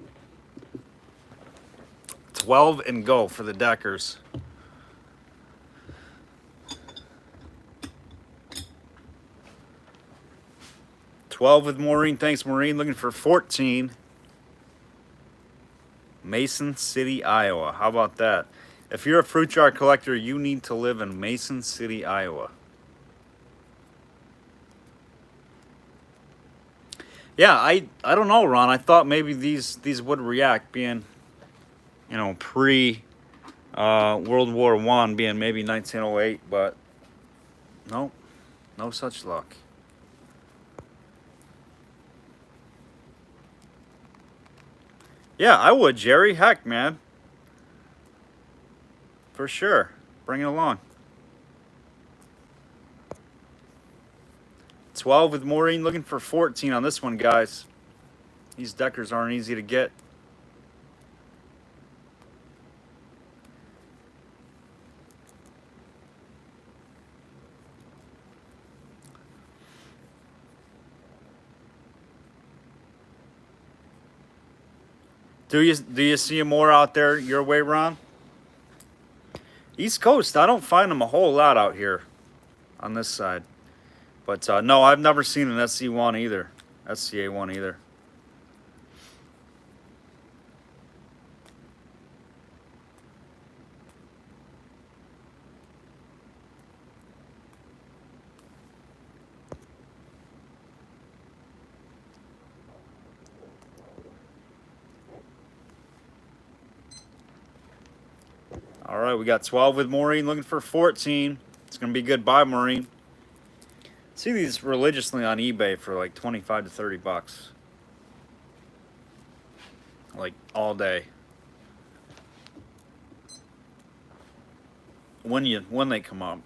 12 and go for the Deckers. $12 with Maureen. Thanks, Maureen. Looking for 14. Mason City, Iowa. How about that? If you're a fruit jar collector, you need to live in Mason City, Iowa. Yeah, I don't know, Ron. I thought maybe these would react, being, you know, pre World War I, being maybe 1908, but no such luck. Yeah, I would, Jerry. Heck, man. For sure. Bring it along. 12 with Maureen, looking for 14 on this one, guys. These Deckers aren't easy to get. Do you see more out there your way, Ron? East Coast, I don't find them a whole lot out here on this side. But no, I've never seen an SC1 either. SCA1 either. All right, we got 12 with Maureen, looking for 14. It's going to be good. Bye, Maureen. See these religiously on eBay for like 25 to 30 bucks. Like all day. When they come up.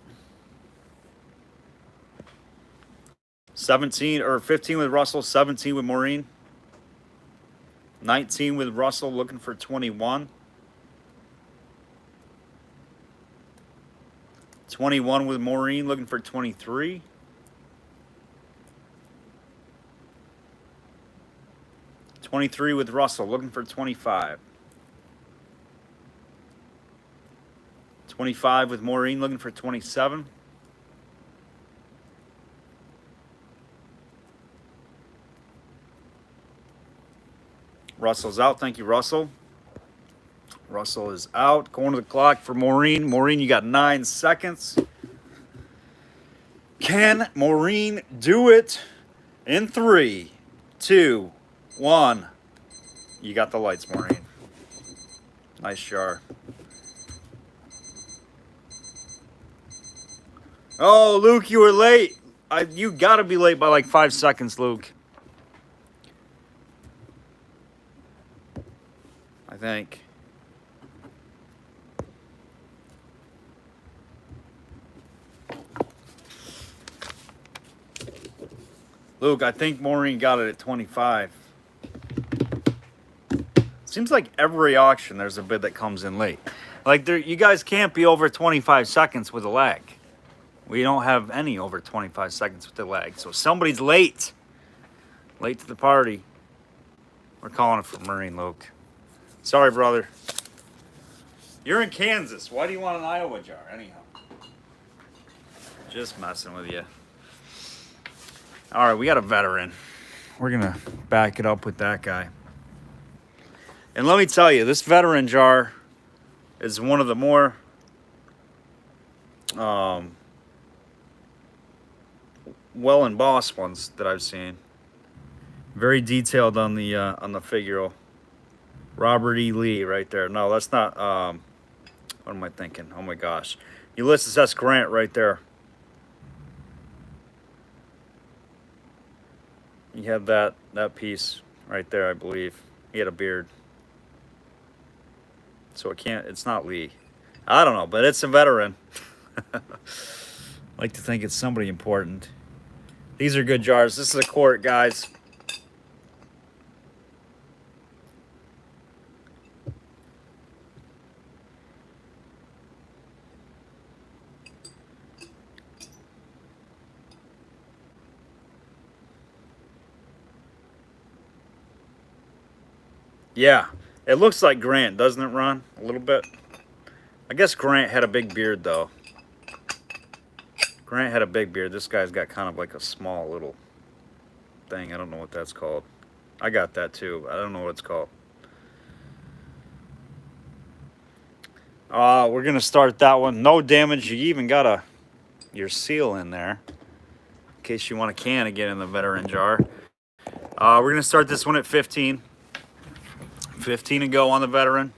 17 or 15 with Russell, 17 with Maureen. 19 with Russell, looking for 21. 21 with Maureen, looking for 23. 23 with Russell, looking for 25. 25 with Maureen, looking for 27. 'Russell's out. Thank you, Russell. Russell is out. Going to the clock for Maureen. Maureen, you got 9 seconds. Can Maureen do it in 3, 2, 1? You got the lights, Maureen. Nice jar. Oh, Luke, you were late. You got to be late by like 5 seconds, Luke. I think. Luke, I think Maureen got it at 25. Seems like every auction there's a bid that comes in late. Like you guys can't be over 25 seconds with a lag. We don't have any over 25 seconds with the lag. So somebody's late. Late to the party. We're calling it for Maureen, Luke. Sorry, brother. You're in Kansas. Why do you want an Iowa jar anyhow? Just messing with you. All right, we got a veteran. We're going to back it up with that guy. And let me tell you, this veteran jar is one of the more well embossed ones that I've seen. Very detailed on the figural. Robert E. Lee right there. No, that's not. What am I thinking? Oh my gosh, Ulysses S. Grant right there. He had that piece right there, I believe. He had a beard. So it's not Lee. I don't know, but it's a veteran. I like to think it's somebody important. These are good jars. This is a quart, guys. Yeah, it looks like Grant, doesn't it, Ron? A little bit. I guess Grant had a big beard, though. Grant had a big beard. This guy's got kind of like a small little thing. I don't know what that's called. I got that, too. I don't know what it's called. We're going to start that one. No damage. You even got your seal in there. In case you want a can again in the veteran jar. We're going to start this one at 15. 15 to go on the veteran.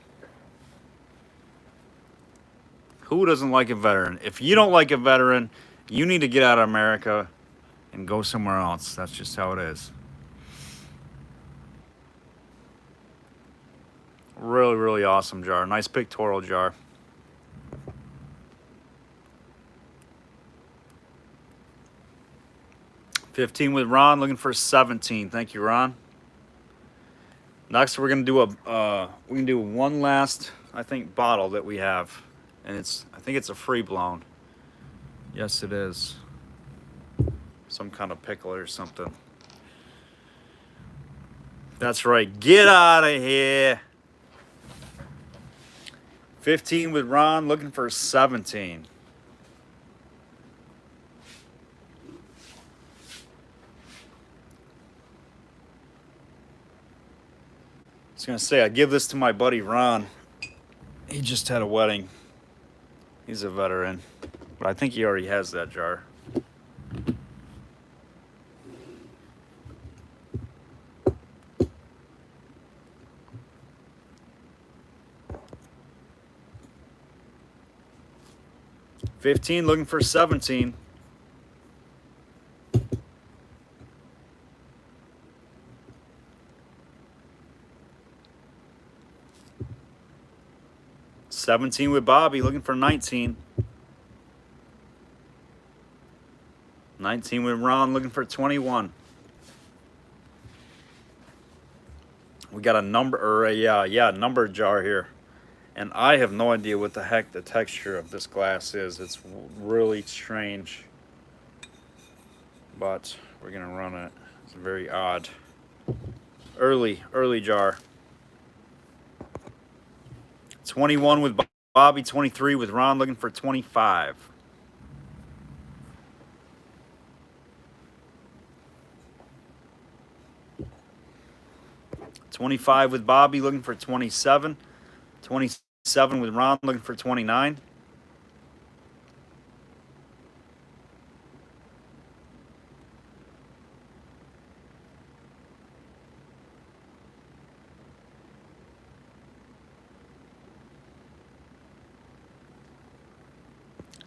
Who doesn't like a veteran? If you don't like a veteran, you need to get out of America and go somewhere else. That's just how it is. Really, really awesome jar. Nice pictorial jar. 15 with Ron, looking for 17. Thank you, Ron. Next, we're gonna do one last, I think, bottle that we have, and I think it's a free blown. Yes, it is. Some kind of pickle or something. That's right. Get out of here. 15 with Ron, looking for 17. I was gonna say, I give this to my buddy Ron. He just had a wedding. He's a veteran, but I think he already has that jar. $15, looking for 17. $17 with Bobby, looking for 19. 19 with Ron, looking for 21. We got a number, or a number jar here. And I have no idea what the heck the texture of this glass is. It's really strange. But we're gonna run it. It's very odd. Early jar. 21 with Bobby, 23 with Ron, looking for 25. $25 with Bobby, looking for 27. 27 with Ron, looking for 29.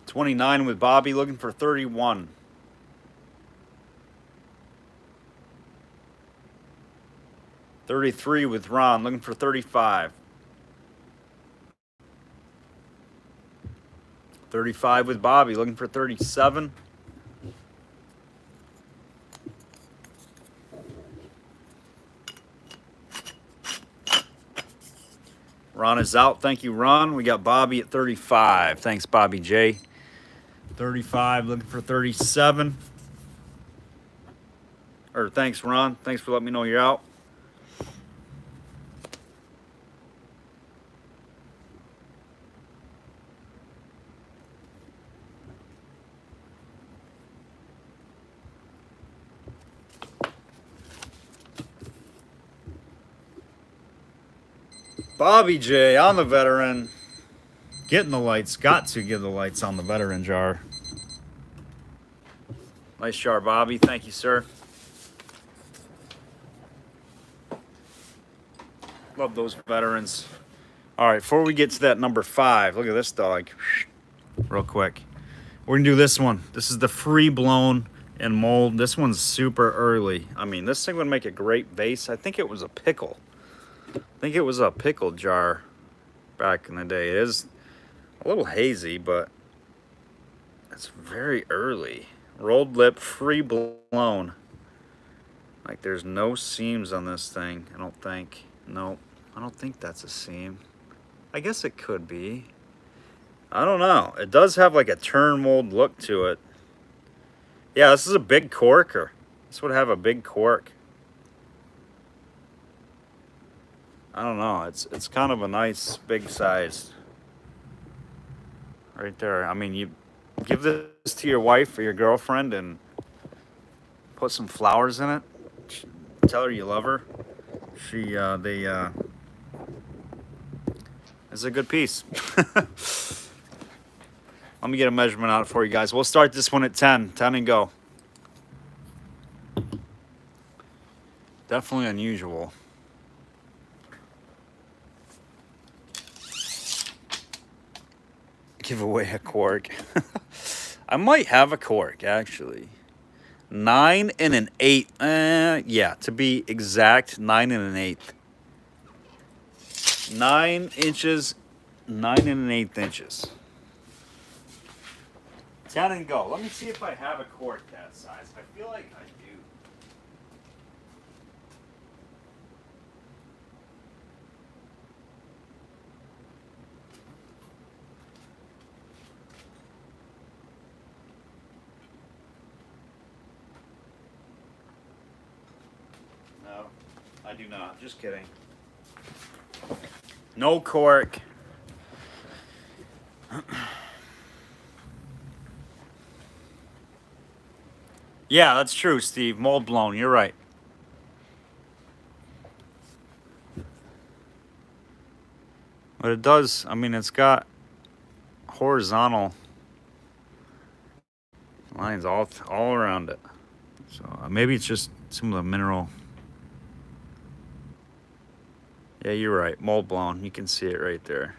$29 with Bobby, looking for 31. $33 with Ron, looking for 35. 35 with Bobby, looking for 37. Ron is out. Thank you, Ron. We got Bobby at 35. Thanks, Bobby J. 35, looking for 37. Or thanks, Ron. Thanks for letting me know you're out. Bobby J on the veteran. Getting the lights. Got to give the lights on the veteran jar. Nice jar, Bobby. Thank you, sir. Love those veterans. All right, before we get to that number 5, look at this dog. Real quick. We're going to do this one. This is the free blown and mold. This one's super early. I mean, this thing would make a great vase. I think it was a pickle. I think it was a pickle jar back in the day. It is a little hazy, but it's very early. Rolled lip, free blown. Like, there's no seams on this thing, I don't think. Nope, I don't think that's a seam. I guess it could be. I don't know. It does have like a turn mold look to it. Yeah, this is a big corker. This would have a big cork. I don't know. It's kind of a nice big size. Right there. I mean, you give this to your wife or your girlfriend and put some flowers in it. Tell her you love her. It's a good piece. Let me get a measurement out for you guys. We'll start this one at 10. 10 and go. Definitely unusual. Give away a cork. I might have a cork, actually. 9 1/8. Yeah, to be exact, 9 1/8. 9 inches, 9 1/8 inches. 10 and go. Let me see if I have a cork that size. I feel like I do. No, I do not. Just kidding. No cork. Yeah, that's true, Steve. Mold blown. You're right. But it does, I mean, it's got horizontal lines all around it. So maybe it's just some of the mineral. Yeah, you're right. Mold blown. You can see it right there.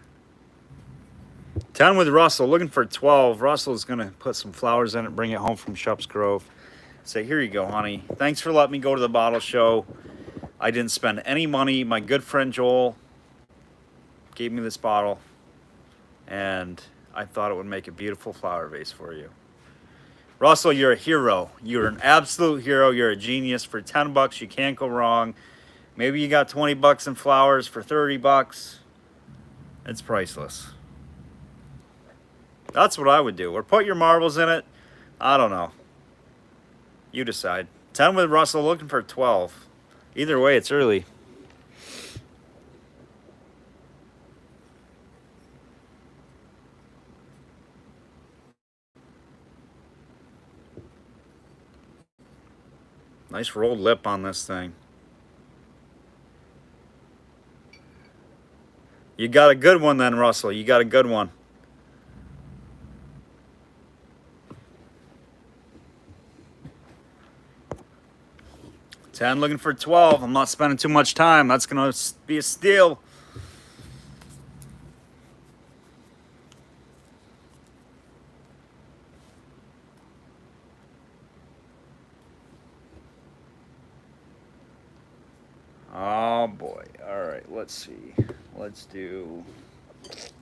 10 with Russell. Looking for 12. Russell's going to put some flowers in it, bring it home from Shups Grove. Say, here you go, honey. Thanks for letting me go to the bottle show. I didn't spend any money. My good friend Joel gave me this bottle, and I thought it would make a beautiful flower vase for you. Russell, you're a hero. You're an absolute hero. You're a genius. For 10 bucks, you can't go wrong. Maybe you got 20 bucks in flowers for 30 bucks. It's priceless. That's what I would do. Or put your marbles in it. I don't know. You decide. 10 with Russell, looking for 12. Either way, it's early. Nice rolled lip on this thing. You got a good one then, Russell. You got a good one. $10 looking for 12. I'm not spending too much time. That's going to be a steal. Oh boy. All right, let's see. Let's do...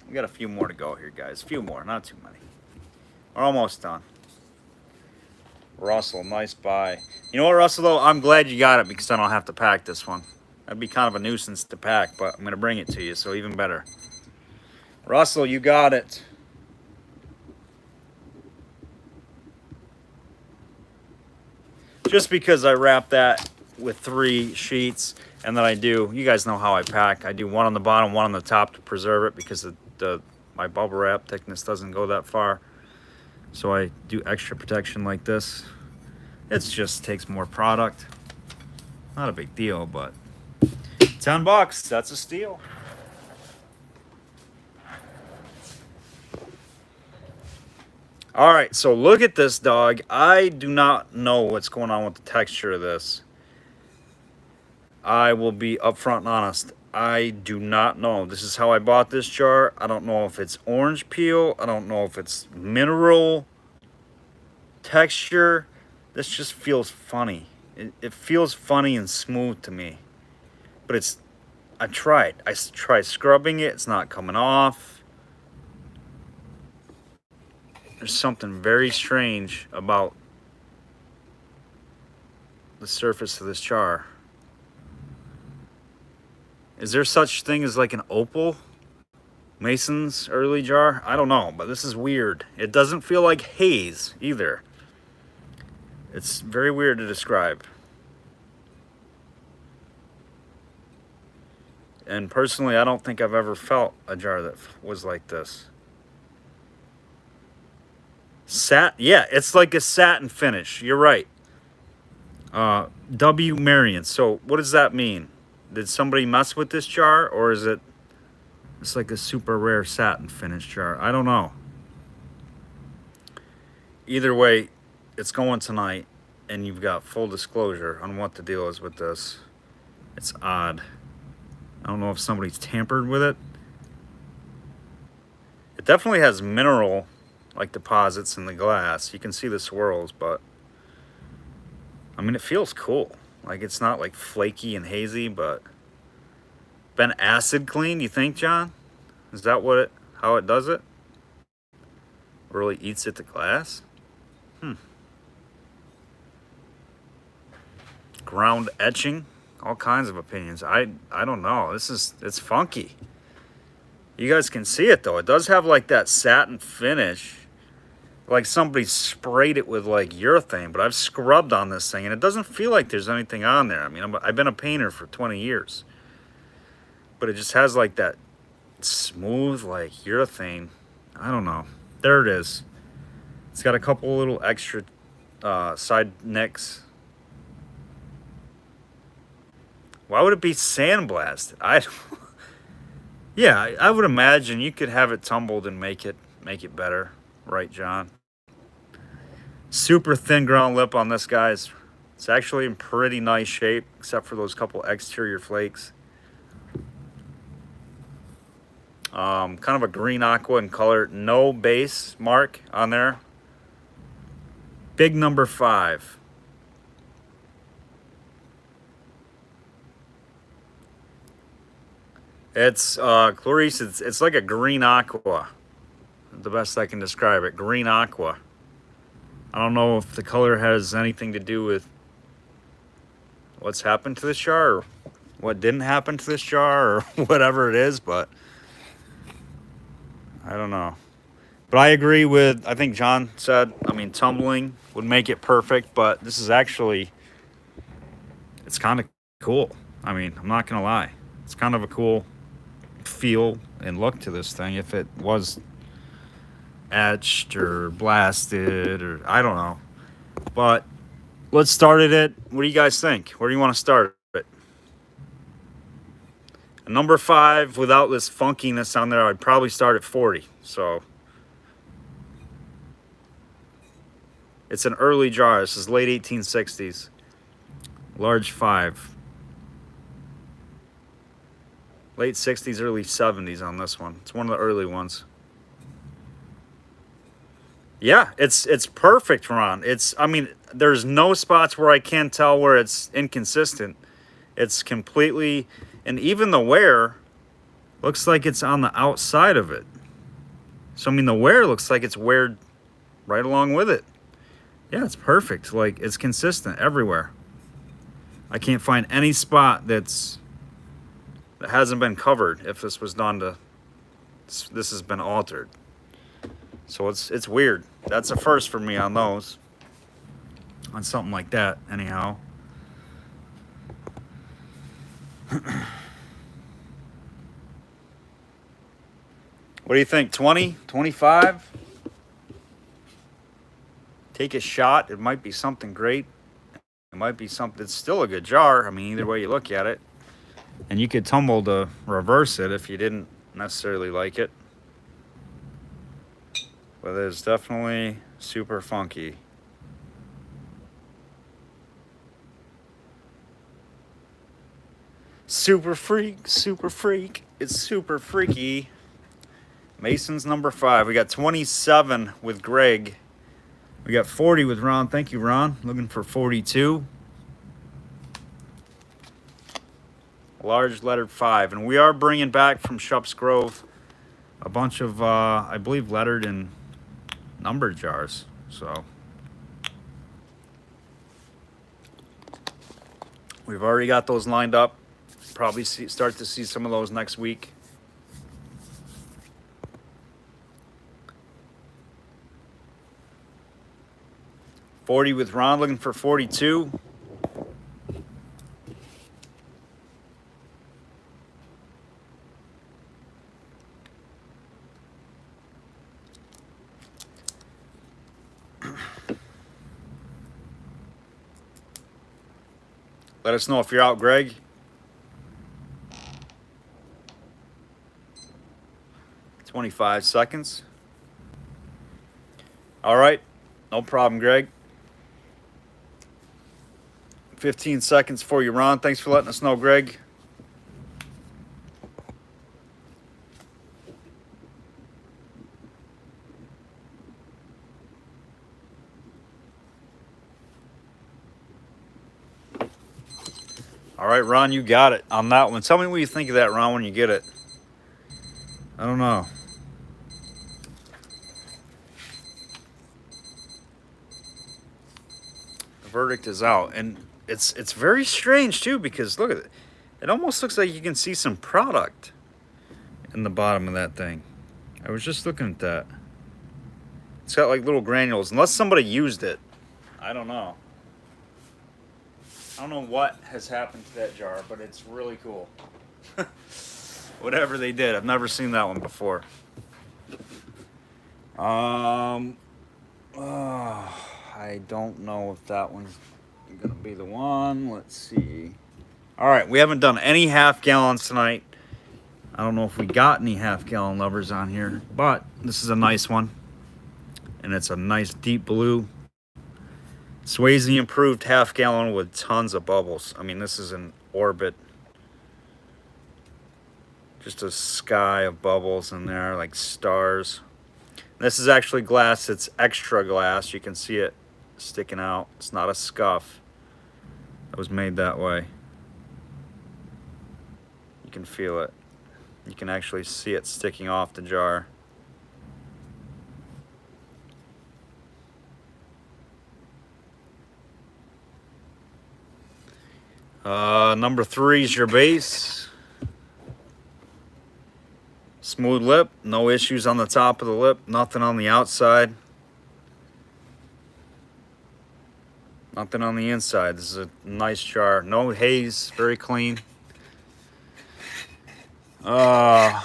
We got a few more to go here, guys. A few more, not too many. We're almost done. Russell, nice buy. You know what, Russell, though? I'm glad you got it because I don't have to pack this one. That'd be kind of a nuisance to pack, but I'm going to bring it to you, so even better. Russell, you got it. Just because I wrap that with 3 sheets, and then I do, you guys know how I pack. I do one on the bottom, one on the top to preserve it because my bubble wrap thickness doesn't go that far. So I do extra protection like this. It just takes more product. Not a big deal, but 10 bucks, that's a steal. All right, so look at this dog. I do not know what's going on with the texture of this. I will be upfront and honest. I do not know. This is how I bought this jar. I don't know if it's orange peel. I don't know if it's mineral texture. This just feels funny. It feels funny and smooth to me. But it's... I tried scrubbing it. It's not coming off. There's something very strange about the surface of this jar. Is there such thing as like an opal? Mason's early jar? I don't know, but this is weird. It doesn't feel like haze either. It's very weird to describe. And personally, I don't think I've ever felt a jar that was like this. Yeah, it's like a satin finish. You're right. W. Marion. So what does that mean? Did somebody mess with this jar, or is it's like a super rare satin finish jar? I don't know. Either way, it's going tonight, and you've got full disclosure on what the deal is with this. It's odd. I don't know if somebody's tampered with it. It definitely has mineral like deposits in the glass. You can see the swirls, but I mean, it feels cool. Like, it's not like flaky and hazy, but been acid cleaned, you think, John? Is that how it does it? Really eats at the glass? Ground etching? All kinds of opinions. I don't know. It's funky. You guys can see it though. It does have like that satin finish. Like somebody sprayed it with like urethane, but I've scrubbed on this thing and it doesn't feel like there's anything on there. I mean, I've been a painter for 20 years. But it just has like that smooth like urethane. I don't know. There it is. It's got a couple little extra side nicks. Why would it be sandblasted? Yeah, I would imagine you could have it tumbled and make it better, right, John? Super thin ground lip on this, guys. It's actually in pretty nice shape, except for those couple exterior flakes. Kind of a green aqua in color. No base mark on there. Big number 5. It's Clarice. It's like a green aqua. The best I can describe it. Green aqua. I don't know if the color has anything to do with what's happened to this jar or what didn't happen to this jar or whatever it is, but I don't know. But I agree with, I think John said, I mean, tumbling would make it perfect, but this is actually, it's kind of cool. I mean, I'm not going to lie. It's kind of a cool feel and look to this thing if it was etched or blasted or I don't know. But let's start it. What do you guys think? Where do you want to start it? Number 5, without this funkiness on there, I'd probably start at 40. So it's an early jar. This is late 1860s. Large 5. Late 60s, early 70s on this one. It's one of the early ones. Yeah, it's perfect, Ron. I mean, there's no spots where I can't tell where it's inconsistent. It's completely, and even the wear looks like it's on the outside of it. So, I mean, the wear looks like it's weared right along with it. Yeah, it's perfect. Like, it's consistent everywhere. I can't find any spot that hasn't been covered if this was done to, this has been altered. So it's weird. That's a first for me on those. On something like that, anyhow. What do you think? 20? 25? Take a shot. It might be something great. It might be something. It's still a good jar. I mean, either way you look at it. And you could tumble to reverse it if you didn't necessarily like it. But it's definitely super funky. Super freak, super freak. It's super freaky. Mason's number 5. We got 27 with Greg. We got 40 with Ron. Thank you, Ron. Looking for 42. Large lettered 5. And we are bringing back from Shups Grove a bunch of, I believe, lettered and numbered jars. So we've already got those lined up. Probably start to see some of those next week. $40 with Ron, looking for 42. Let us know if you're out, Greg. $25 seconds. All right, no problem, Greg. 15 seconds for you, Ron. Thanks for letting us know, Greg. All right, Ron, you got it on that one. Tell me what you think of that, Ron, when you get it. I don't know. verdict is out. And it's very strange too, because look at it. It almost looks like you can see some product in the bottom of that thing. I was just looking at that. It's got like little granules, unless somebody used it. I don't know. I don't know what has happened to that jar, but it's really cool. Whatever they did, I've never seen that one before. I don't know if that one's gonna be the one. Let's see. All right, we haven't done any half gallons tonight. I don't know if we got any half gallon lovers on here, but this is a nice one. And it's a nice deep blue. Swayze improved half gallon with tons of bubbles. I mean, this is an orbit. Just a sky of bubbles in there, like stars. This is actually glass. It's extra glass. You can see it sticking out. It's not a scuff. It was made that way. You can feel it. You can actually see it sticking off the jar. Number 3 is your base. Smooth lip, no issues on the top of the lip, nothing on the outside. Nothing on the inside. This is a nice jar. No haze, very clean. I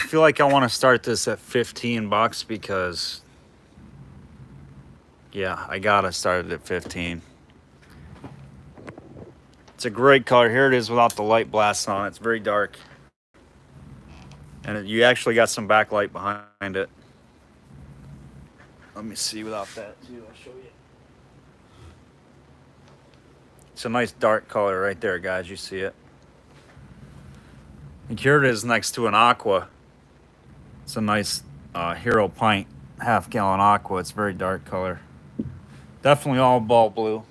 feel like I want to start this at 15 bucks because, yeah, I gotta start it at 15. It's a great color. Here it is without the light blasting on it. It's very dark. And you actually got some backlight behind it. Let me see without that too. I'll show you. It's a nice dark color right there, guys. You see it. And here it is next to an aqua. It's a nice Hero Pint half gallon aqua. It's very dark color. Definitely all ball blue.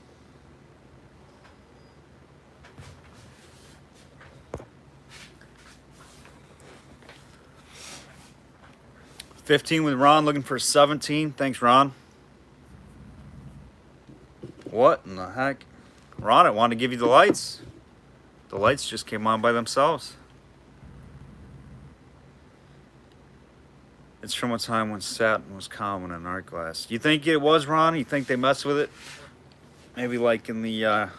$15 with Ron, looking for 17. Thanks, Ron. What in the heck? Ron, I wanted to give you the lights. The lights just came on by themselves. It's from a time when satin was common in art glass. You think it was, Ron? You think they messed with it? Maybe like in the,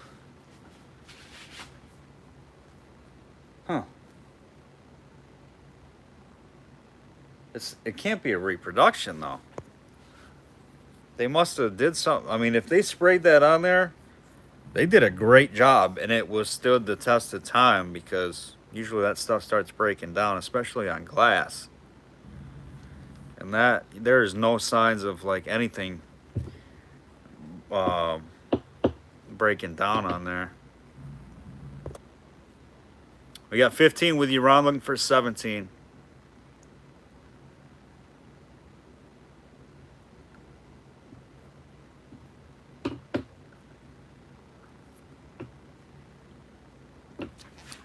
It can't be a reproduction, though. They must have did something. I mean, if they sprayed that on there, they did a great job, and it withstood the test of time, because usually that stuff starts breaking down, especially on glass. And that, there is no signs of like anything breaking down on there. We got 15 with you, Ron, looking for 17.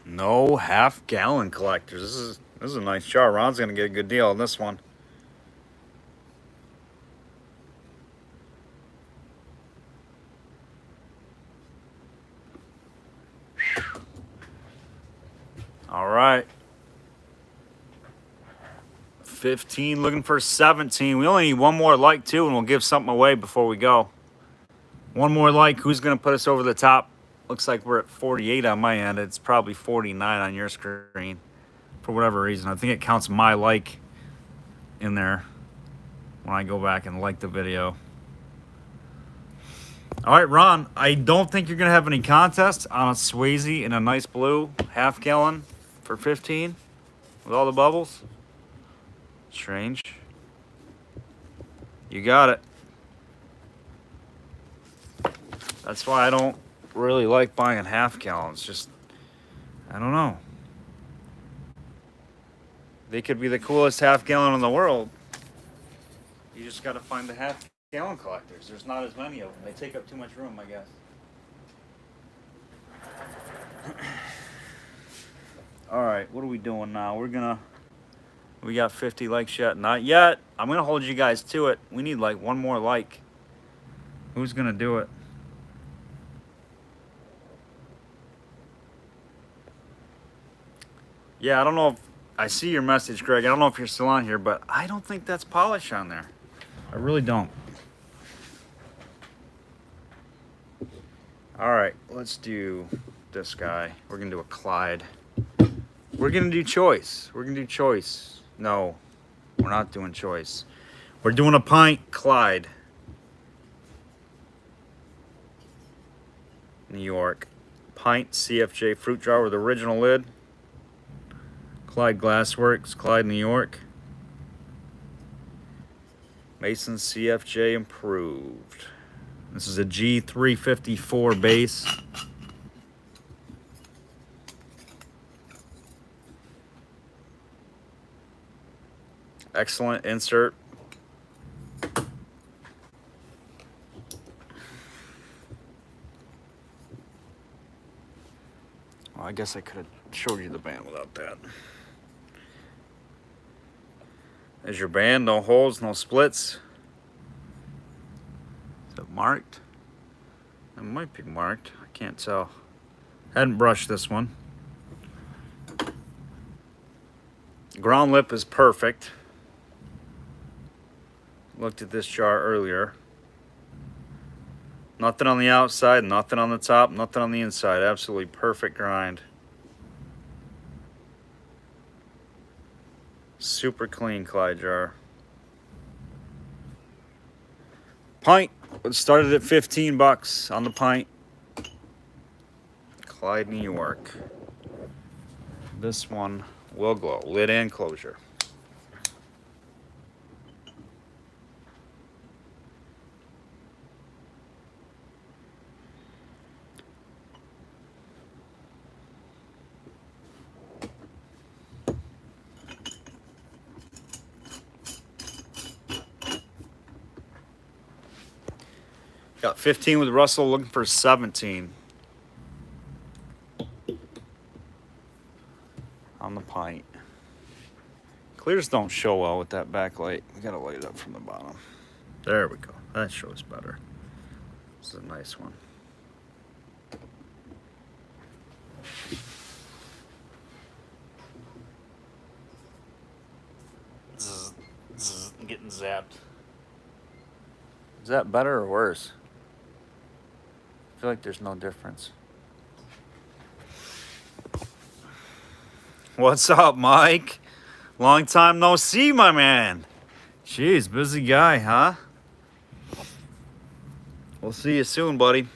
No half gallon collectors. This is a nice jar. Ron's gonna get a good deal on this one. All right. 15 looking for 17. We only need one more like too, and we'll give something away before we go. One more like. Who's gonna put us over the top? Looks like we're at 48 on my end. It's probably 49 on your screen for whatever reason. I think it counts my like in there when I go back and like the video. All right, Ron, I don't think you're going to have any contest on a Swayze in a nice blue half gallon for 15 with all the bubbles. Strange. You got it. That's why I don't really like buying half gallons. Just, I don't know. They could be the coolest half gallon in the world. You just got to find the half gallon collectors. There's not as many of them. They take up too much room, I guess. All right, what are we doing now? We got 50 likes yet? Not yet. I'm gonna hold you guys to it. We need like one more like. Who's gonna do it? Yeah, I don't know if I see your message, Greg. I don't know if you're still on here, but I don't think that's polish on there. I really don't. All right, let's do this guy. We're gonna do a Clyde. We're gonna do choice. We're gonna do choice. No, we're not doing choice. We're doing a pint Clyde. New York. Pint CFJ fruit jar with original lid. Clyde Glassworks, Clyde, New York. Mason CFJ improved. This is a G354 base. Excellent insert. Well, I guess I could have showed you the band without that. There's your band, no holes, no splits. Is it marked? It might be marked, I can't tell. Hadn't brushed this one. Ground lip is perfect. Looked at this jar earlier. Nothing on the outside, nothing on the top, nothing on the inside. Absolutely perfect grind. Super clean Clyde jar. Pint started at 15 bucks on the pint. Clyde, New York. This one will glow, lid and closure. Got 15 with Russell, looking for 17 on the pint. Clears don't show well with that backlight. We gotta light it up from the bottom. There we go. That shows better. This is a nice one. I'm getting zapped. Is that better or worse? I feel like there's no difference. What's up, Mike? Long time no see, my man. Jeez, busy guy, huh? We'll see you soon, buddy.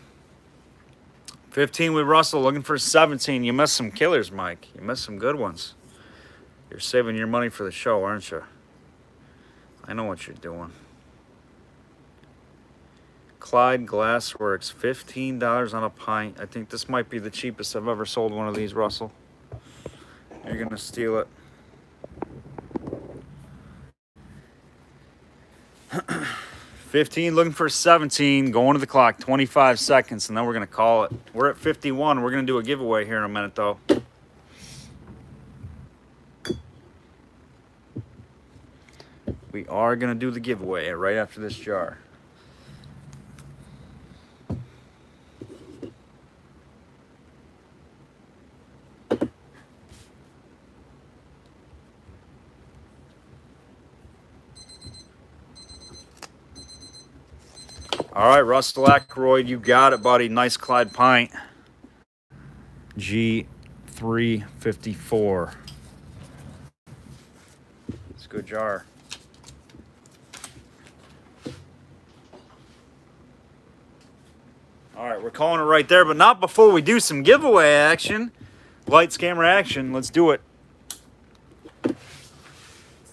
15 with Russell, looking for 17. You missed some killers, Mike. You missed some good ones. You're saving your money for the show, aren't you? I know what you're doing. Clyde Glassworks, $15 on a pint. I think this might be the cheapest I've ever sold one of these, Russell. You're gonna steal it. $15, looking for 17, going to the clock, 25 seconds, and then we're gonna call it. We're at 51. We're gonna do a giveaway here in a minute, though. We are gonna do the giveaway right after this jar. All right, Russell Ackroyd, you got it, buddy. Nice Clyde pint. G354. It's a good jar. All right, we're calling it right there, but not before we do some giveaway action. Lights, camera, action. Let's do it. Let's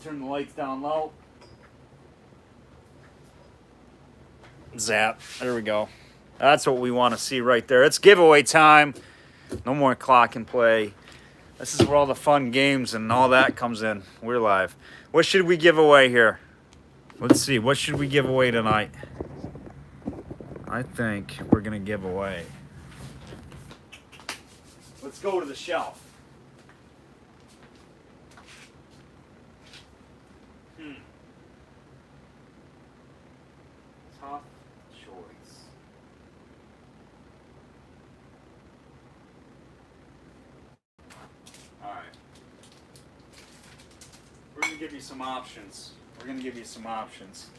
turn the lights down low. Zap. There we go. That's what we want to see right there. It's giveaway time. No more clock and play. This is where all the fun games and all that comes in. We're live. What should we give away here? Let's see. What should we give away tonight? I think we're going to give away. Let's go to the shelf. Tough choice. All right. give you some options. We're going to give you some options.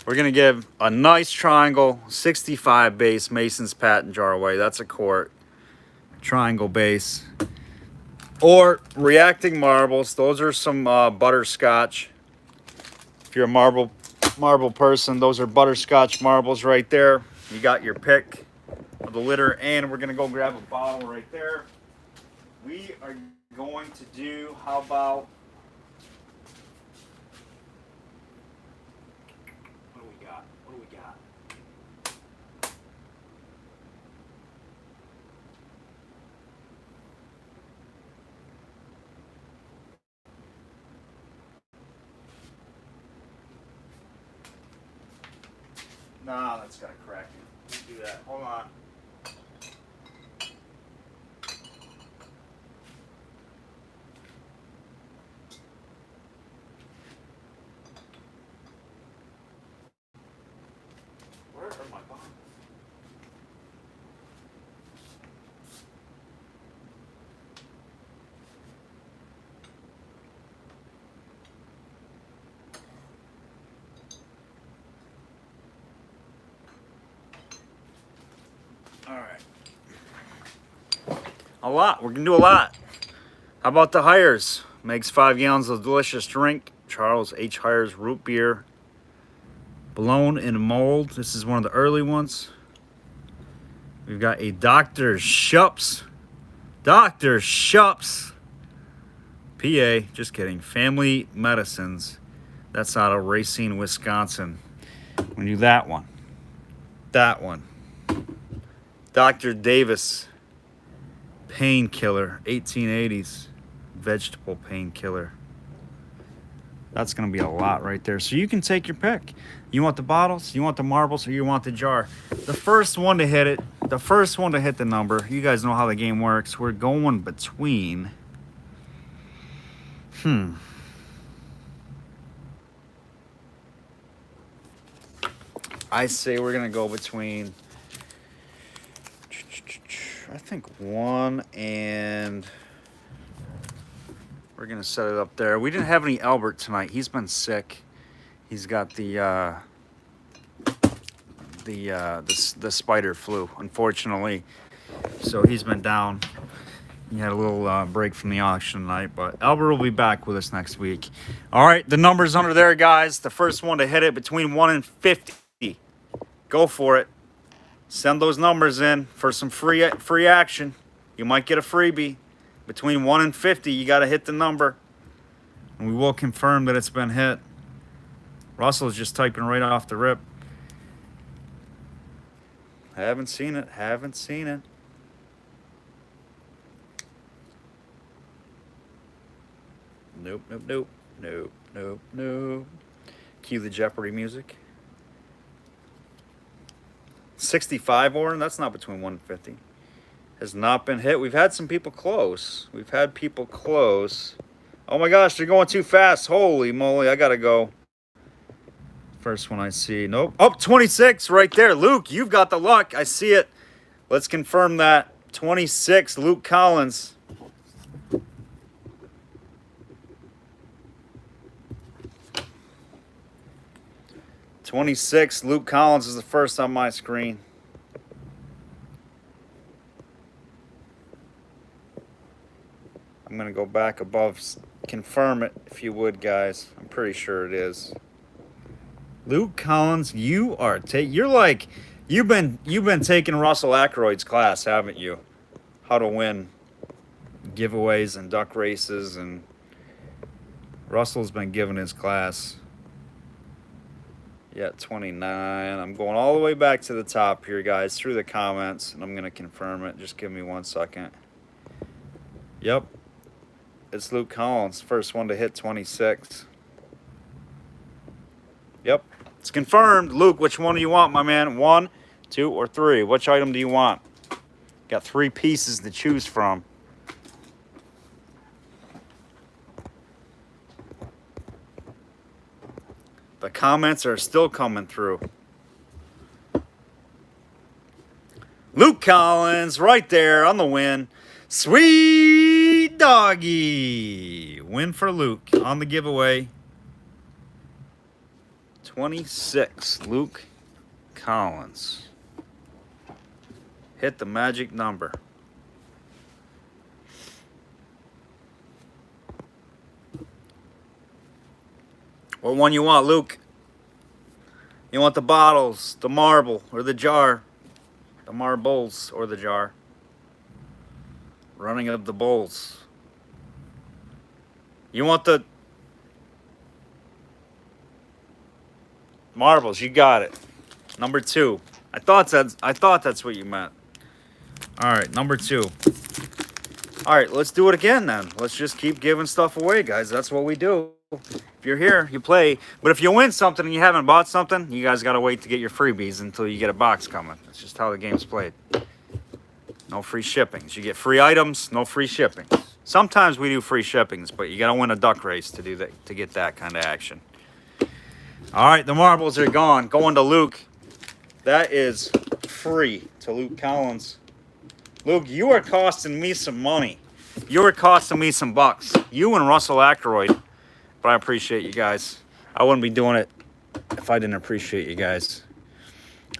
We're going to give a nice triangle 65 base Mason's patent jar away. That's a quart. Triangle base. Or reacting marbles. Those are some butterscotch. If you're a marble person, those are butterscotch marbles right there. You got your pick of the litter, and we're going to go grab a bottle right there. We are going to do, how about, what do we got? What do we got? Nah, that's got a crack in it. We'll do that. Hold on. Where are my bottles? All right. A lot. We're going to do a lot. How about the Hires? Makes 5 gallons of delicious drink. Charles H. Hires root beer. Blown in mold. This is one of the early ones. We've got a Dr. Shups. Dr. Shups. PA. Just kidding. Family Medicines. That's out of Racine, Wisconsin. We do that one. That one. Dr. Davis. Painkiller. 1880s. Vegetable painkiller. That's going to be a lot right there. So you can take your pick. You want the bottles, you want the marbles, or you want the jar. The first one to hit it, the first one to hit the number, you guys know how the game works. We're going between... I say we're going to go between... I think 1 and... We're going to set it up there. We didn't have any Albert tonight. He's been sick. He's got the spider flu, unfortunately. So he's been down. He had a little break from the auction tonight, but Albert will be back with us next week. All right, the numbers under there, guys. The first one to hit it between 1 and 50. Go for it. Send those numbers in for some free action. You might get a freebie. Between 1 and 50, you got to hit the number. And we will confirm that it's been hit. Russell's just typing right off the rip. Haven't seen it. Haven't seen it. Nope, nope, nope. Nope, nope, nope. Cue the Jeopardy music. 65, Oren? That's not between 1 and 50. Has not been hit. We've had some people close. We've had people close. Oh my gosh, they're going too fast. Holy moly, I gotta go. First one I see. Nope. Oh, 26 right there. Luke, you've got the luck. I see it. Let's confirm that. 26, Luke Collins. $26, Luke Collins is the first on my screen. I'm going to go back above, confirm it if you would, guys. I'm pretty sure it is. Luke Collins, you are you've been taking Russell Ackroyd's class, haven't you? How to win giveaways and duck races, and Russell's been giving his class. Yeah, 29. I'm going all the way back to the top here, guys, through the comments, and I'm going to confirm it. Just give me 1 second. Yep. It's Luke Collins, first one to hit 26. Yep, it's confirmed. Luke, which one do you want, my man? 1, 2, or 3? Which item do you want? Got 3 pieces to choose from. The comments are still coming through. Luke Collins, right there on the win. Sweet doggy. Win for Luke on the giveaway. 26, Luke Collins. Hit the magic number. What one you want, Luke? You want the bottles, the marble, or the jar? The marbles or the jar? Running of the bowls. You want the marbles? You got it. Number 2. I thought that's what you meant. All right, number 2. All right, let's do it again then. Let's just keep giving stuff away, guys. That's what we do. If you're here, you play. But if you win something and you haven't bought something, you guys got to wait to get your freebies until you get a box coming. That's just how the game's played. No free shippings. You get free items, no free shippings. Sometimes we do free shippings, but you got to win a duck race to do that, to get that kind of action. All right, the marbles are gone. Going to Luke. That is free to Luke Collins. Luke, you are costing me some money. You are costing me some bucks. You and Russell Ackroyd. But I appreciate you guys. I wouldn't be doing it if I didn't appreciate you guys.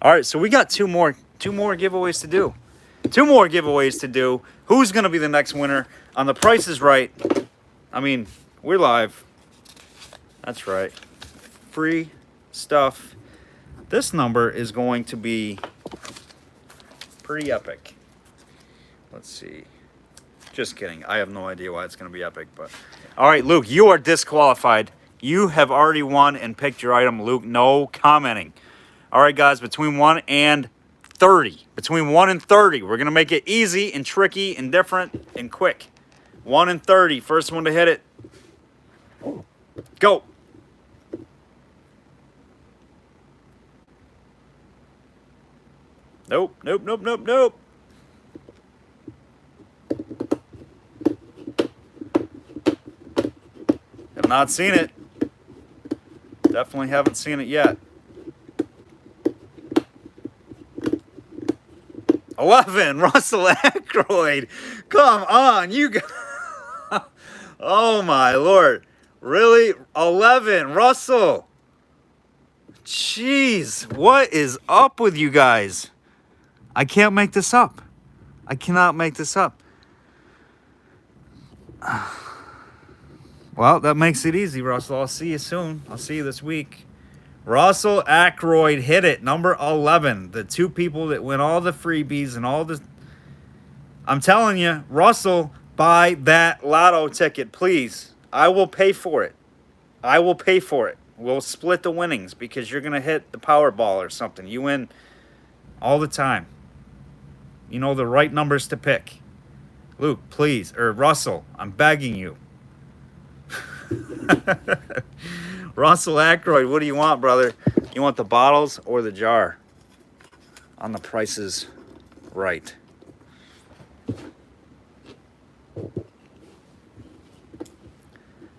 All right, so we got two more giveaways to do. 2 more giveaways to do. Who's going to be the next winner on The Price is Right? I mean, we're live. That's right. Free stuff. This number is going to be pretty epic. Let's see. Just kidding. I have no idea why it's going to be epic, but all right, Luke, you are disqualified. You have already won and picked your item, Luke. No commenting. All right, guys, between 1 and 30. Between 1 and 30. We're going to make it easy and tricky and different and quick. 1 and 30. First one to hit it. Go. Nope, nope, nope, nope, nope. Have not seen it. Definitely haven't seen it yet. 11, Russell Ackroyd. Come on, you guys. Oh my Lord. Really? 11, Russell. Jeez, what is up with you guys? I can't make this up. I cannot make this up. Well, that makes it easy, Russell. I'll see you soon. I'll see you this week. Russell Ackroyd hit it, number 11. The 2 people that win all the freebies and all the... I'm telling you, Russell, buy that lotto ticket, please. I will pay for it. I will pay for it. We'll split the winnings because you're going to hit the Powerball or something. You win all the time. You know the right numbers to pick. Luke, please. Or Russell, I'm begging you. Russell Ackroyd, what do you want, brother? You want the bottles or the jar? On The Price is Right.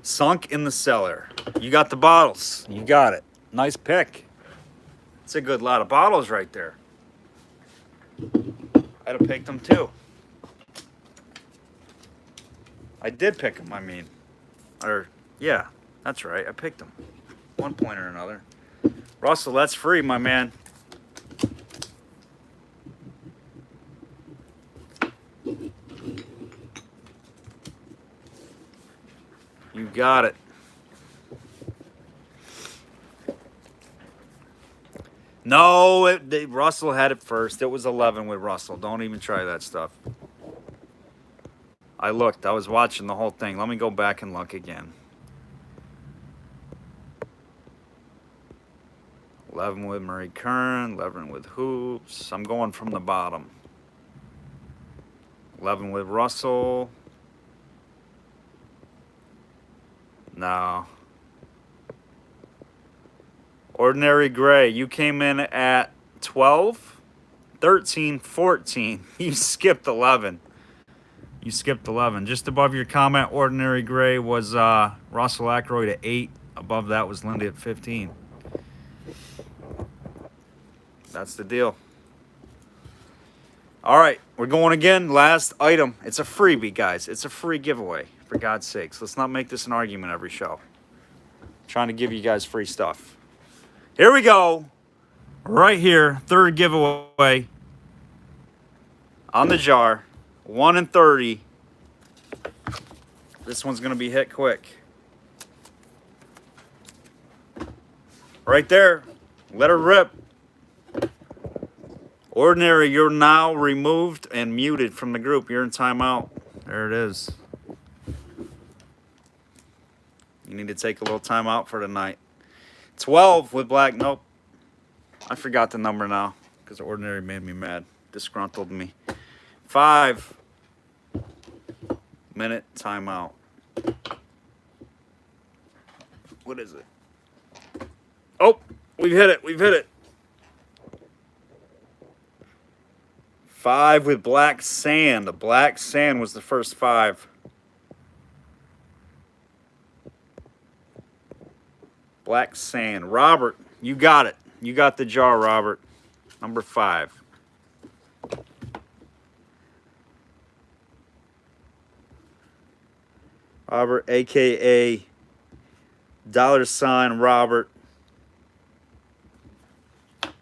Sunk in the Cellar. You got the bottles. You got it. Nice pick. It's a good lot of bottles right there. I'd have picked them too. I did pick them, I mean. Or, yeah, that's right. I picked them. One point or another. Russell, that's free, my man. You got it. No, Russell had it first. It was 11 with Russell. Don't even try that stuff. I looked. I was watching the whole thing. Let me go back and look again. 11 with Murray Kern. 11 with Hoops. I'm going from the bottom. 11 with Russell. No. Ordinary Gray, you came in at 12, 13, 14. You skipped 11. You skipped 11. Just above your comment, Ordinary Gray was Russell Ackroyd at 8. Above that was Lindy at 15. That's the deal. All right, we're going again. Last item. It's a freebie, guys. It's a free giveaway. For God's sakes, let's not make this an argument every show. I'm trying to give you guys free stuff. Here we go. Right here, third giveaway on the jar. 1 in 30. This one's going to be hit quick. Right there. Let her rip. Ordinary, you're now removed and muted from the group. You're in timeout. There it is. You need to take a little time out for tonight. 12 with black. Nope. I forgot the number now because Ordinary made me mad. Disgruntled me. 5-minute timeout. What is it? Oh, we've hit it. We've hit it. 5 with black sand. The black sand was the first 5. Black sand. Robert, you got it. You got the jar, Robert. Number 5. Robert, a.k.a. $ Robert.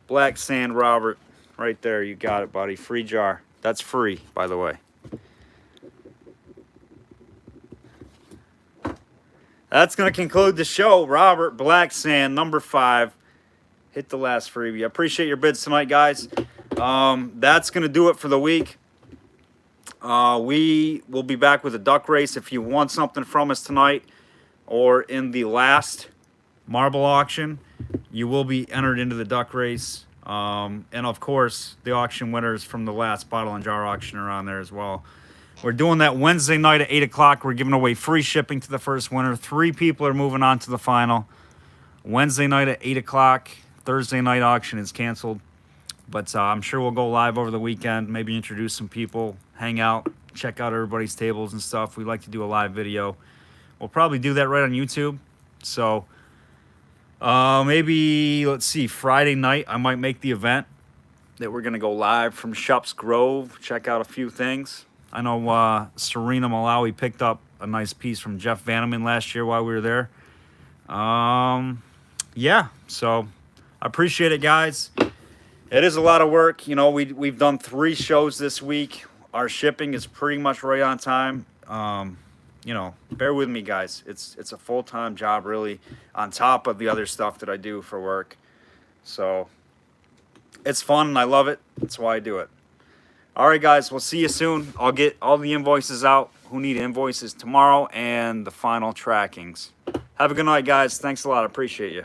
Black sand Robert. Right there. You got it, buddy. Free jar. That's free, by the way. That's going to conclude the show. Robert, Black Sand, number 5. Hit the last freebie. I appreciate your bids tonight, guys. That's going to do it for the week. We will be back with a duck race. If you want something from us tonight or in the last marble auction, you will be entered into the duck race. And, of course, the auction winners from the last bottle and jar auction are on there as well. We're doing that Wednesday night at 8 o'clock. We're giving away free shipping to the first winner. 3 people are moving on to the final. Wednesday night at 8 o'clock. Thursday night auction is canceled. But I'm sure we'll go live over the weekend. Maybe introduce some people, hang out, check out everybody's tables and stuff. We like to do a live video. We'll probably do that right on YouTube. So maybe, let's see, Friday night I might make the event that we're going to go live from Shups Grove. Check out a few things. I know Serena Malawi picked up a nice piece from Jeff Vanneman last year while we were there. Yeah, so I appreciate it, guys. It is a lot of work. You know, we've done 3 shows this week. Our shipping is pretty much right on time. You know, bear with me, guys. It's a full-time job, really, on top of the other stuff that I do for work. So it's fun, and I love it. That's why I do it. All right, guys, we'll see you soon. I'll get all the invoices out who need invoices tomorrow and the final trackings. Have a good night, guys. Thanks a lot. I appreciate you.